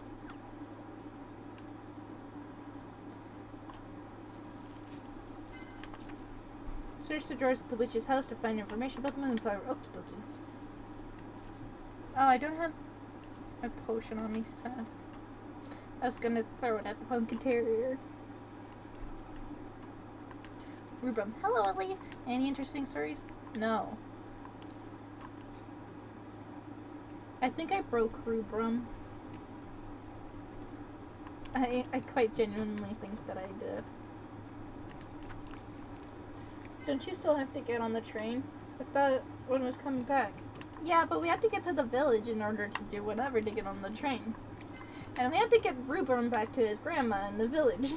Search the drawers at the witch's house to find information about the moonflower. Okie dokie. Oh, I don't have a potion on me, sad. I was gonna throw it at the pumpkin terrier. Rubrum. Hello, Ellie. Any interesting stories? No. I think I broke Rubrum. I quite genuinely think that I did. Don't you still have to get on the train? I thought one was coming back. Yeah, but we have to get to the village in order to do whatever to get on the train. And we have to get Rubrum back to his grandma in the village.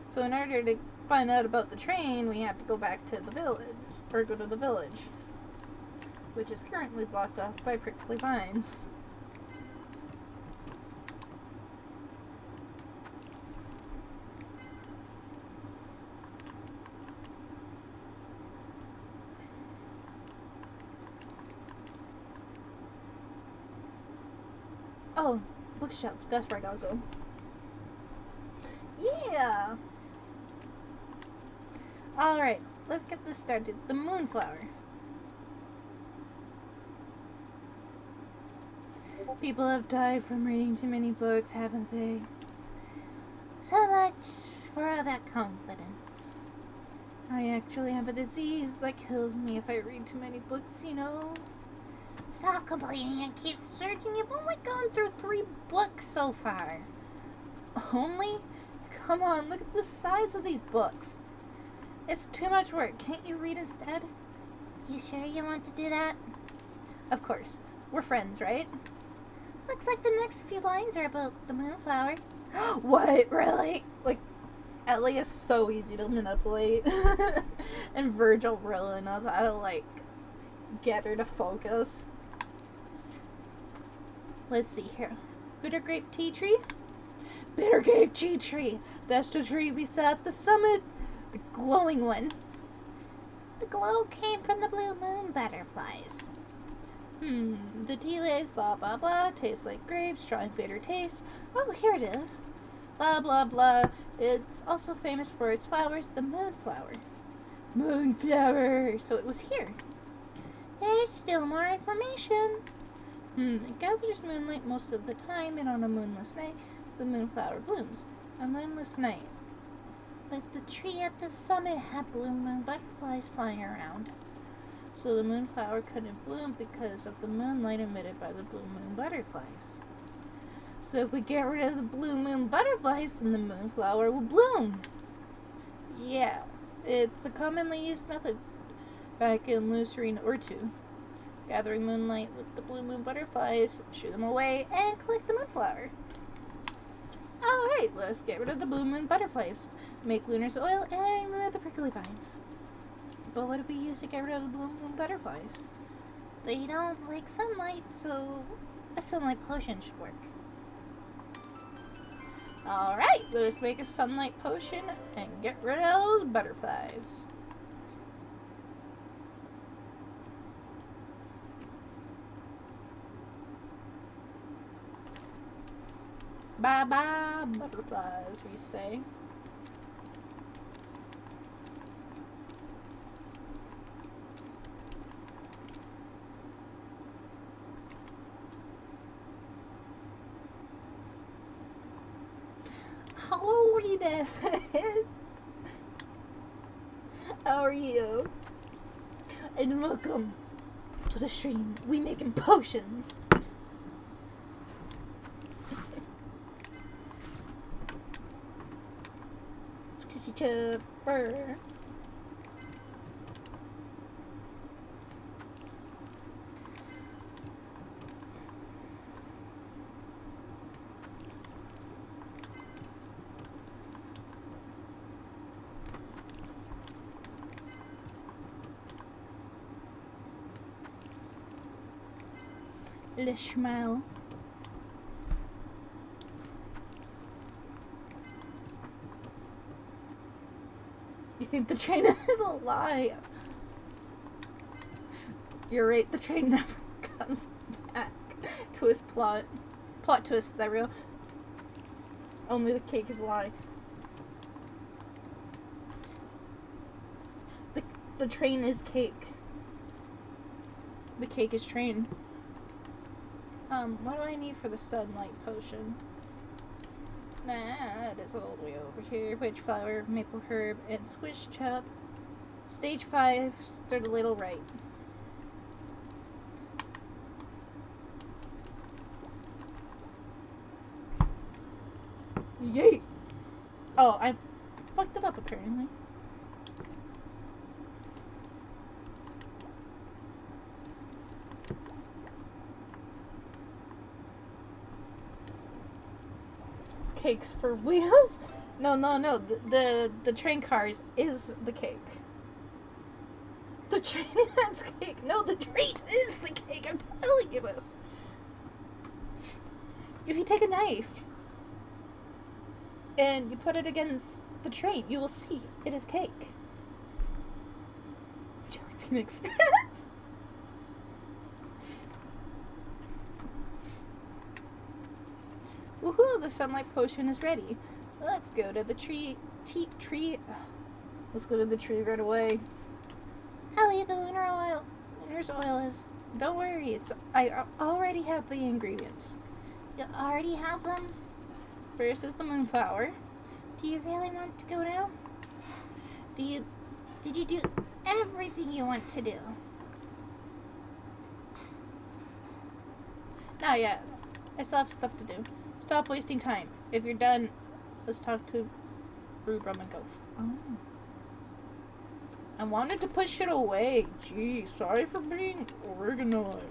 So in order to find out about the train, we have to go back to the village. Or go to the village. Which is currently blocked off by prickly vines. Oh, bookshelf. That's where I gotta go. Yeah! Alright, let's get this started. The moonflower. People have died from reading too many books, haven't they? So much for all that confidence. I actually have a disease that kills me if I read too many books, you know? Stop complaining and keep searching. You've only gone through 3 books so far. Only? Come on, look at the size of these books. It's too much work. Can't you read instead? You sure you want to do that? Of course. We're friends, right? Looks like the next few lines are about the moonflower. What? Really? Like, Ellie is so easy to manipulate. And Virgil really knows how to, like, get her to focus. Let's see here. Bitter grape tea tree? Bitter grape tea tree! That's the tree we saw at the summit. The glowing one. The glow came from the blue moon butterflies. The tea leaves, blah blah blah, tastes like grapes, strong bitter taste. Oh, here it is. Blah blah blah. It's also famous for its flowers, the moonflower. Moonflower! So it was here. There's still more information. It gathers moonlight most of the time, and on a moonless night, the moonflower blooms. A moonless night. But the tree at the summit had blue moon butterflies flying around. So the moonflower couldn't bloom because of the moonlight emitted by the blue moon butterflies. So if we get rid of the blue moon butterflies, then the moonflower will bloom. Yeah, it's a commonly used method back in Lucerne or 2. Gathering moonlight with the blue moon butterflies, shoo them away, and collect the moonflower. Alright, let's get rid of the blue moon butterflies. Make Lunar's oil and remove the prickly vines. But what do we use to get rid of the blue moon butterflies? They don't like sunlight, so a sunlight potion should work. Alright, let's make a sunlight potion and get rid of those butterflies. Bye-bye, butterflies, we say. How are you, Dad? How are you? And welcome to the stream. We making potions. Squishy chopper. Le schmal. You think the train is a lie? You're right, the train never comes back. Twist plot. Plot twist, that real. Only the cake is a lie. The train is cake. The cake is train. What do I need for the sunlight potion? Nah, it is all the way over here. Witch flower, maple herb, and swish chop. Stage 5, start a little right. Yay! Oh, I fucked it up apparently. Cakes for wheels? No. The train cars is the cake. The train has cake. No, the train is the cake. I'm telling you this. If you take a knife and you put it against the train, you will see it is cake. Jelly Bean Express. Woohoo! The sunlight potion is ready. Let's go to the tree. Let's go to the tree right away. Ellie, the lunar oil is. Don't worry. I already have the ingredients. You already have them? First is the moonflower. Do you really want to go now? Did you do everything you want to do? Not yet. I still have stuff to do. Stop wasting time. If you're done, let's talk to Rubrum and Goph. Oh. I wanted to push it away. Gee, sorry for being organized.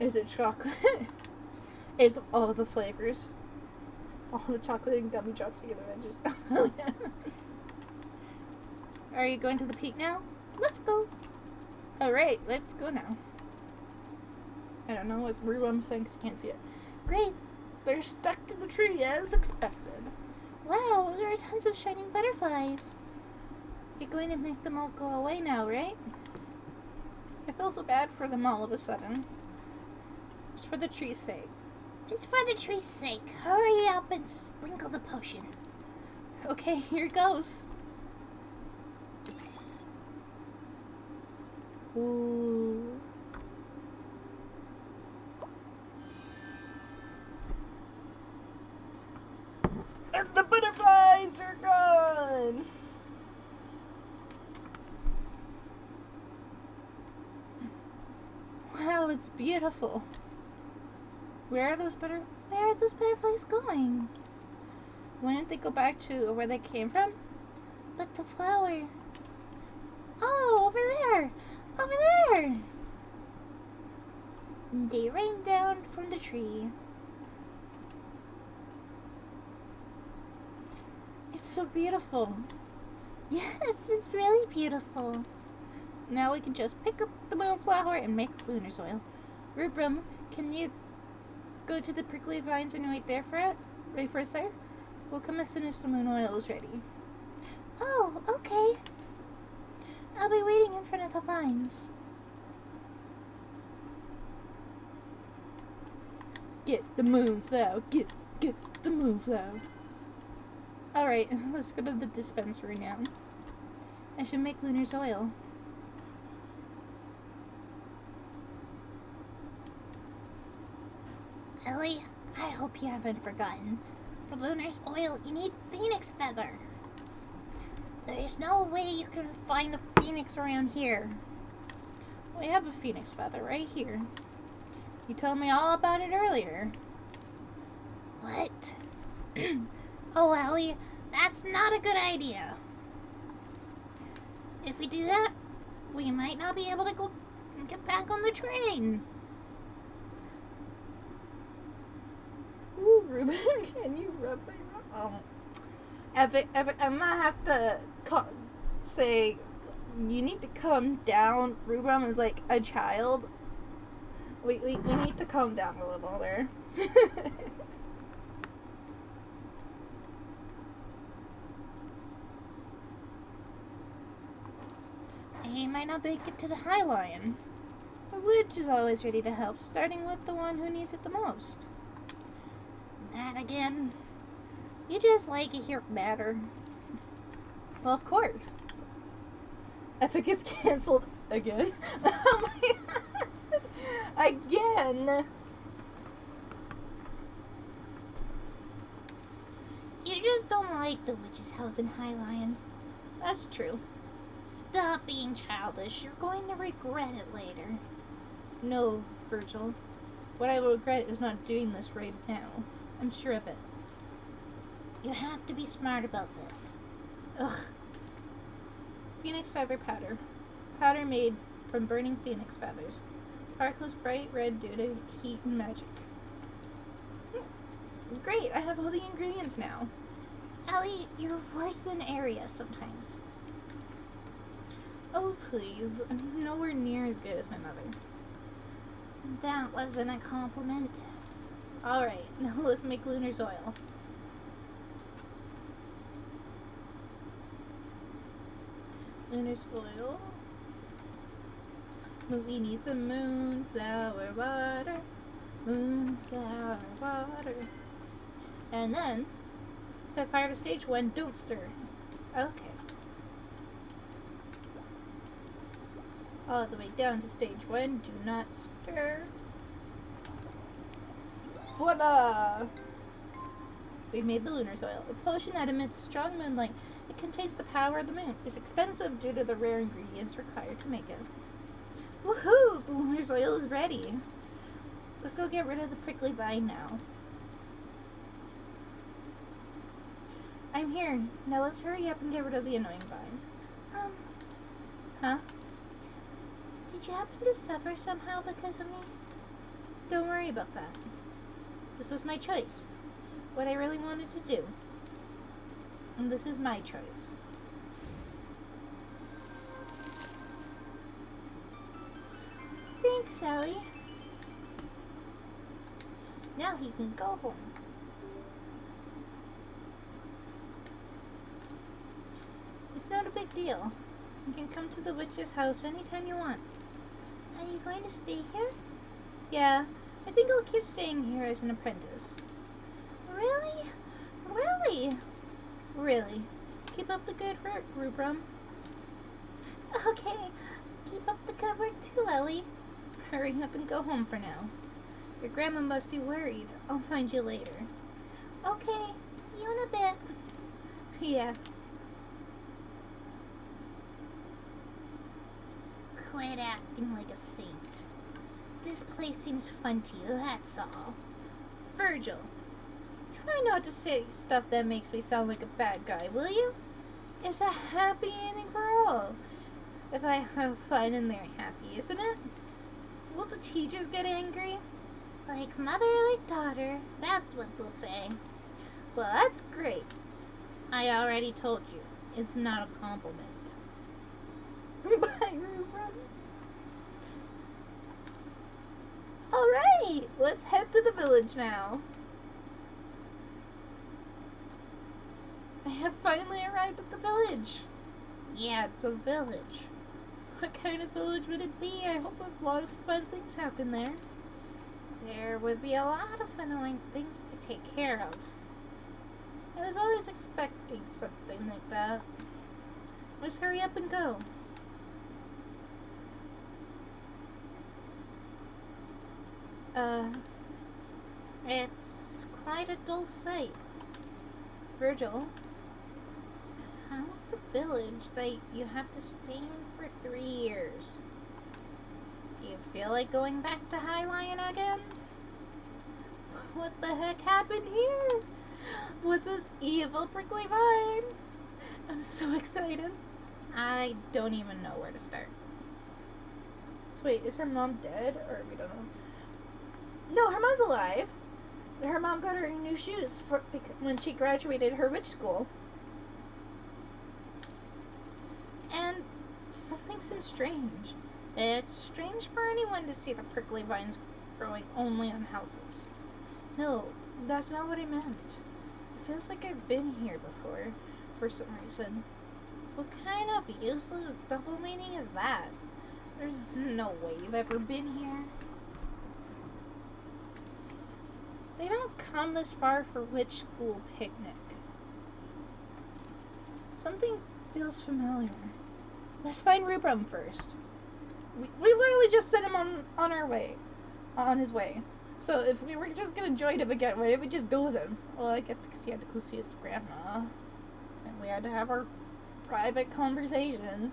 Is it chocolate? It's all the flavors. All the chocolate and gummy drops together. I just... Oh, yeah. Are you going to the peak now? Let's go. Alright, let's go now. I don't know what Rubum's saying because I can't see it. Great. They're stuck to the tree as expected. Wow, there are tons of shining butterflies. You're going to make them all go away now, right? I feel so bad for them all of a sudden. It's for the tree's sake. It's for the tree's sake. Hurry up and sprinkle the potion. Okay, here it goes. Ooh. And the butterflies are gone. Wow, it's beautiful. Where are those butterflies going? Wouldn't they go back to where they came from? But the flower. Oh, over there! Over there! They rained down from the tree. It's so beautiful. Yes, it's really beautiful. Now we can just pick up the moonflower and make lunar soil. Rubrum, can you go to the prickly vines and wait there for it? Wait for us there? We'll come as soon as the moon oil is ready. Oh, okay. I'll be waiting in front of the vines. Get the moonflower. Get the moonflower. Alright, let's go to the dispensary now. I should make lunar soil. Ellie, I hope you haven't forgotten. For lunar's oil, you need phoenix feather. There's no way you can find a phoenix around here. We have a phoenix feather right here. You told me all about it earlier. What? Oh, Ellie, that's not a good idea. If we do that, we might not be able to go and get back on the train. Ooh, Ruben, can you rub my I'm gonna have to say, you need to calm down. Rubrum is like a child. We need to calm down a little there. He might not make it to the High Lion. The witch is always ready to help, starting with the one who needs it the most. That again. You just like it here better. Well, of course. Epic is cancelled again. Oh my god. Again. You just don't like the witch's house in High Lion. That's true. Stop being childish. You're going to regret it later. No, Virgil. What I will regret is not doing this right now. I'm sure of it. You have to be smart about this. Ugh. Phoenix feather powder. Powder made from burning phoenix feathers. It sparkles bright red due to heat and magic. Great, I have all the ingredients now. Ellie, you're worse than Aria sometimes. Oh, please. I'm nowhere near as good as my mother. That wasn't a compliment. Alright, now let's make Lunar's oil. Lunar's oil. We need some moonflower water. Moonflower water. And then, set fire to stage 1, don't stir. Okay. All the way down to stage 1, do not stir. Voila! We've made the Lunar's oil, a potion that emits strong moonlight. It contains the power of the moon. It's expensive due to the rare ingredients required to make it. Woohoo! The Lunar's oil is ready. Let's go get rid of the prickly vine now. I'm here. Now let's hurry up and get rid of the annoying vines. Huh? Did you happen to suffer somehow because of me? Don't worry about that. This was my choice. What I really wanted to do. And this is my choice. Thanks, Ellie. Now he can go home. It's not a big deal. You can come to the witch's house anytime you want. Are you going to stay here? Yeah, I think I'll keep staying here as an apprentice. Really? Really? Really. Keep up the good work, Rubrum. Okay. Keep up the good work too, Ellie. Hurry up and go home for now. Your grandma must be worried. I'll find you later. Okay. See you in a bit. Yeah. Quit acting like a saint. This place seems fun to you, that's all. Virgil, try not to say stuff that makes me sound like a bad guy, will you? It's a happy ending for all. If I have fun and they're happy, isn't it? Will the teachers get angry? Like mother, like daughter. That's what they'll say. Well, that's great. I already told you. It's not a compliment. Bye, Rubrum. Alright, let's head to the village now. I have finally arrived at the village. Yeah, it's a village. What kind of village would it be? I hope a lot of fun things happen there. There would be a lot of annoying things to take care of. I was always expecting something like that. Let's hurry up and go. It's quite a dull sight. Virgil, how's the village that you have to stay in for 3 years? Do you feel like going back to High Lion again? What the heck happened here? What's this evil prickly vine? I'm so excited. I don't even know where to start. So wait, is her mom dead? Or we don't know. No, her mom's alive. Her mom got her new shoes when she graduated her witch school. And something seems strange. It's strange for anyone to see the prickly vines growing only on houses. No, that's not what I meant. It feels like I've been here before, for some reason. What kind of useless double meaning is that? There's no way you've ever been here. They don't come this far for witch school picnic. Something Feels familiar. Let's find Rubrum first. We literally just sent him on his way. So if we were just gonna join him again, why didn't we just go with him? Well, I guess because he had to go see his grandma. And we had to have our private conversation.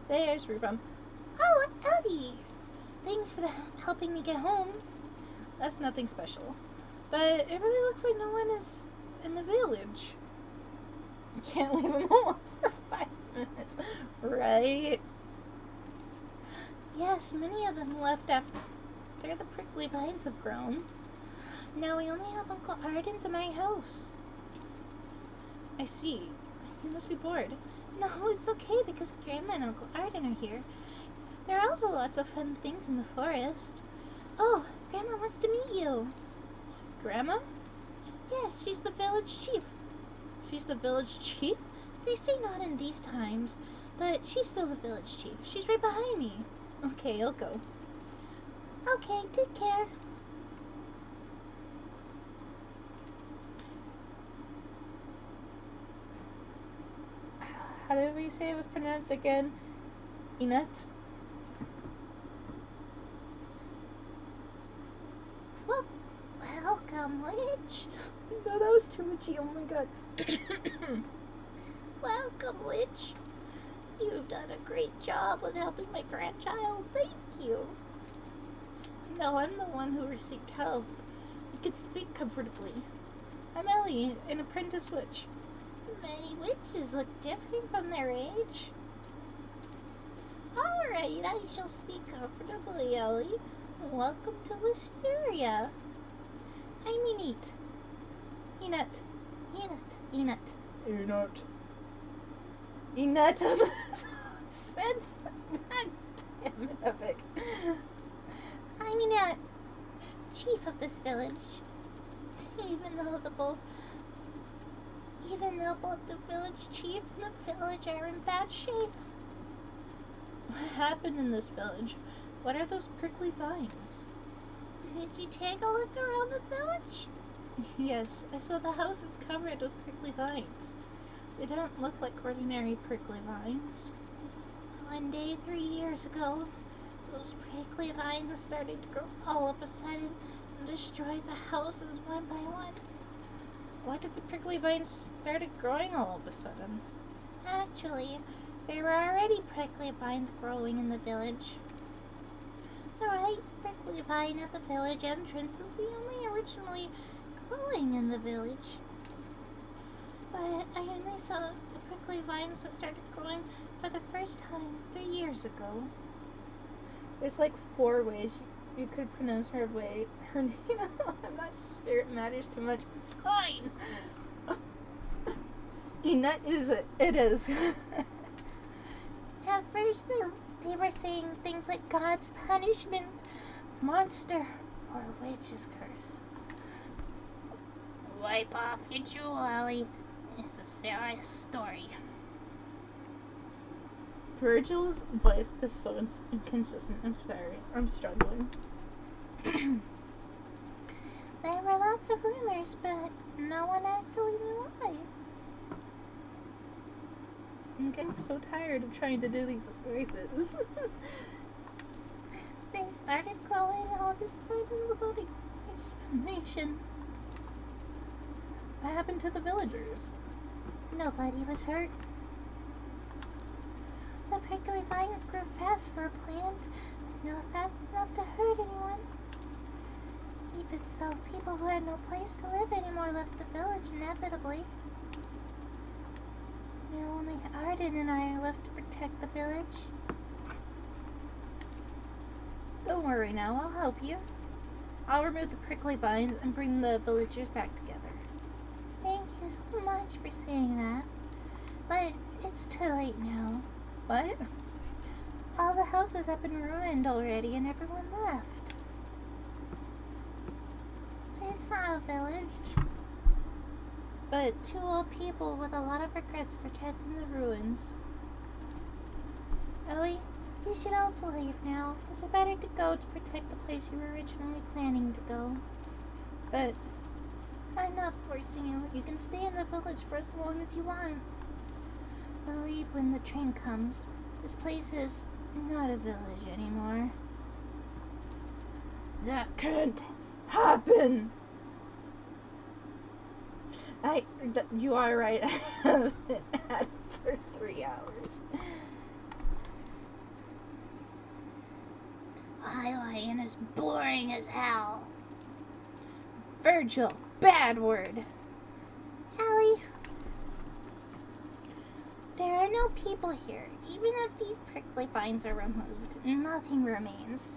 There's Rubrum. Oh, Ellie! Thanks for helping me get home. That's nothing special. But it really looks like no one is in the village. You can't leave him alone for 5 minutes, right? Yes, many of them left after the prickly vines have grown. Now we only have Uncle Arden's in my house. I see. You must be bored. No, it's okay because Grandma and Uncle Arden are here. There are also lots of fun things in the forest. Oh, Grandma wants to meet you. Grandma? Yes, she's the village chief. She's the village chief? They say not in these times, but she's still the village chief. She's right behind me. Okay, I'll go. Okay, take care. How did we say it was pronounced again? Enut? Well, welcome, witch. No, that was too muchy. Oh my god. Welcome, witch. You've done a great job with helping my grandchild. Thank you. No, I'm the one who received help. You can speak comfortably. I'm Ellie, an apprentice witch. Many witches look different from their age. Alright, I shall speak comfortably, Ellie. Welcome to Wisteria. I'm Enid. Enut. Enid. Enut. Enut of the sense. God damn it, Epic. I'm Enid, chief of this village. Even though both the village chief and the village are in bad shape. What happened in this village? What are those prickly vines? Did you take a look around the village? Yes, I saw the house is covered with prickly vines. They don't look like ordinary prickly vines. One day 3 years ago, those prickly vines started to grow all of a sudden and destroy the houses one by one. Why did the prickly vines started growing all of a sudden? Actually, there were already prickly vines growing in the village. The right prickly vine at the village entrance was the only originally growing in the village. But I only saw the prickly vines that started growing for the first time 3 years ago. There's like 4 ways you could pronounce her name. I'm not sure it matters too much. Fine. Enut it is. At first, they were saying things like God's punishment, monster, or witch's curse. Wipe off your jewel, Ellie. It's a serious story. Virgil's voice is so inconsistent. I'm sorry. I'm struggling. There were lots of rumors, but no one actually knew why. I'm getting so tired of trying to do these voices. They started growing all of a sudden without an explanation. What happened to the villagers? Nobody was hurt. The prickly vines grew fast for a plant, but not fast enough to hurt anyone. Even so, people who had no place to live anymore left the village inevitably. Now only Arden and I are left to protect the village. Don't worry now, I'll help you. I'll remove the prickly vines and bring the villagers back together. Thank you so much for saying that. But it's too late now. What? All the houses have been ruined already and everyone left. It's not a village. But 2 old people with a lot of regrets protecting the ruins. Ellie, you should also leave now. Is it better to go to protect the place you were originally planning to go? But I'm not forcing you. You can stay in the village for as long as you want. But leave when the train comes. This place is not a village anymore. That can't happen. You are right. I haven't had it for 3 hours. Highlighting is boring as hell. Virgil, bad word. Ellie, there are no people here. Even if these prickly vines are removed, nothing remains.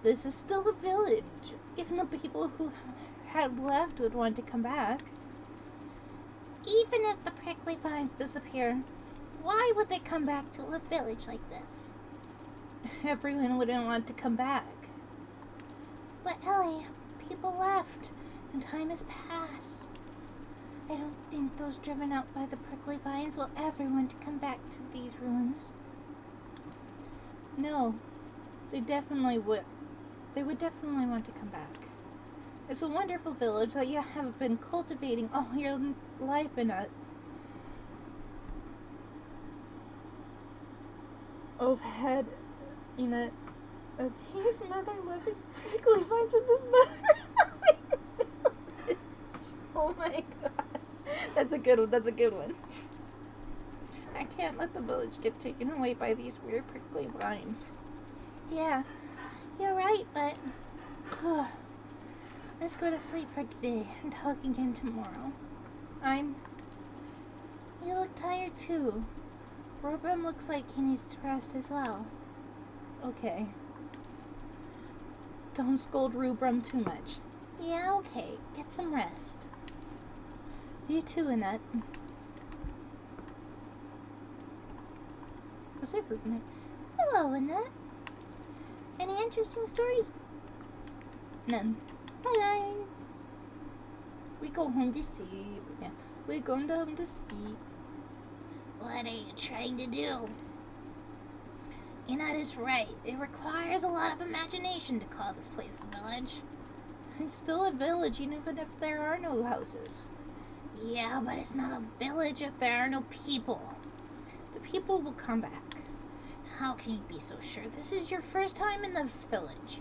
This is still a village. Even the people who had left would want to come back. Even if the prickly vines disappear, why would they come back to a village like this? Everyone wouldn't want to come back. But Ellie, people left, and time has passed. I don't think those driven out by the prickly vines will ever want to come back to these ruins. No, they definitely would. They would definitely want to come back. It's a wonderful village that you have been cultivating all your life in it. Overhead, in it, of these mother living prickly vines in this mother. Oh my god. That's a good one. That's a good one. I can't let the village get taken away by these weird prickly vines. Yeah, you're right, but let's go to sleep for today and talk again tomorrow. You look tired too. Rubram looks like he needs to rest as well. Okay. Don't scold Rubram too much. Yeah, okay. Get some rest. You too, Annette. What's up, Rubram? Hello, Annette. Any interesting stories? None. Bye-bye. We go home to sleep. Yeah, we're going home to sleep. What are you trying to do? Annette is right. It requires a lot of imagination to call this place a village. It's still a village, even if there are no houses. Yeah, but it's not a village if there are no people. The people will come back. How can you be so sure? This is your first time in this village.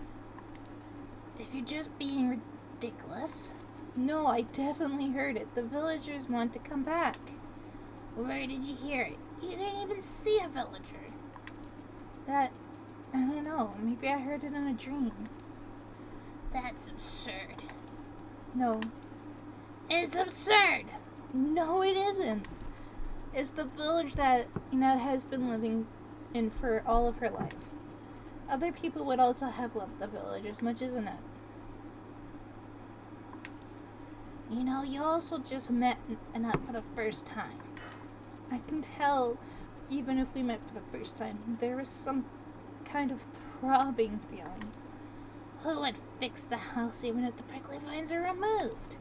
If you're just being ridiculous. No, I definitely heard it. The villagers want to come back. Where did you hear it? You didn't even see a villager. I don't know. Maybe I heard it in a dream. That's absurd. No. It's absurd. No, it isn't. It's the village that has been living in for all of her life. Other people would also have loved the village as much as Annette. You also just met Annette for the first time. I can tell, even if we met for the first time, there was some kind of throbbing feeling. Who would fix the house even if the prickly vines are removed?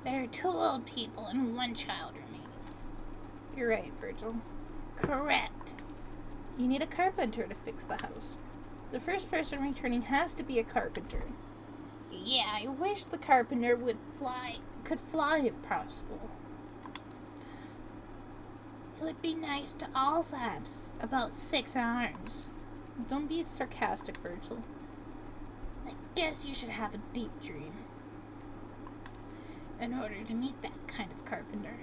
There are 2 old people and 1 child remaining. You're right, Virgil. Correct. You need a carpenter to fix the house. The first person returning has to be a carpenter. Yeah, I wish the carpenter could fly if possible. It would be nice to also have about 6 arms. Don't be sarcastic, Virgil. I guess you should have a deep dream in order to meet that kind of carpenter.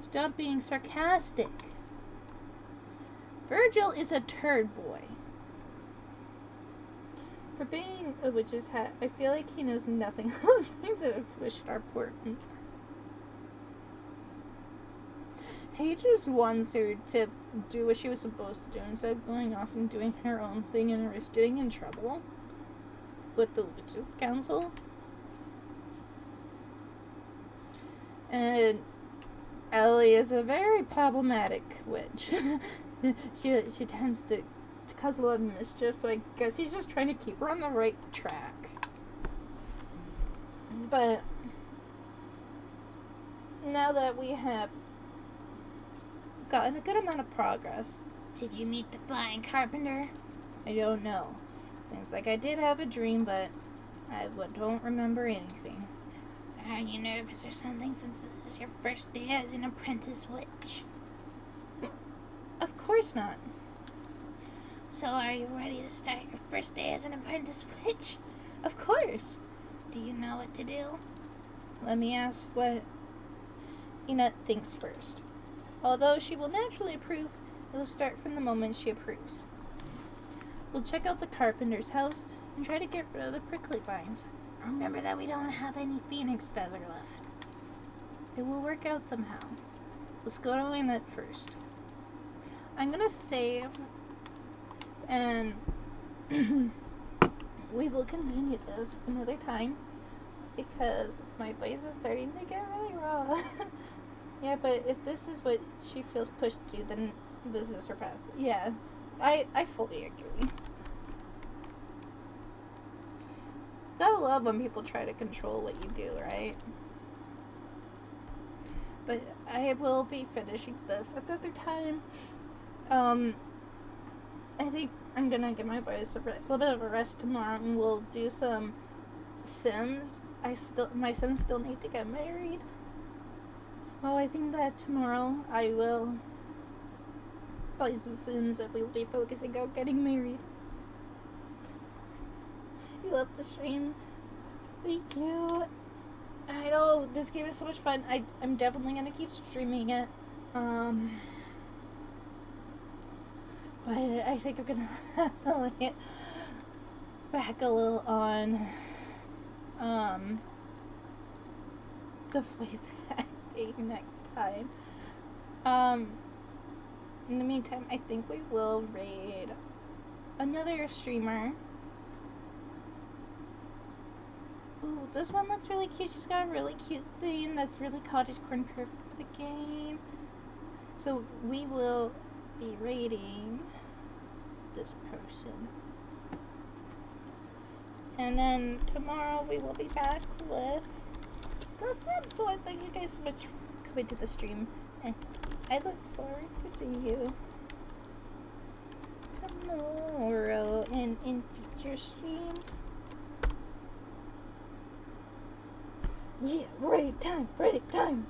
Stop being sarcastic. Virgil is a turd boy. For being a witch's hat, I feel like he knows nothing about dreams that have twisted our important. He just wants her to do what she was supposed to do instead of going off and doing her own thing and risk getting in trouble with the Witches' Council. And Ellie is a very problematic witch. she tends to cause a lot of mischief, so I guess he's just trying to keep her on the right track. But now that we have gotten a good amount of progress. Did you meet the flying carpenter? I don't know. Seems like I did have a dream, but don't remember anything. Are you nervous or something since this is your first day as an apprentice witch? Of course not. So are you ready to start your first day as an apprentice witch? Of course. Do you know what to do? Let me ask what Ina thinks first. Although she will naturally approve, it will start from the moment she approves. We'll check out the carpenter's house and try to get rid of the prickly vines. Remember that we don't have any phoenix feather left. It will work out somehow. Let's go to Ina first. I'm gonna save, and we will continue this another time because my voice is starting to get really raw. Yeah, but if this is what she feels pushed to, then this is her path. Yeah, I fully agree. Gotta love when people try to control what you do, right? But I will be finishing this another time. I think I'm gonna give my voice a little bit of a rest tomorrow, and we'll do some Sims. My Sims still need to get married, so I think that tomorrow I will play some Sims and we'll be focusing on getting married. You love the stream. Thank you. I know this game is so much fun. I'm definitely gonna keep streaming it. But I think I'm gonna have to lay it back a little on the voice acting next time. In the meantime, I think we will raid another streamer. Ooh, this one looks really cute. She's got a really cute theme that's really cottagecore and perfect for the game. So we will be raiding this person. And then tomorrow we will be back with the Sims. So I thank you guys so much for coming to the stream. And I look forward to seeing you tomorrow and in future streams. Yeah, break time.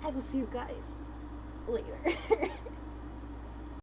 I will see you guys later.